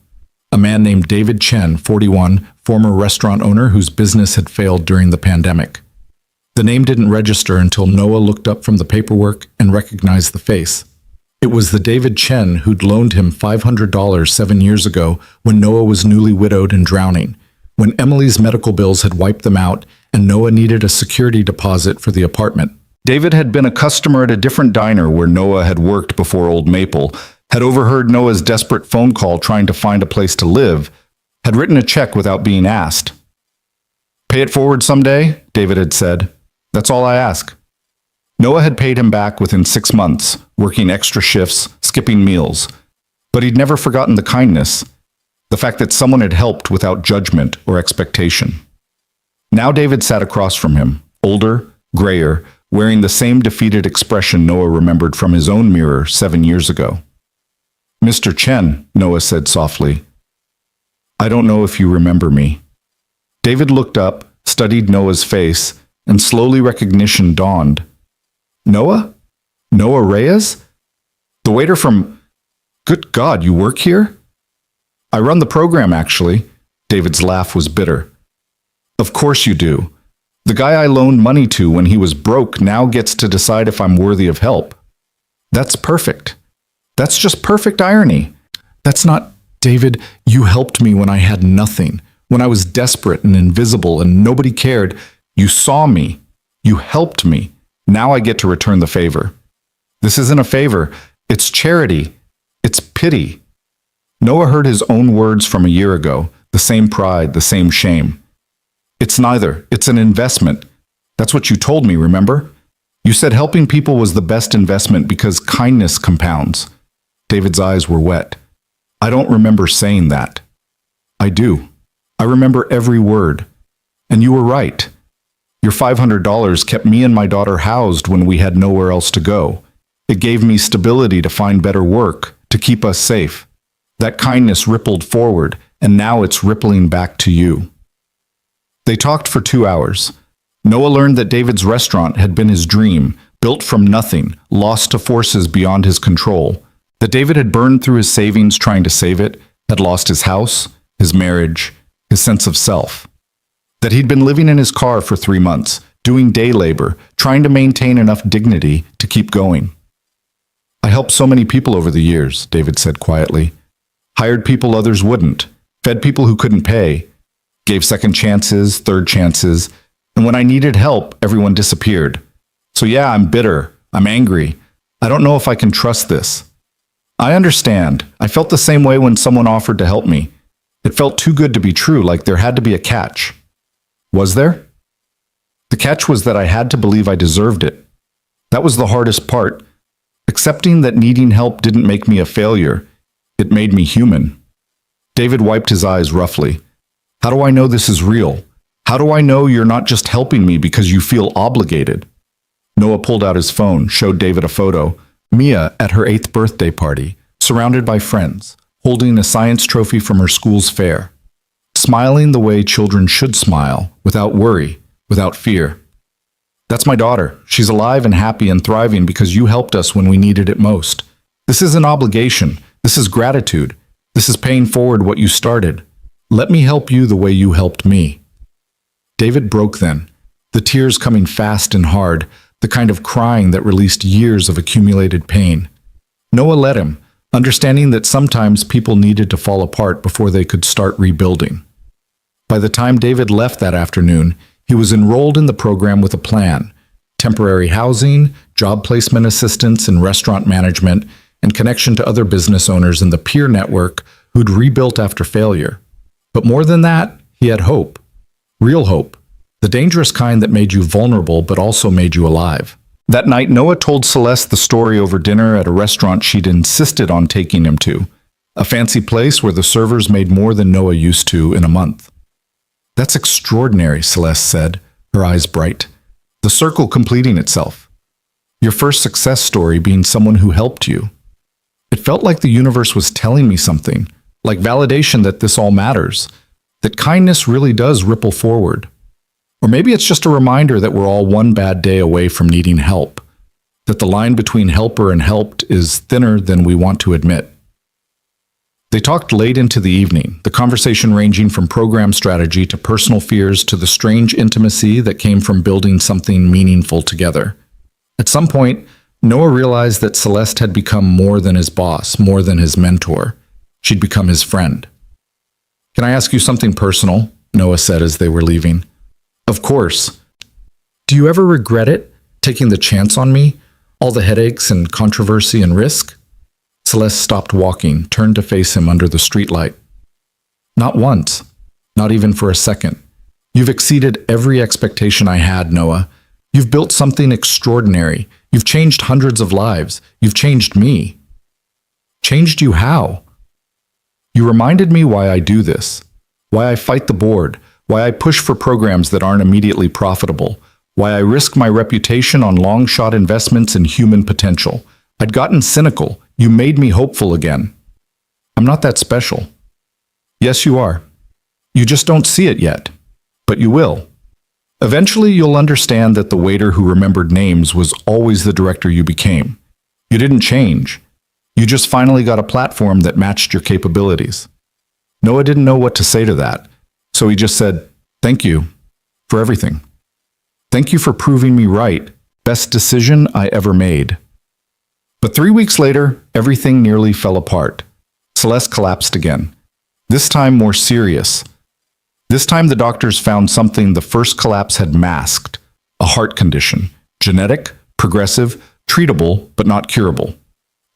A man named David Chen, 41, former restaurant owner whose business had failed during the pandemic. The name didn't register until Noah looked up from the paperwork and recognized the face. It was the David Chen who'd loaned him $500 7 years ago when Noah was newly widowed and drowning, when Emily's medical bills had wiped them out and Noah needed a security deposit for the apartment. David had been a customer at a different diner where Noah had worked before Old Maple, had overheard Noah's desperate phone call trying to find a place to live, had written a check without being asked. Pay it forward someday, David had said. That's all I ask. Noah had paid him back within 6 months, working extra shifts, skipping meals. But he'd never forgotten the kindness, the fact that someone had helped without judgment or expectation. Now David sat across from him, older, grayer, wearing the same defeated expression Noah remembered from his own mirror 7 years ago. Mr. Chen, Noah said softly, I don't know if you remember me. David looked up, studied Noah's face, and slowly recognition dawned. Noah? Noah Reyes? The waiter from... Good God, you work here? I run the program, actually. David's laugh was bitter. Of course you do. The guy I loaned money to when he was broke now gets to decide if I'm worthy of help. That's perfect. That's just perfect irony. That's not... David, you helped me when I had nothing, when I was desperate and invisible and nobody cared. You saw me. You helped me. Now I get to return the favor. This isn't a favor. It's charity. It's pity. Noah heard his own words from a year ago, the same pride, the same shame. It's neither. It's an investment. That's what you told me, remember? You said helping people was the best investment because kindness compounds. David's eyes were wet. I don't remember saying that. I do. I remember every word. And you were right. Your $500 kept me and my daughter housed when we had nowhere else to go. It gave me stability to find better work, to keep us safe. That kindness rippled forward, and now it's rippling back to you. They talked for 2 hours. Noah learned that David's restaurant had been his dream, built from nothing, lost to forces beyond his control. That David had burned through his savings trying to save it, had lost his house, his marriage, his sense of self. That he'd been living in his car for 3 months, doing day labor, trying to maintain enough dignity to keep going. I helped so many people over the years, David said quietly. Hired people others wouldn't, fed people who couldn't pay, gave second chances, third chances, and when I needed help, everyone disappeared. So yeah, I'm bitter, I'm angry. I don't know if I can trust this. I understand. I felt the same way when someone offered to help me. It felt too good to be true, like there had to be a catch. Was there? The catch was that I had to believe I deserved it. That was the hardest part. Accepting that needing help didn't make me a failure. It made me human. David wiped his eyes roughly. How do I know this is real? How do I know you're not just helping me because you feel obligated? Noah pulled out his phone, showed David a photo. Mia at her 8th birthday party, surrounded by friends, holding a science trophy from her school's fair. Smiling the way children should smile, without worry, without fear. That's my daughter. She's alive and happy and thriving because you helped us when we needed it most. This is an obligation. This is gratitude. This is paying forward what you started. Let me help you the way you helped me. David broke then, the tears coming fast and hard, the kind of crying that released years of accumulated pain. Noah let him, understanding that sometimes people needed to fall apart before they could start rebuilding. By the time David left that afternoon, he was enrolled in the program with a plan: temporary housing, job placement assistance in restaurant management, and connection to other business owners in the peer network who'd rebuilt after failure. But more than that, he had hope. Real hope. The dangerous kind that made you vulnerable but also made you alive. That night, Noah told Celeste the story over dinner at a restaurant she'd insisted on taking him to, a fancy place where the servers made more than Noah used to in a month. That's extraordinary, Celeste said, her eyes bright, the circle completing itself. Your first success story being someone who helped you. It felt like the universe was telling me something, like validation that this all matters, that kindness really does ripple forward. Or maybe it's just a reminder that we're all one bad day away from needing help, that the line between helper and helped is thinner than we want to admit. They talked late into the evening, the conversation ranging from program strategy to personal fears to the strange intimacy that came from building something meaningful together. At some point, Noah realized that Celeste had become more than his boss, more than his mentor. She'd become his friend. "Can I ask you something personal?" Noah said as they were leaving. "Of course. Do you ever regret it, taking the chance on me? All the headaches and controversy and risk?" Celeste stopped walking, turned to face him under the streetlight. "Not once. Not even for a second. You've exceeded every expectation I had, Noah. You've built something extraordinary. You've changed hundreds of lives. You've changed me." "Changed you how?" "You reminded me why I do this, why I fight the board, why I push for programs that aren't immediately profitable, why I risk my reputation on long-shot investments in human potential. I'd gotten cynical. You made me hopeful again. I'm not that special." "Yes, you are. You just don't see it yet. But you will. Eventually, you'll understand that the waiter who remembered names was always the director you became. You didn't change. You just finally got a platform that matched your capabilities." Noah didn't know what to say to that, so he just said, "Thank you for everything. Thank you for proving me right. Best decision I ever made." But 3 weeks later, everything nearly fell apart. Celeste collapsed again. This time more serious. This time the doctors found something the first collapse had masked, a heart condition, genetic, progressive, treatable, but not curable.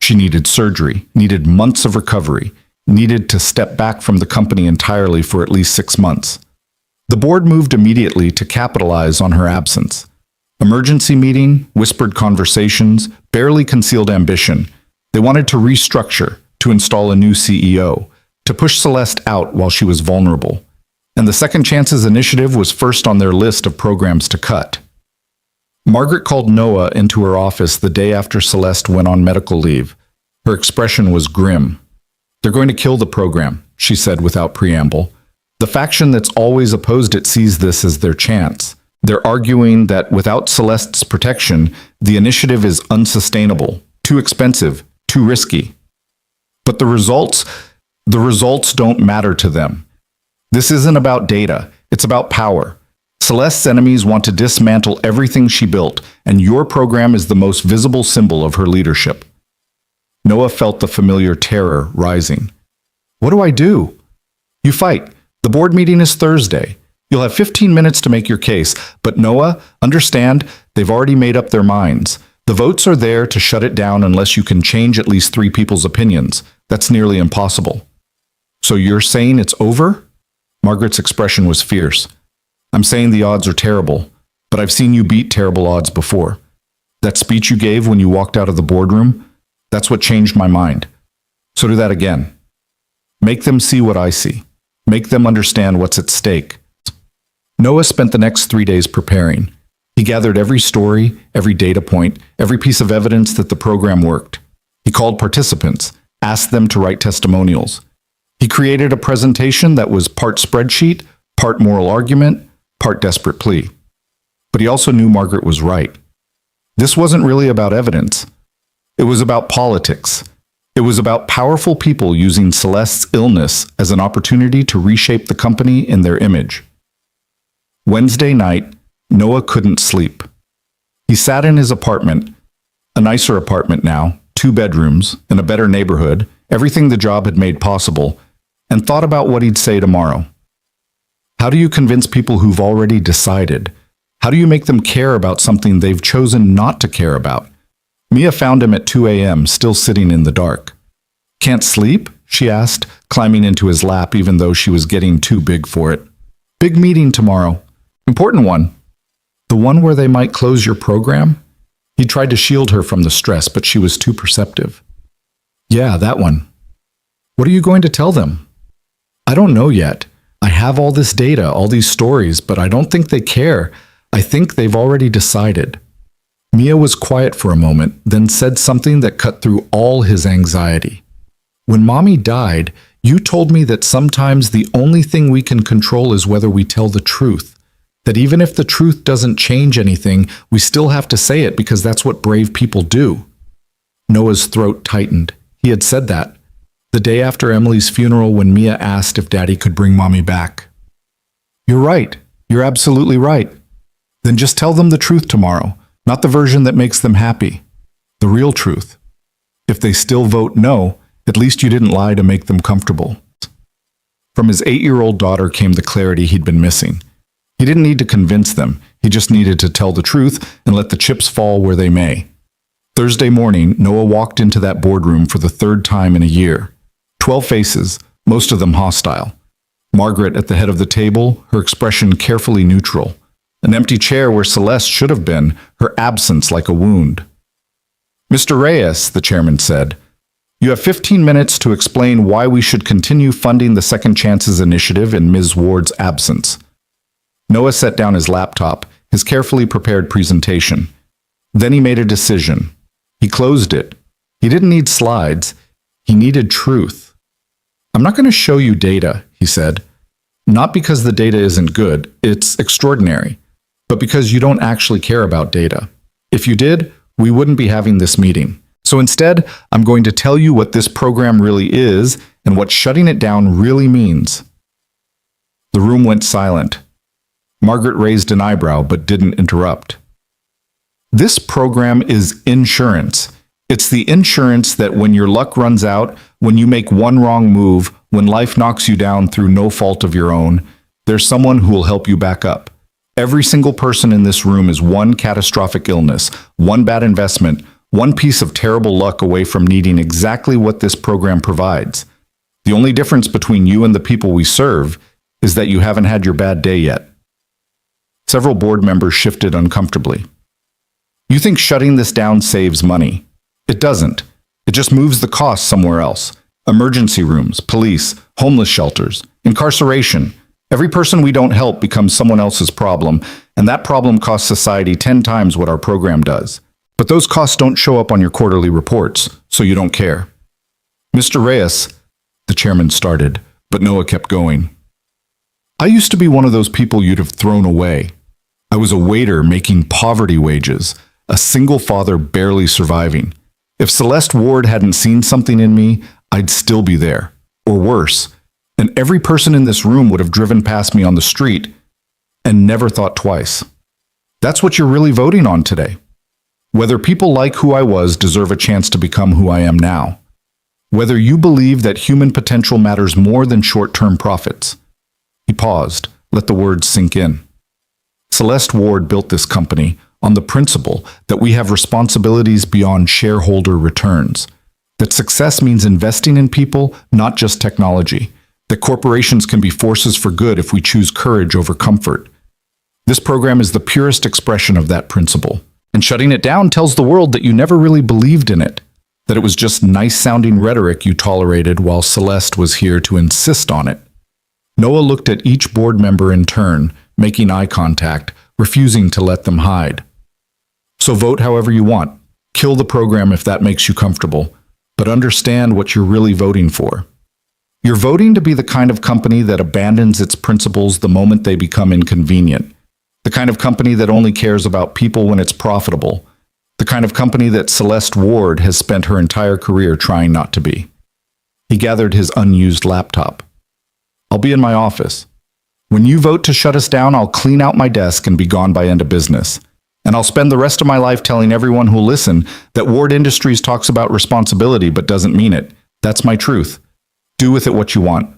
She needed surgery, needed months of recovery, needed to step back from the company entirely for at least 6 months. The board moved immediately to capitalize on her absence. Emergency meeting, whispered conversations, barely concealed ambition. They wanted to restructure, to install a new CEO, to push Celeste out while she was vulnerable. And the Second Chances initiative was first on their list of programs to cut. Margaret called Noah into her office the day after Celeste went on medical leave. Her expression was grim. "They're going to kill the program," she said without preamble. "The faction that's always opposed it sees this as their chance. They're arguing that without Celeste's protection, the initiative is unsustainable, too expensive, too risky. But the results don't matter to them. This isn't about data, it's about power. Celeste's enemies want to dismantle everything she built, and your program is the most visible symbol of her leadership." Noah felt the familiar terror rising. "What do I do?" "You fight. The board meeting is Thursday. You'll have 15 minutes to make your case, but Noah, understand, they've already made up their minds. The votes are there to shut it down unless you can change at least 3 people's opinions. That's nearly impossible." "So you're saying it's over?" Margaret's expression was fierce. "I'm saying the odds are terrible, but I've seen you beat terrible odds before. That speech you gave when you walked out of the boardroom, that's what changed my mind. So do that again. Make them see what I see. Make them understand what's at stake." Noah spent the next 3 days preparing. He gathered every story, every data point, every piece of evidence that the program worked. He called participants, asked them to write testimonials. He created a presentation that was part spreadsheet, part moral argument, part desperate plea. But he also knew Margaret was right. This wasn't really about evidence. It was about politics. It was about powerful people using Celeste's illness as an opportunity to reshape the company in their image. Wednesday night, Noah couldn't sleep. He sat in his apartment, a nicer apartment now, 2 bedrooms, in a better neighborhood, everything the job had made possible, and thought about what he'd say tomorrow. How do you convince people who've already decided? How do you make them care about something they've chosen not to care about? Mia found him at 2 a.m., still sitting in the dark. "Can't sleep?" she asked, climbing into his lap even though she was getting too big for it. "Big meeting tomorrow. Important one." "The one where they might close your program?" He tried to shield her from the stress, but she was too perceptive. Yeah, that one. What are you going to tell them? I don't know yet. I have all this data, all these stories, but I don't think they care. I think they've already decided. Mia was quiet for a moment, then said something that cut through all his anxiety. When Mommy died, you told me that sometimes the only thing we can control is whether we tell the truth. That even if the truth doesn't change anything, we still have to say it because that's what brave people do. Noah's throat tightened. He had said that the day after Emily's funeral when Mia asked if Daddy could bring Mommy back. You're right. You're absolutely right. Then just tell them the truth tomorrow, not the version that makes them happy. The real truth. If they still vote no, at least you didn't lie to make them comfortable. From his 8-year-old daughter came the clarity he'd been missing. He didn't need to convince them. He just needed to tell the truth and let the chips fall where they may. Thursday morning, Noah walked into that boardroom for the 3rd time in a year. 12 faces, most of them hostile. Margaret at the head of the table, her expression carefully neutral. An empty chair where Celeste should have been, her absence like a wound. Mr. Reyes, the chairman said, you have 15 minutes to explain why we should continue funding the Second Chances Initiative in Ms. Ward's absence. Noah set down his laptop, his carefully prepared presentation. Then he made a decision. He closed it. He didn't need slides. He needed truth. I'm not going to show you data, he said. Not because the data isn't good, it's extraordinary, but because you don't actually care about data. If you did, we wouldn't be having this meeting. So instead, I'm going to tell you what this program really is and what shutting it down really means. The room went silent. Margaret raised an eyebrow but didn't interrupt. This program is insurance. It's the insurance that when your luck runs out, when you make one wrong move, when life knocks you down through no fault of your own, there's someone who will help you back up. Every single person in this room is one catastrophic illness, one bad investment, one piece of terrible luck away from needing exactly what this program provides. The only difference between you and the people we serve is that you haven't had your bad day yet. Several board members shifted uncomfortably. You think shutting this down saves money? It doesn't. It just moves the cost somewhere else. Emergency rooms, police, homeless shelters, incarceration. Every person we don't help becomes someone else's problem, and that problem costs society 10 times what our program does. But those costs don't show up on your quarterly reports, so you don't care. Mr. Reyes, the chairman started, but Noah kept going. I used to be one of those people you'd have thrown away. I was a waiter making poverty wages, a single father barely surviving. If Celeste Ward hadn't seen something in me, I'd still be there, or worse. And every person in this room would have driven past me on the street and never thought twice. That's what you're really voting on today. Whether people like who I was deserve a chance to become who I am now. Whether you believe that human potential matters more than short-term profits. He paused, let the words sink in. Celeste Ward built this company on the principle that we have responsibilities beyond shareholder returns. That success means investing in people, not just technology. That corporations can be forces for good if we choose courage over comfort. This program is the purest expression of that principle. And shutting it down tells the world that you never really believed in it. That it was just nice-sounding rhetoric you tolerated while Celeste was here to insist on it. Noah looked at each board member in turn, making eye contact, refusing to let them hide. So vote however you want. Kill the program if that makes you comfortable. But understand what you're really voting for. You're voting to be the kind of company that abandons its principles the moment they become inconvenient. The kind of company that only cares about people when it's profitable. The kind of company that Celeste Ward has spent her entire career trying not to be. He gathered his unused laptop. I'll be in my office. When you vote to shut us down, I'll clean out my desk and be gone by end of business. And I'll spend the rest of my life telling everyone who'll listen that Ward Industries talks about responsibility but doesn't mean it. That's my truth. Do with it what you want.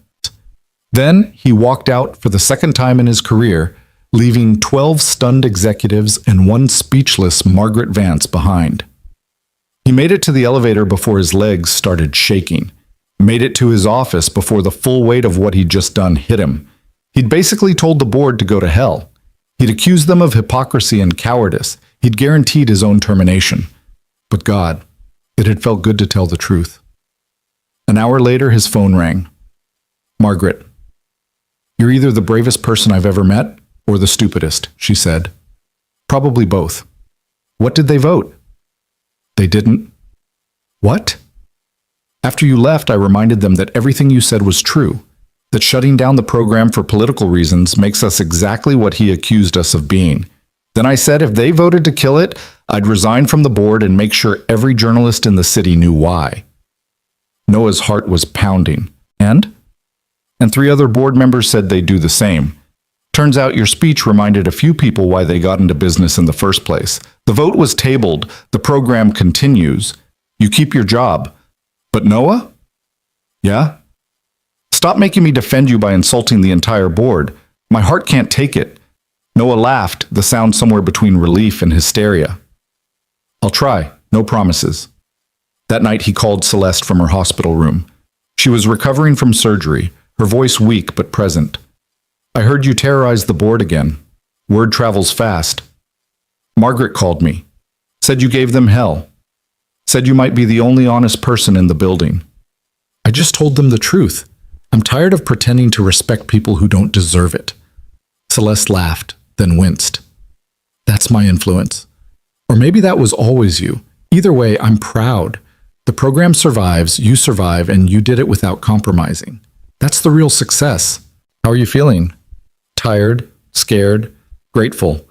Then he walked out for the second time in his career, leaving 12 stunned executives and one speechless Margaret Vance behind. He made it to the elevator before his legs started shaking. Made it to his office before the full weight of what he'd just done hit him. He'd basically told the board to go to hell. He'd accused them of hypocrisy and cowardice. He'd guaranteed his own termination. But God, it had felt good to tell the truth. An hour later, his phone rang. "Margaret, you're either the bravest person I've ever met or the stupidest," she said. "Probably both." "What did they vote?" "They didn't." "What?" "After you left, I reminded them that everything you said was true, that shutting down the program for political reasons makes us exactly what he accused us of being. Then I said if they voted to kill it, I'd resign from the board and make sure every journalist in the city knew why." Noah's heart was pounding. And 3 other board members said they'd do the same. Turns out your speech reminded a few people why they got into business in the first place. The vote was tabled. The program continues. You keep your job. But Noah? Yeah? Stop making me defend you by insulting the entire board. My heart can't take it. Noah laughed, the sound somewhere between relief and hysteria. "I'll try. No promises." That night he called Celeste from her hospital room. She was recovering from surgery, her voice weak but present. "I heard you terrorized the board again. Word travels fast. Margaret called me. Said you gave them hell. Said you might be the only honest person in the building." "I just told them the truth. I'm tired of pretending to respect people who don't deserve it." Celeste laughed, then winced. "That's my influence. Or maybe that was always you. Either way, I'm proud. The program survives, you survive, and you did it without compromising. That's the real success. How are you feeling?" "Tired, scared, grateful.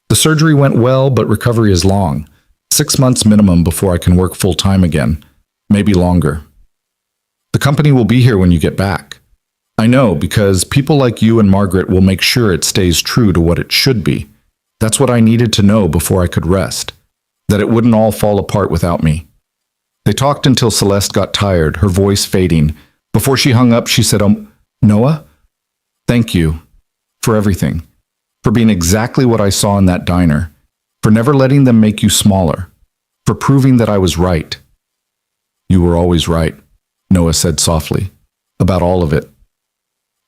The surgery went well, but recovery is long. 6 months minimum before I can work full-time again. Maybe longer. The company will be here when you get back. I know, because people like you and Margaret will make sure it stays true to what it should be. That's what I needed to know before I could rest. That it wouldn't all fall apart without me." They talked until Celeste got tired, her voice fading. Before she hung up, she said, "Noah, thank you for everything. For being exactly what I saw in that diner. For never letting them make you smaller. For proving that I was right." "You were always right," Noah said softly. "About all of it."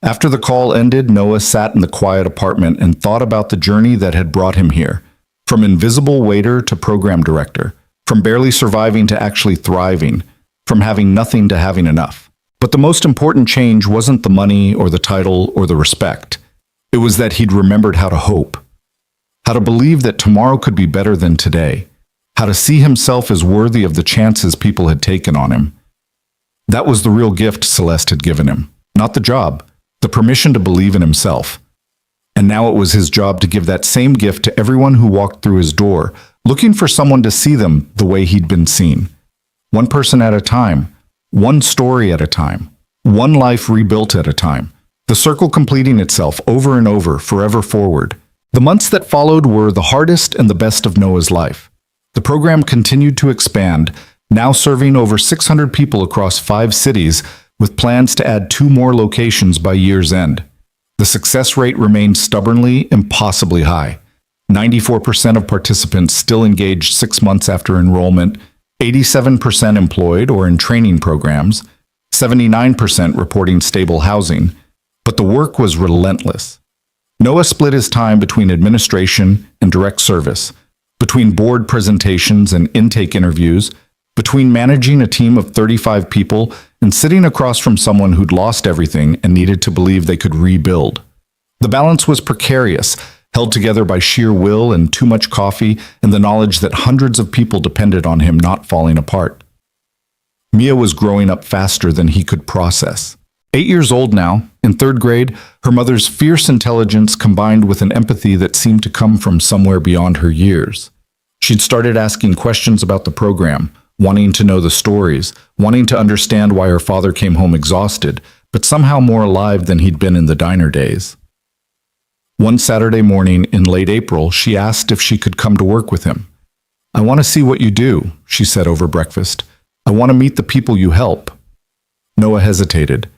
After the call ended, Noah sat in the quiet apartment and thought about the journey that had brought him here. From invisible waiter to program director. From barely surviving to actually thriving. From having nothing to having enough. But the most important change wasn't the money or the title or the respect. It was that he'd remembered how to hope. How to believe that tomorrow could be better than today. How to see himself as worthy of the chances people had taken on him. That was the real gift Celeste had given him. Not the job. The permission to believe in himself. And now it was his job to give that same gift to everyone who walked through his door, looking for someone to see them the way he'd been seen. One person at a time. One story at a time. One life rebuilt at a time. The circle completing itself over and over, forever forward. The months that followed were the hardest and the best of Noah's life. The program continued to expand, now serving over 600 people across 5 cities, with plans to add 2 more locations by year's end. The success rate remained stubbornly, impossibly high. 94% of participants still engaged 6 months after enrollment, 87% employed or in training programs, 79% reporting stable housing. But the work was relentless. Noah split his time between administration and direct service, between board presentations and intake interviews, between managing a team of 35 people and sitting across from someone who'd lost everything and needed to believe they could rebuild. The balance was precarious, held together by sheer will and too much coffee and the knowledge that hundreds of people depended on him not falling apart. Mia was growing up faster than he could process. 8 years old now, in 3rd grade, her mother's fierce intelligence combined with an empathy that seemed to come from somewhere beyond her years. She'd started asking questions about the program, wanting to know the stories, wanting to understand why her father came home exhausted, but somehow more alive than he'd been in the diner days. One Saturday morning in late April, she asked if she could come to work with him. "I want to see what you do," she said over breakfast. "I want to meet the people you help." Noah hesitated.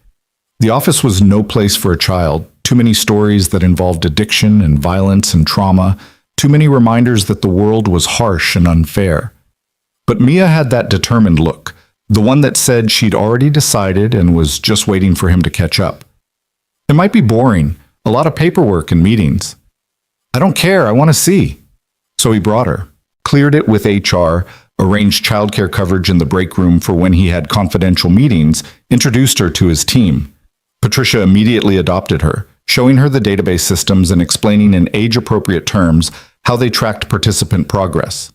The office was no place for a child. Too many stories that involved addiction and violence and trauma. Too many reminders that the world was harsh and unfair. But Mia had that determined look, the one that said she'd already decided and was just waiting for him to catch up. It might be boring, a lot of paperwork and meetings. "I don't care, I want to see." So he brought her. cleared it with HR, arranged childcare coverage in the break room for when he had confidential meetings, introduced her to his team. Patricia immediately adopted her, showing her the database systems and explaining in age-appropriate terms how they tracked participant progress.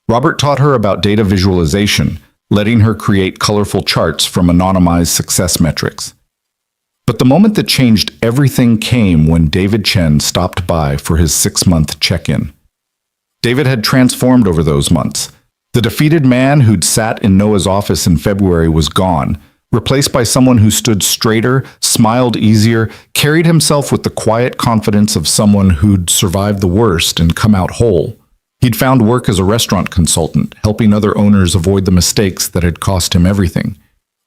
Robert taught her about data visualization, letting her create colorful charts from anonymized success metrics. But the moment that changed everything came when David Chen stopped by for his 6-month check-in. David had transformed over those months. The defeated man who'd sat in Noah's office in February was gone, replaced by someone who stood straighter, smiled easier, carried himself with the quiet confidence of someone who'd survived the worst and come out whole. He'd found work as a restaurant consultant, helping other owners avoid the mistakes that had cost him everything.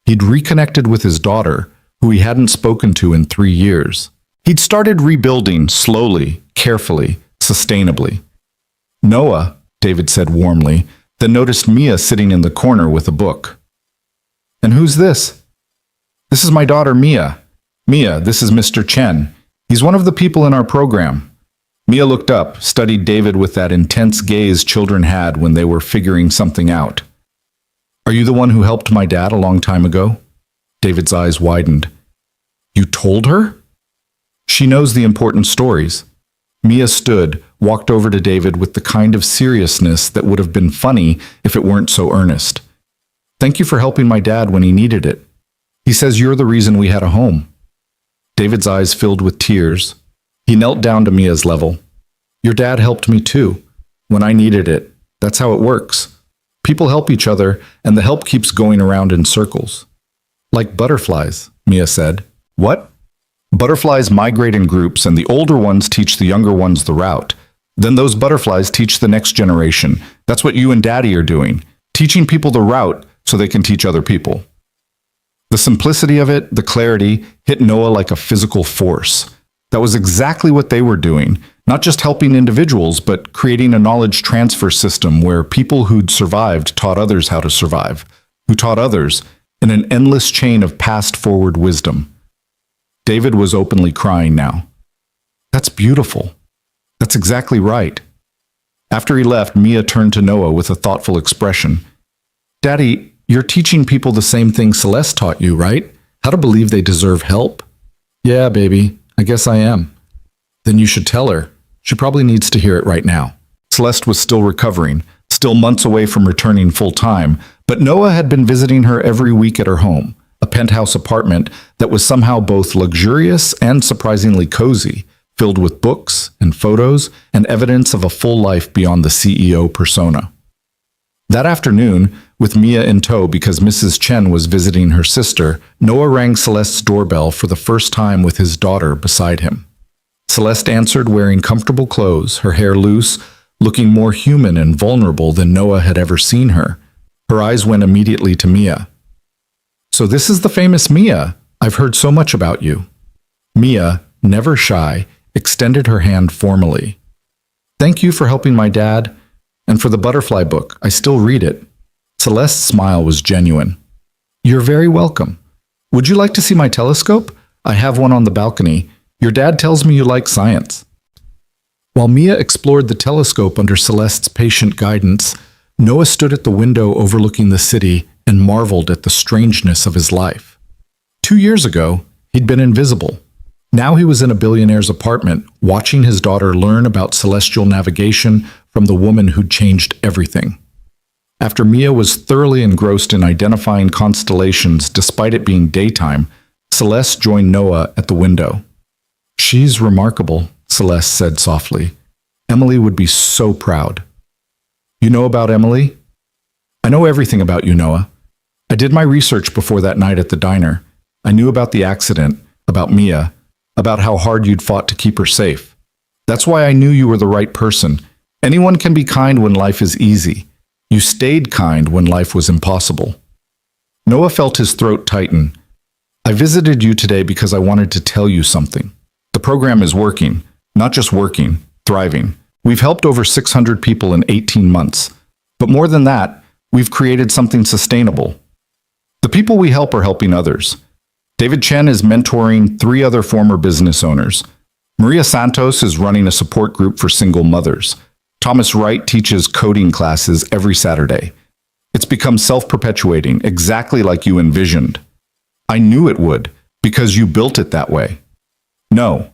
He'd reconnected with his daughter, who he hadn't spoken to in 3 years. He'd started rebuilding slowly, carefully, sustainably. "Noah," David said warmly, then noticed Mia sitting in the corner with a book. "And who's this?" "This is my daughter, Mia. Mia, this is Mr. Chen. He's one of the people in our program." Mia looked up, studied David with that intense gaze children had when they were figuring something out. "Are you the one who helped my dad a long time ago?" David's eyes widened. "You told her?" "She knows the important stories." Mia stood, walked over to David with the kind of seriousness that would have been funny if it weren't so earnest. "Thank you for helping my dad when he needed it. He says you're the reason we had a home." David's eyes filled with tears. He knelt down to Mia's level. "Your dad helped me too, when I needed it. That's how it works. People help each other, and the help keeps going around in circles." "Like butterflies," Mia said. "What?" "Butterflies migrate in groups, and the older ones teach the younger ones the route. Then those butterflies teach the next generation. That's what you and Daddy are doing, teaching people the route so they can teach other people." The simplicity of it, the clarity, hit Noah like a physical force. That was exactly what they were doing, not just helping individuals, but creating a knowledge transfer system where people who'd survived taught others how to survive, who taught others, in an endless chain of past-forward wisdom. David was openly crying now. "That's beautiful. That's exactly right." After he left, Mia turned to Noah with a thoughtful expression. "Daddy, you're teaching people the same thing Celeste taught you, right? How to believe they deserve help?" "Yeah, baby, I guess I am." "Then you should tell her. She probably needs to hear it right now." Celeste was still recovering, still months away from returning full-time, but Noah had been visiting her every week at her home, a penthouse apartment that was somehow both luxurious and surprisingly cozy, filled with books and photos and evidence of a full life beyond the CEO persona. That afternoon, with Mia in tow because Mrs. Chen was visiting her sister, Noah rang Celeste's doorbell for the first time with his daughter beside him. Celeste answered wearing comfortable clothes, her hair loose, looking more human and vulnerable than Noah had ever seen her. Her eyes went immediately to Mia. "So this is the famous Mia. I've heard so much about you." Mia, never shy, extended her hand formally. "Thank you for helping my dad, and for the butterfly book. I still read it." Celeste's smile was genuine. "You're very welcome. Would you like to see my telescope? I have one on the balcony. Your dad tells me you like science." While Mia explored the telescope under Celeste's patient guidance, Noah stood at the window overlooking the city and marveled at the strangeness of his life. 2 years ago, he'd been invisible. Now he was in a billionaire's apartment, watching his daughter learn about celestial navigation from the woman who'd changed everything. After Mia was thoroughly engrossed in identifying constellations despite it being daytime, Celeste joined Noah at the window. "She's remarkable," Celeste said softly. "Emily would be so proud." "You know about Emily?" "I know everything about you, Noah. I did my research before that night at the diner. I knew about the accident, about Mia, about how hard you'd fought to keep her safe. That's why I knew you were the right person. Anyone can be kind when life is easy. You stayed kind when life was impossible." Noah felt his throat tighten. "I visited you today because I wanted to tell you something. The program is working, not just working, thriving. We've helped over 600 people in 18 months. But more than that, we've created something sustainable. The people we help are helping others. David Chen is mentoring 3 other former business owners. Maria Santos is running a support group for single mothers. Thomas Wright teaches coding classes every Saturday. It's become self-perpetuating, exactly like you envisioned. I knew it would, because you built it that way. No,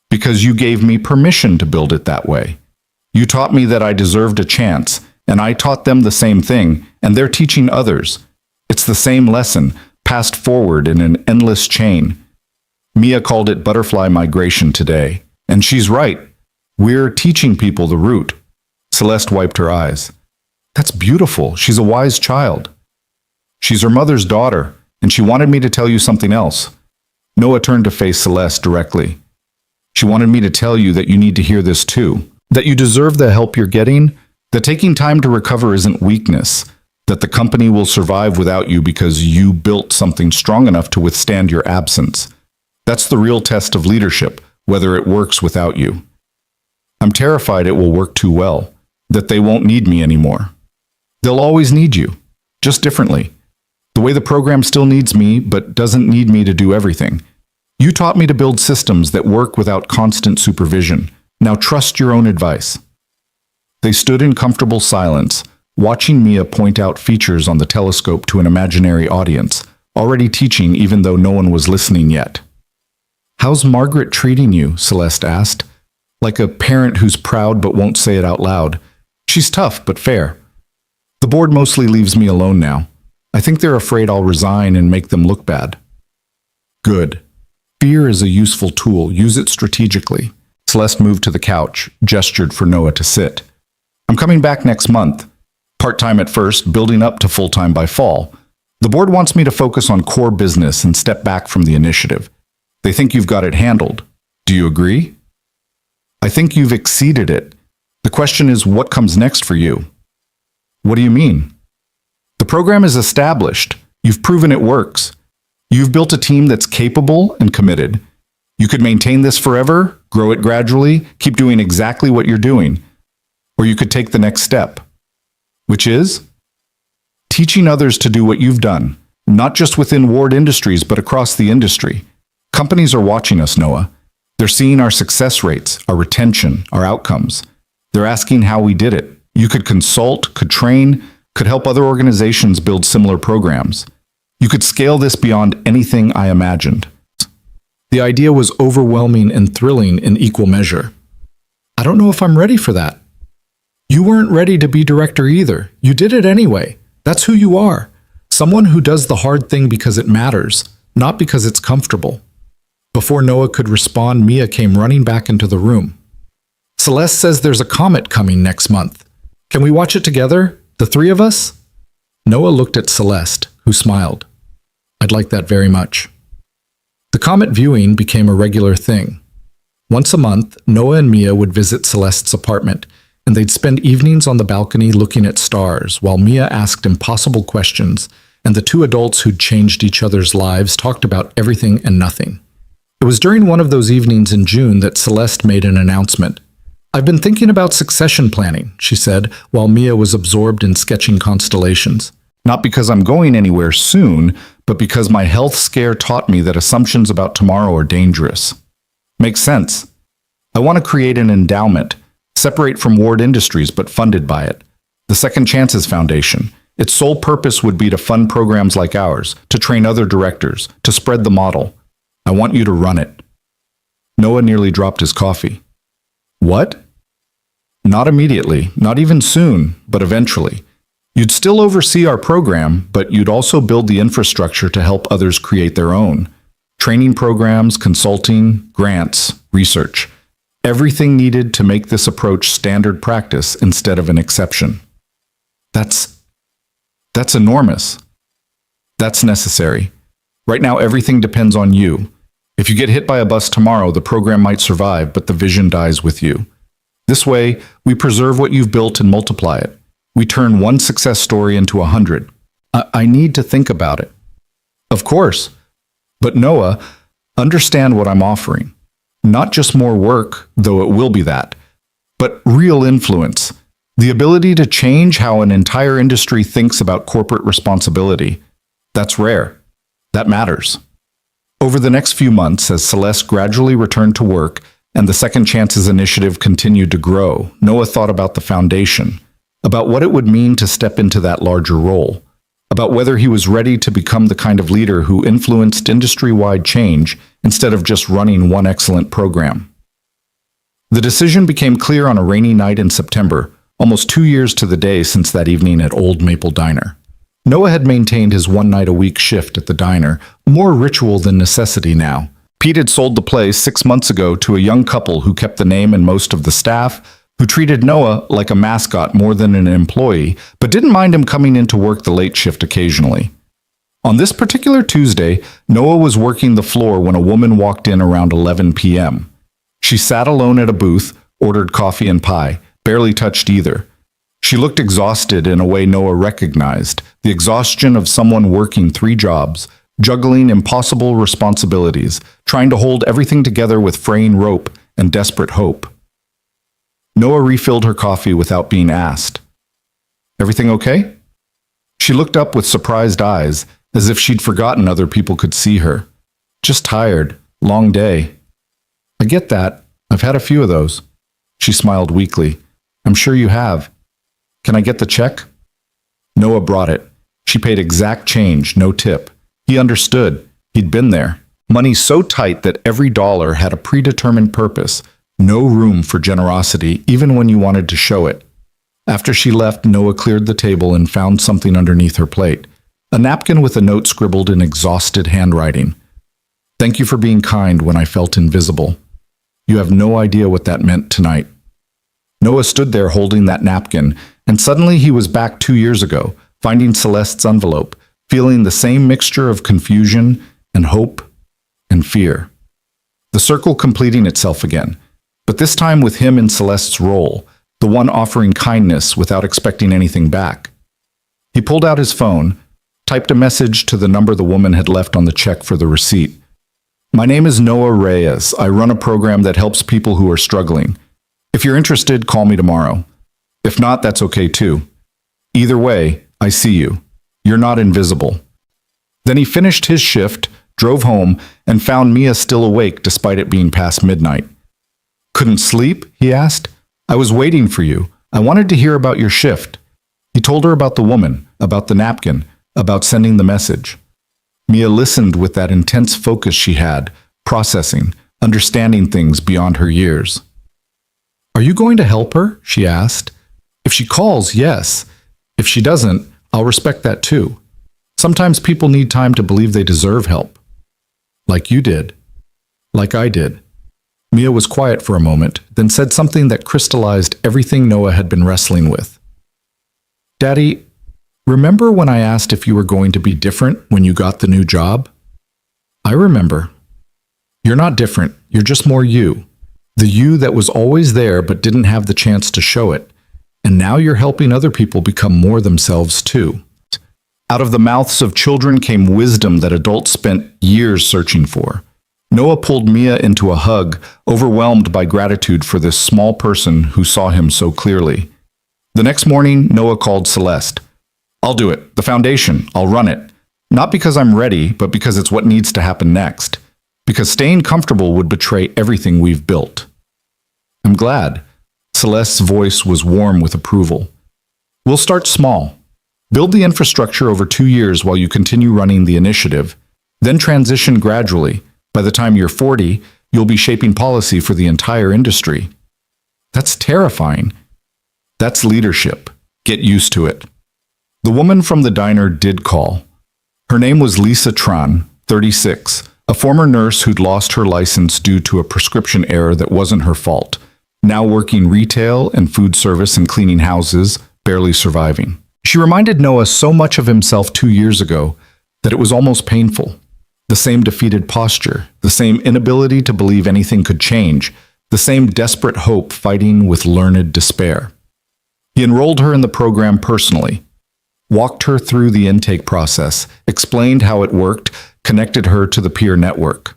because you gave me permission to build it that way. You taught me that I deserved a chance, and I taught them the same thing, and they're teaching others. It's the same lesson, passed forward in an endless chain. Mia called it butterfly migration today, and she's right. We're teaching people the route. Celeste wiped her eyes. That's beautiful. She's a wise child. She's her mother's daughter, and she wanted me to tell you something else. Noah turned to face Celeste directly. She wanted me to tell you that you need to hear this too. That you deserve the help you're getting, that taking time to recover isn't weakness, that the company will survive without you because you built something strong enough to withstand your absence. That's the real test of leadership, whether it works without you. I'm terrified it will work too well, that they won't need me anymore. They'll always need you, just differently. The way the program still needs me, but doesn't need me to do everything. You taught me to build systems that work without constant supervision. Now trust your own advice. They stood in comfortable silence, watching Mia point out features on the telescope to an imaginary audience, already teaching even though no one was listening yet. How's Margaret treating you? Celeste asked, like a parent who's proud but won't say it out loud. She's tough but fair. The board mostly leaves me alone now. I think they're afraid I'll resign and make them look bad. Good. Fear is a useful tool. Use it strategically. Celeste moved to the couch, gestured for Noah to sit. I'm coming back next month. Part-time at first, building up to full-time by fall. The board wants me to focus on core business and step back from the initiative. They think you've got it handled. Do you agree? I think you've exceeded it. The question is, what comes next for you? What do you mean? The program is established. You've proven it works. You've built a team that's capable and committed. You could maintain this forever, grow it gradually, keep doing exactly what you're doing. Or you could take the next step, which is teaching others to do what you've done, not just within Ward Industries, but across the industry. Companies are watching us, Noah. They're seeing our success rates, our retention, our outcomes. They're asking how we did it. You could consult, could train, could help other organizations build similar programs. You could scale this beyond anything I imagined. The idea was overwhelming and thrilling in equal measure. I don't know if I'm ready for that. You weren't ready to be director either. You did it anyway. That's who you are. Someone who does the hard thing because it matters, not because it's comfortable. Before Noah could respond, Mia came running back into the room. Celeste says there's a comet coming next month. Can we watch it together? The three of us? Noah looked at Celeste, who smiled. I'd like that very much. The comet viewing became a regular thing. Once a month, Noah and Mia would visit Celeste's apartment, and they'd spend evenings on the balcony looking at stars while Mia asked impossible questions, and the two adults who'd changed each other's lives talked about everything and nothing. It was during one of those evenings in June that Celeste made an announcement. I've been thinking about succession planning, she said, while Mia was absorbed in sketching constellations. Not because I'm going anywhere soon, but because my health scare taught me that assumptions about tomorrow are dangerous. Makes sense. I want to create an endowment, separate from Ward Industries but funded by it. The Second Chances Foundation. Its sole purpose would be to fund programs like ours, to train other directors, to spread the model. I want you to run it. Noah nearly dropped his coffee. What? Not immediately, not even soon, but eventually. You'd still oversee our program, but you'd also build the infrastructure to help others create their own. Training programs, consulting, grants, research. Everything needed to make this approach standard practice instead of an exception. That's enormous. That's necessary. Right now, everything depends on you. If you get hit by a bus tomorrow, the program might survive, but the vision dies with you. This way, we preserve what you've built and multiply it. We turn one success story into 100. I need to think about it. Of course. But Noah, understand what I'm offering. Not just more work, though it will be that, but real influence. The ability to change how an entire industry thinks about corporate responsibility. That's rare. That matters. Over the next few months, as Celeste gradually returned to work, and the Second Chances initiative continued to grow, Noah thought about the foundation, about what it would mean to step into that larger role, about whether he was ready to become the kind of leader who influenced industry-wide change instead of just running one excellent program. The decision became clear on a rainy night in September, almost 2 years to the day since that evening at Old Maple Diner. Noah had maintained his one-night-a-week shift at the diner, more ritual than necessity now. Pete had sold the place 6 months ago to a young couple who kept the name and most of the staff, who treated Noah like a mascot more than an employee, but didn't mind him coming in to work the late shift occasionally. On this particular Tuesday, Noah was working the floor when a woman walked in around 11 p.m. She sat alone at a booth, ordered coffee and pie, barely touched either. She looked exhausted in a way Noah recognized, the exhaustion of someone working 3 jobs, juggling impossible responsibilities, trying to hold everything together with fraying rope and desperate hope. Noah refilled her coffee without being asked. "Everything okay?" She looked up with surprised eyes, as if she'd forgotten other people could see her. "Just tired. Long day." "I get that. I've had a few of those." She smiled weakly. "I'm sure you have. Can I get the check?" Noah brought it. She paid exact change, no tip. He understood. He'd been there. Money so tight that every dollar had a predetermined purpose. No room for generosity, even when you wanted to show it. After she left, Noah cleared the table and found something underneath her plate. A napkin with a note scribbled in exhausted handwriting. "Thank you for being kind when I felt invisible. You have no idea what that meant tonight." Noah stood there holding that napkin, and suddenly he was back 2 years ago, finding Celeste's envelope, feeling the same mixture of confusion and hope and fear. The circle completing itself again, but this time with him in Celeste's role, the one offering kindness without expecting anything back. He pulled out his phone, typed a message to the number the woman had left on the check for the receipt. "My name is Noah Reyes. I run a program that helps people who are struggling. If you're interested, call me tomorrow. If not, that's okay too. Either way, I see you. You're not invisible." Then he finished his shift, drove home, and found Mia still awake despite it being past midnight. "Couldn't sleep?" he asked. "I was waiting for you. I wanted to hear about your shift." He told her about the woman, about the napkin, about sending the message. Mia listened with that intense focus she had, processing, understanding things beyond her years. "Are you going to help her?" she asked. "If she calls, yes. If she doesn't, I'll respect that too. Sometimes people need time to believe they deserve help. Like you did. Like I did." Mia was quiet for a moment, then said something that crystallized everything Noah had been wrestling with. "Daddy, remember when I asked if you were going to be different when you got the new job?" "I remember. You're not different. You're just more you. The you that was always there but didn't have the chance to show it. And now you're helping other people become more themselves too." Out of the mouths of children came wisdom that adults spent years searching for. Noah pulled Mia into a hug, overwhelmed by gratitude for this small person who saw him so clearly. The next morning, Noah called Celeste. "I'll do it. The foundation. I'll run it. Not because I'm ready, but because it's what needs to happen next. Because staying comfortable would betray everything we've built." "I'm glad." Celeste's voice was warm with approval. "We'll start small. Build the infrastructure over 2 years while you continue running the initiative, then transition gradually. By the time you're 40, you'll be shaping policy for the entire industry." "That's terrifying." "That's leadership. Get used to it." The woman from the diner did call. Her name was Lisa Tran, 36, a former nurse who'd lost her license due to a prescription error that wasn't her fault, now working retail and food service and cleaning houses, barely surviving. She reminded Noah so much of himself 2 years ago that it was almost painful. The same defeated posture, the same inability to believe anything could change, the same desperate hope fighting with learned despair. He enrolled her in the program personally, walked her through the intake process, explained how it worked, connected her to the peer network.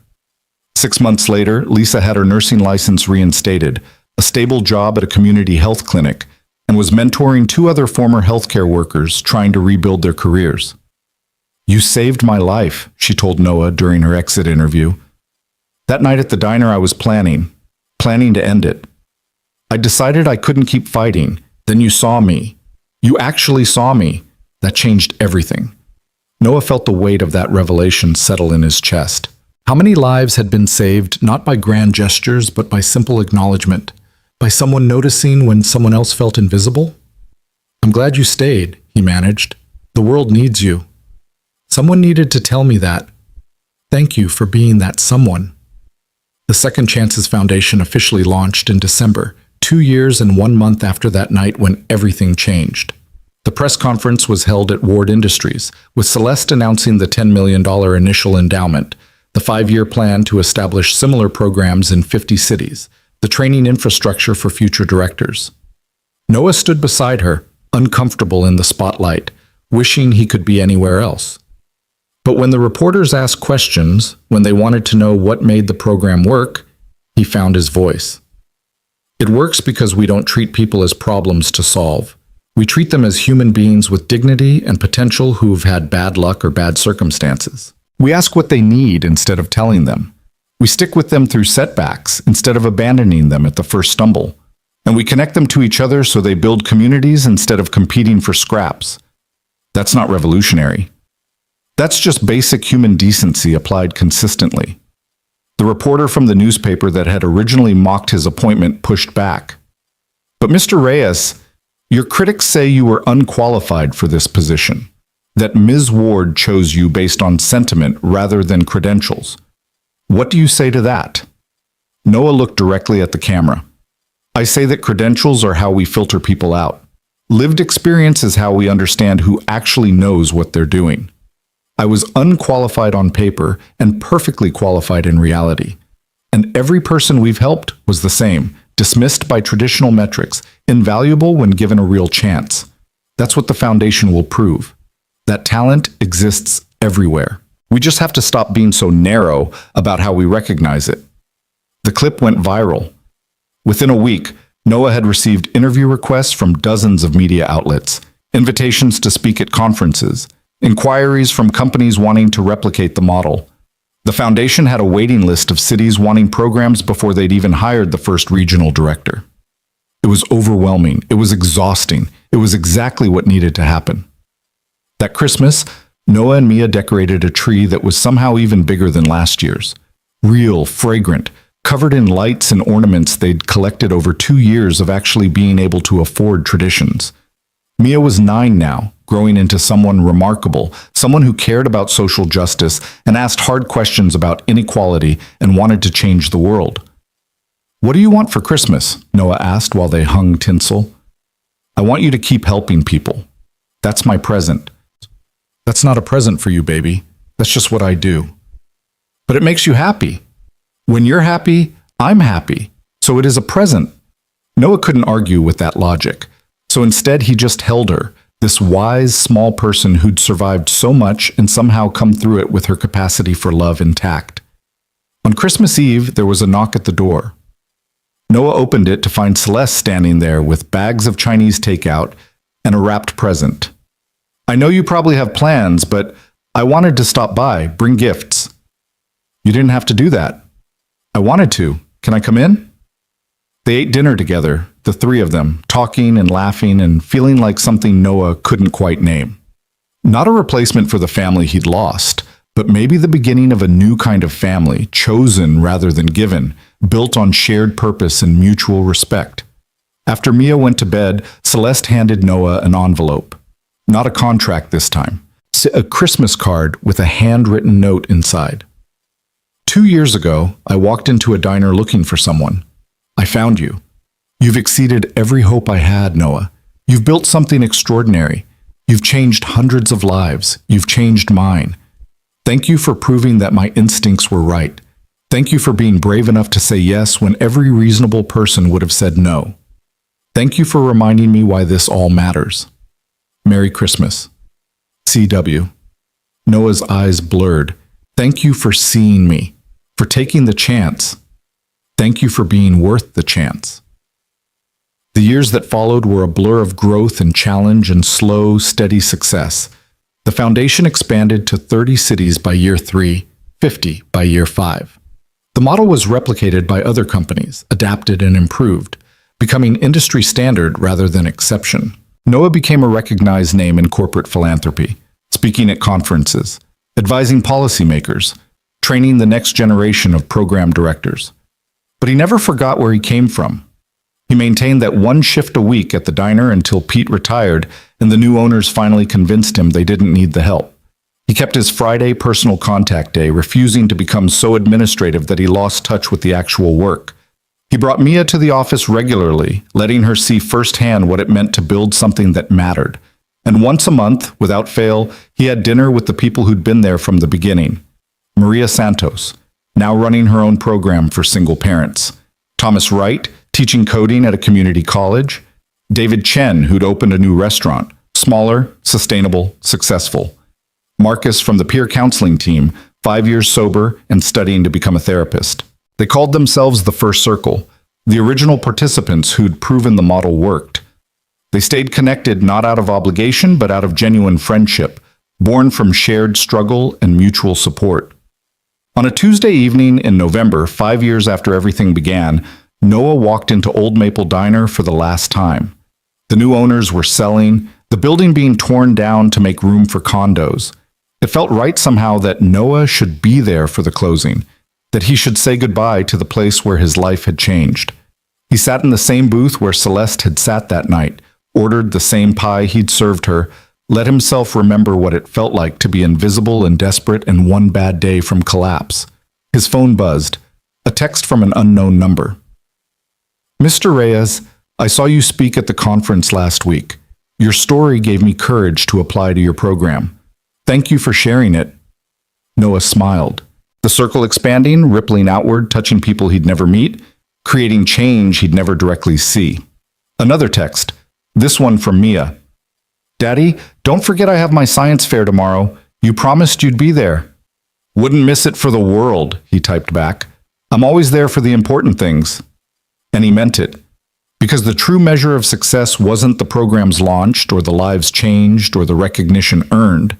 6 months later, Lisa had her nursing license reinstated, a stable job at a community health clinic, and was mentoring 2 other former healthcare workers trying to rebuild their careers. "You saved my life," she told Noah during her exit interview. "That night at the diner I was planning planning to end it. I decided I couldn't keep fighting. Then you saw me. You actually saw me. That changed everything. Noah felt the weight of that revelation settle in his chest. How many lives had been saved not by grand gestures, but by simple acknowledgement? By someone noticing when someone else felt invisible? I'm glad you stayed, he managed. The world needs you. Someone needed to tell me that. Thank you for being that someone. The Second Chances Foundation officially launched in December, 2 years and 1 month after that night when everything changed. The press conference was held at Ward Industries, with Celeste announcing the $10 million initial endowment, the 5-year plan to establish similar programs in 50 cities, the training infrastructure for future directors. Noah stood beside her, uncomfortable in the spotlight, wishing he could be anywhere else. But when the reporters asked questions, when they wanted to know what made the program work, he found his voice. It works because we don't treat people as problems to solve. We treat them as human beings with dignity and potential who've had bad luck or bad circumstances. We ask what they need instead of telling them. We stick with them through setbacks instead of abandoning them at the first stumble. And we connect them to each other so they build communities instead of competing for scraps. That's not revolutionary. That's just basic human decency applied consistently. The reporter from the newspaper that had originally mocked his appointment pushed back. But Mr. Reyes, your critics say you were unqualified for this position, that Ms. Ward chose you based on sentiment rather than credentials. What do you say to that? Noah looked directly at the camera. I say that credentials are how we filter people out. Lived experience is how we understand who actually knows what they're doing. I was unqualified on paper and perfectly qualified in reality. And every person we've helped was the same, dismissed by traditional metrics, invaluable when given a real chance. That's what the foundation will prove. That talent exists everywhere. We just have to stop being so narrow about how we recognize it. The clip went viral. Within a week, Noah had received interview requests from dozens of media outlets, invitations to speak at conferences, inquiries from companies wanting to replicate the model. The foundation had a waiting list of cities wanting programs before they'd even hired the first regional director. It was overwhelming. It was exhausting. It was exactly what needed to happen. That Christmas, Noah and Mia decorated a tree that was somehow even bigger than last year's. Real, fragrant, covered in lights and ornaments they'd collected over 2 years of actually being able to afford traditions. Mia was 9 now, growing into someone remarkable, someone who cared about social justice and asked hard questions about inequality and wanted to change the world. What do you want for Christmas? Noah asked while they hung tinsel. I want you to keep helping people. That's my present. That's not a present for you, baby. That's just what I do. But it makes you happy. When you're happy, I'm happy. So it is a present. Noah couldn't argue with that logic. So instead, he just held her, this wise, small person who'd survived so much and somehow come through it with her capacity for love intact. On Christmas Eve, there was a knock at the door. Noah opened it to find Celeste standing there with bags of Chinese takeout and a wrapped present. I know you probably have plans, but I wanted to stop by, bring gifts. You didn't have to do that. I wanted to. Can I come in? They ate dinner together, the 3 of them, talking and laughing and feeling like something Noah couldn't quite name. Not a replacement for the family he'd lost, but maybe the beginning of a new kind of family, chosen rather than given, built on shared purpose and mutual respect. After Mia went to bed, Celeste handed Noah an envelope. Not a contract this time. A Christmas card with a handwritten note inside. 2 years ago, I walked into a diner looking for someone. I found you. You've exceeded every hope I had, Noah. You've built something extraordinary. You've changed hundreds of lives. You've changed mine. Thank you for proving that my instincts were right. Thank you for being brave enough to say yes when every reasonable person would have said no. Thank you for reminding me why this all matters. Merry Christmas. C.W. Noah's eyes blurred. Thank you for seeing me, for taking the chance. Thank you for being worth the chance. The years that followed were a blur of growth and challenge and slow, steady success. The foundation expanded to 30 cities by year 3, 50 by year 5. The model was replicated by other companies, adapted and improved, becoming industry standard rather than exception. Noah became a recognized name in corporate philanthropy, speaking at conferences, advising policymakers, training the next generation of program directors. But he never forgot where he came from. He maintained that one shift a week at the diner until Pete retired and the new owners finally convinced him they didn't need the help. He kept his Friday personal contact day, refusing to become so administrative that he lost touch with the actual work. He brought Mia to the office regularly, letting her see firsthand what it meant to build something that mattered. And once a month, without fail, he had dinner with the people who'd been there from the beginning. Maria Santos, now running her own program for single parents. Thomas Wright, teaching coding at a community college. David Chen, who'd opened a new restaurant, smaller, sustainable, successful. Marcus from the peer counseling team, 5 years sober and studying to become a therapist. They called themselves the First Circle, the original participants who'd proven the model worked. They stayed connected not out of obligation, but out of genuine friendship, born from shared struggle and mutual support. On a Tuesday evening in November, 5 years after everything began, Noah walked into Old Maple Diner for the last time. The new owners were selling, the building being torn down to make room for condos. It felt right somehow that Noah should be there for the closing, that he should say goodbye to the place where his life had changed. He sat in the same booth where Celeste had sat that night, ordered the same pie he'd served her, let himself remember what it felt like to be invisible and desperate and one bad day from collapse. His phone buzzed, a text from an unknown number. Mr. Reyes, I saw you speak at the conference last week. Your story gave me courage to apply to your program. Thank you for sharing it. Noah smiled. The circle expanding, rippling outward, touching people he'd never meet, creating change he'd never directly see. Another text, this one from Mia. Daddy, don't forget I have my science fair tomorrow. You promised you'd be there. Wouldn't miss it for the world, he typed back. I'm always there for the important things. And he meant it. Because the true measure of success wasn't the programs launched or the lives changed or the recognition earned.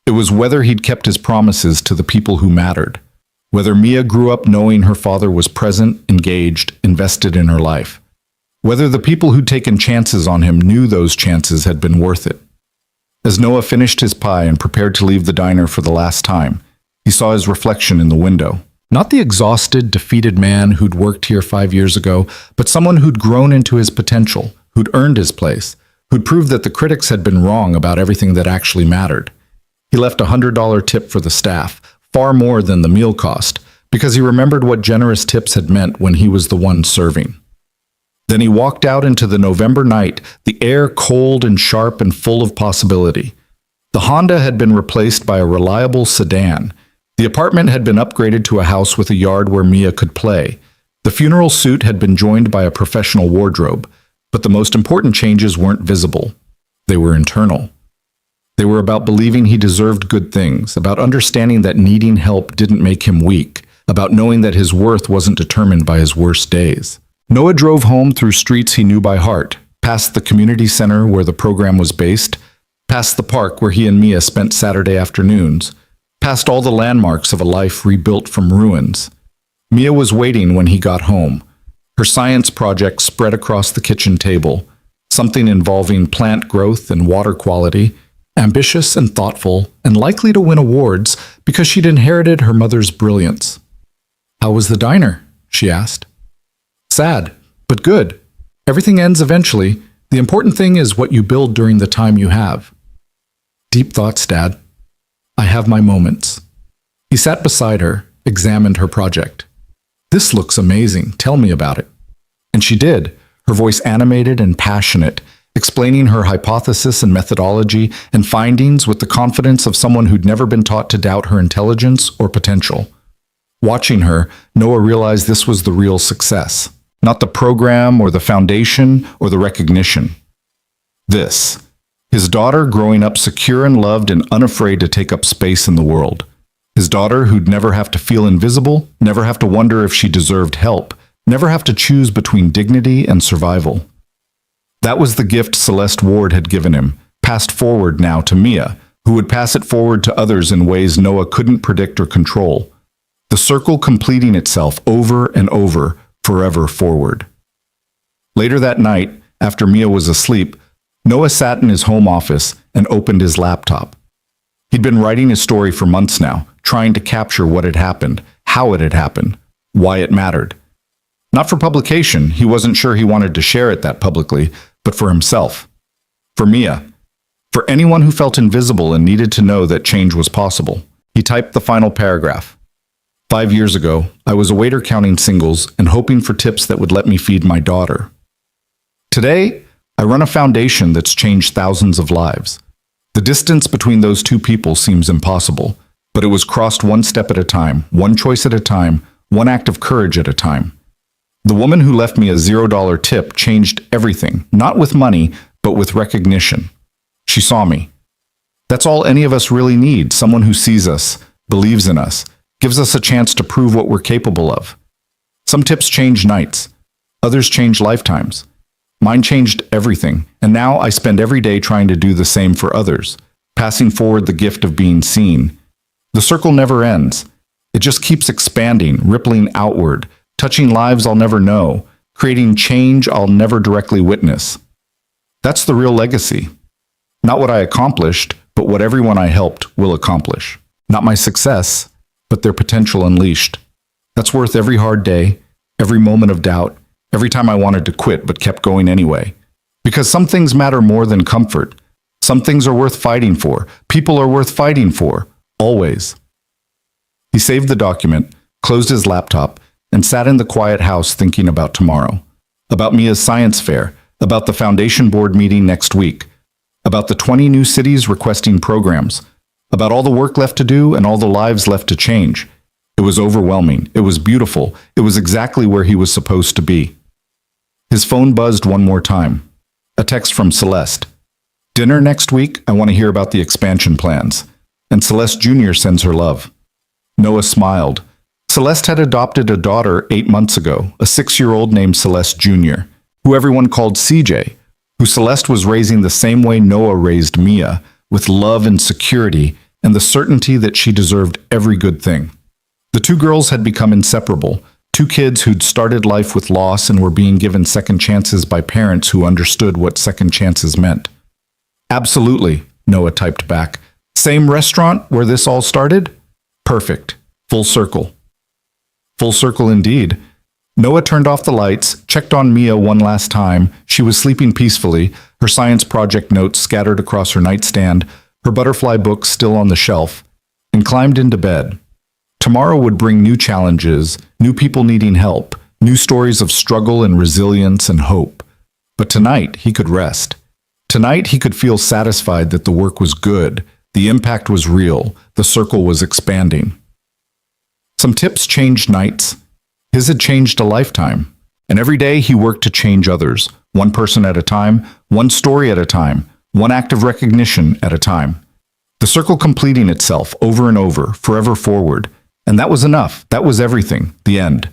It was whether he'd kept his promises to the people who mattered. Whether Mia grew up knowing her father was present, engaged, invested in her life. Whether the people who'd taken chances on him knew those chances had been worth it. As Noah finished his pie and prepared to leave the diner for the last time, he saw his reflection in the window. Not the exhausted, defeated man who'd worked here 5 years ago, but someone who'd grown into his potential, who'd earned his place, who'd proved that the critics had been wrong about everything that actually mattered. He left a $100 tip for the staff, far more than the meal cost, because he remembered what generous tips had meant when he was the one serving. Then he walked out into the November night, the air cold and sharp and full of possibility. The Honda had been replaced by a reliable sedan. The apartment had been upgraded to a house with a yard where Mia could play. The funeral suit had been joined by a professional wardrobe, but the most important changes weren't visible. They were internal. They were about believing he deserved good things, about understanding that needing help didn't make him weak, about knowing that his worth wasn't determined by his worst days. Noah drove home through streets he knew by heart, past the community center where the program was based, past the park where he and Mia spent Saturday afternoons, past all the landmarks of a life rebuilt from ruins. Mia was waiting when he got home. Her science project spread across the kitchen table, something involving plant growth and water quality, ambitious and thoughtful, and likely to win awards because she'd inherited her mother's brilliance. How was the diner? She asked. Sad, but good. Everything ends eventually. The important thing is what you build during the time you have. Deep thoughts, Dad. I have my moments. He sat beside her, examined her project. This looks amazing. Tell me about it. And she did, her voice animated and passionate, explaining her hypothesis and methodology and findings with the confidence of someone who'd never been taught to doubt her intelligence or potential. Watching her, Noah realized this was the real success, not the program or the foundation or the recognition. This. His daughter growing up secure and loved and unafraid to take up space in the world. His daughter who'd never have to feel invisible, never have to wonder if she deserved help, never have to choose between dignity and survival. That was the gift Celeste Ward had given him, passed forward now to Mia, who would pass it forward to others in ways Noah couldn't predict or control. The the circle completing itself over and over, forever forward. Later that night, after Mia was asleep, Noah sat in his home office and opened his laptop. He'd been writing his story for months now, trying to capture what had happened, how it had happened, why it mattered. Not for publication, he wasn't sure he wanted to share it that publicly, but for himself. For Mia. For anyone who felt invisible and needed to know that change was possible. He typed the final paragraph. 5 years ago, I was a waiter counting singles and hoping for tips that would let me feed my daughter. Today, I run a foundation that's changed thousands of lives. The distance between those two people seems impossible, but it was crossed one step at a time, one choice at a time, one act of courage at a time. The woman who left me a $0 tip changed everything, not with money, but with recognition. She saw me. That's all any of us really need, someone who sees us, believes in us, gives us a chance to prove what we're capable of. Some tips change nights, others change lifetimes. Mine changed everything, and now I spend every day trying to do the same for others, passing forward the gift of being seen. The circle never ends. It just keeps expanding, rippling outward, touching lives I'll never know, creating change I'll never directly witness. That's the real legacy. Not what I accomplished, but what everyone I helped will accomplish. Not my success, but their potential unleashed. That's worth every hard day, every moment of doubt, every time I wanted to quit but kept going anyway. Because some things matter more than comfort. Some things are worth fighting for. People are worth fighting for. Always. He saved the document, closed his laptop, and sat in the quiet house thinking about tomorrow. About Mia's science fair, about the foundation board meeting next week, about the 20 new cities requesting programs, about all the work left to do and all the lives left to change. It was overwhelming. It was beautiful. It was exactly where he was supposed to be. His phone buzzed one more time. A text from Celeste. Dinner next week? I want to hear about the expansion plans. And Celeste Jr. sends her love. Noah smiled. Celeste had adopted a daughter 8 months ago, a 6-year-old named Celeste Jr., who everyone called CJ, who Celeste was raising the same way Noah raised Mia, with love and security and the certainty that she deserved every good thing. The two girls had become inseparable, two kids who'd started life with loss and were being given second chances by parents who understood what second chances meant. Absolutely, Noah typed back. Same restaurant where this all started? Perfect. Full circle. Full circle indeed. Noah turned off the lights, checked on Mia one last time. She was sleeping peacefully, her science project notes scattered across her nightstand, her butterfly book still on the shelf, and climbed into bed. Tomorrow would bring new challenges, new people needing help, new stories of struggle and resilience and hope. But tonight he could rest. Tonight he could feel satisfied that the work was good, the impact was real, the circle was expanding. Some tips changed nights. His had changed a lifetime. And every day he worked to change others, one person at a time, one story at a time, one act of recognition at a time. The circle completing itself over and over, forever forward. And that was enough. That was everything. The end.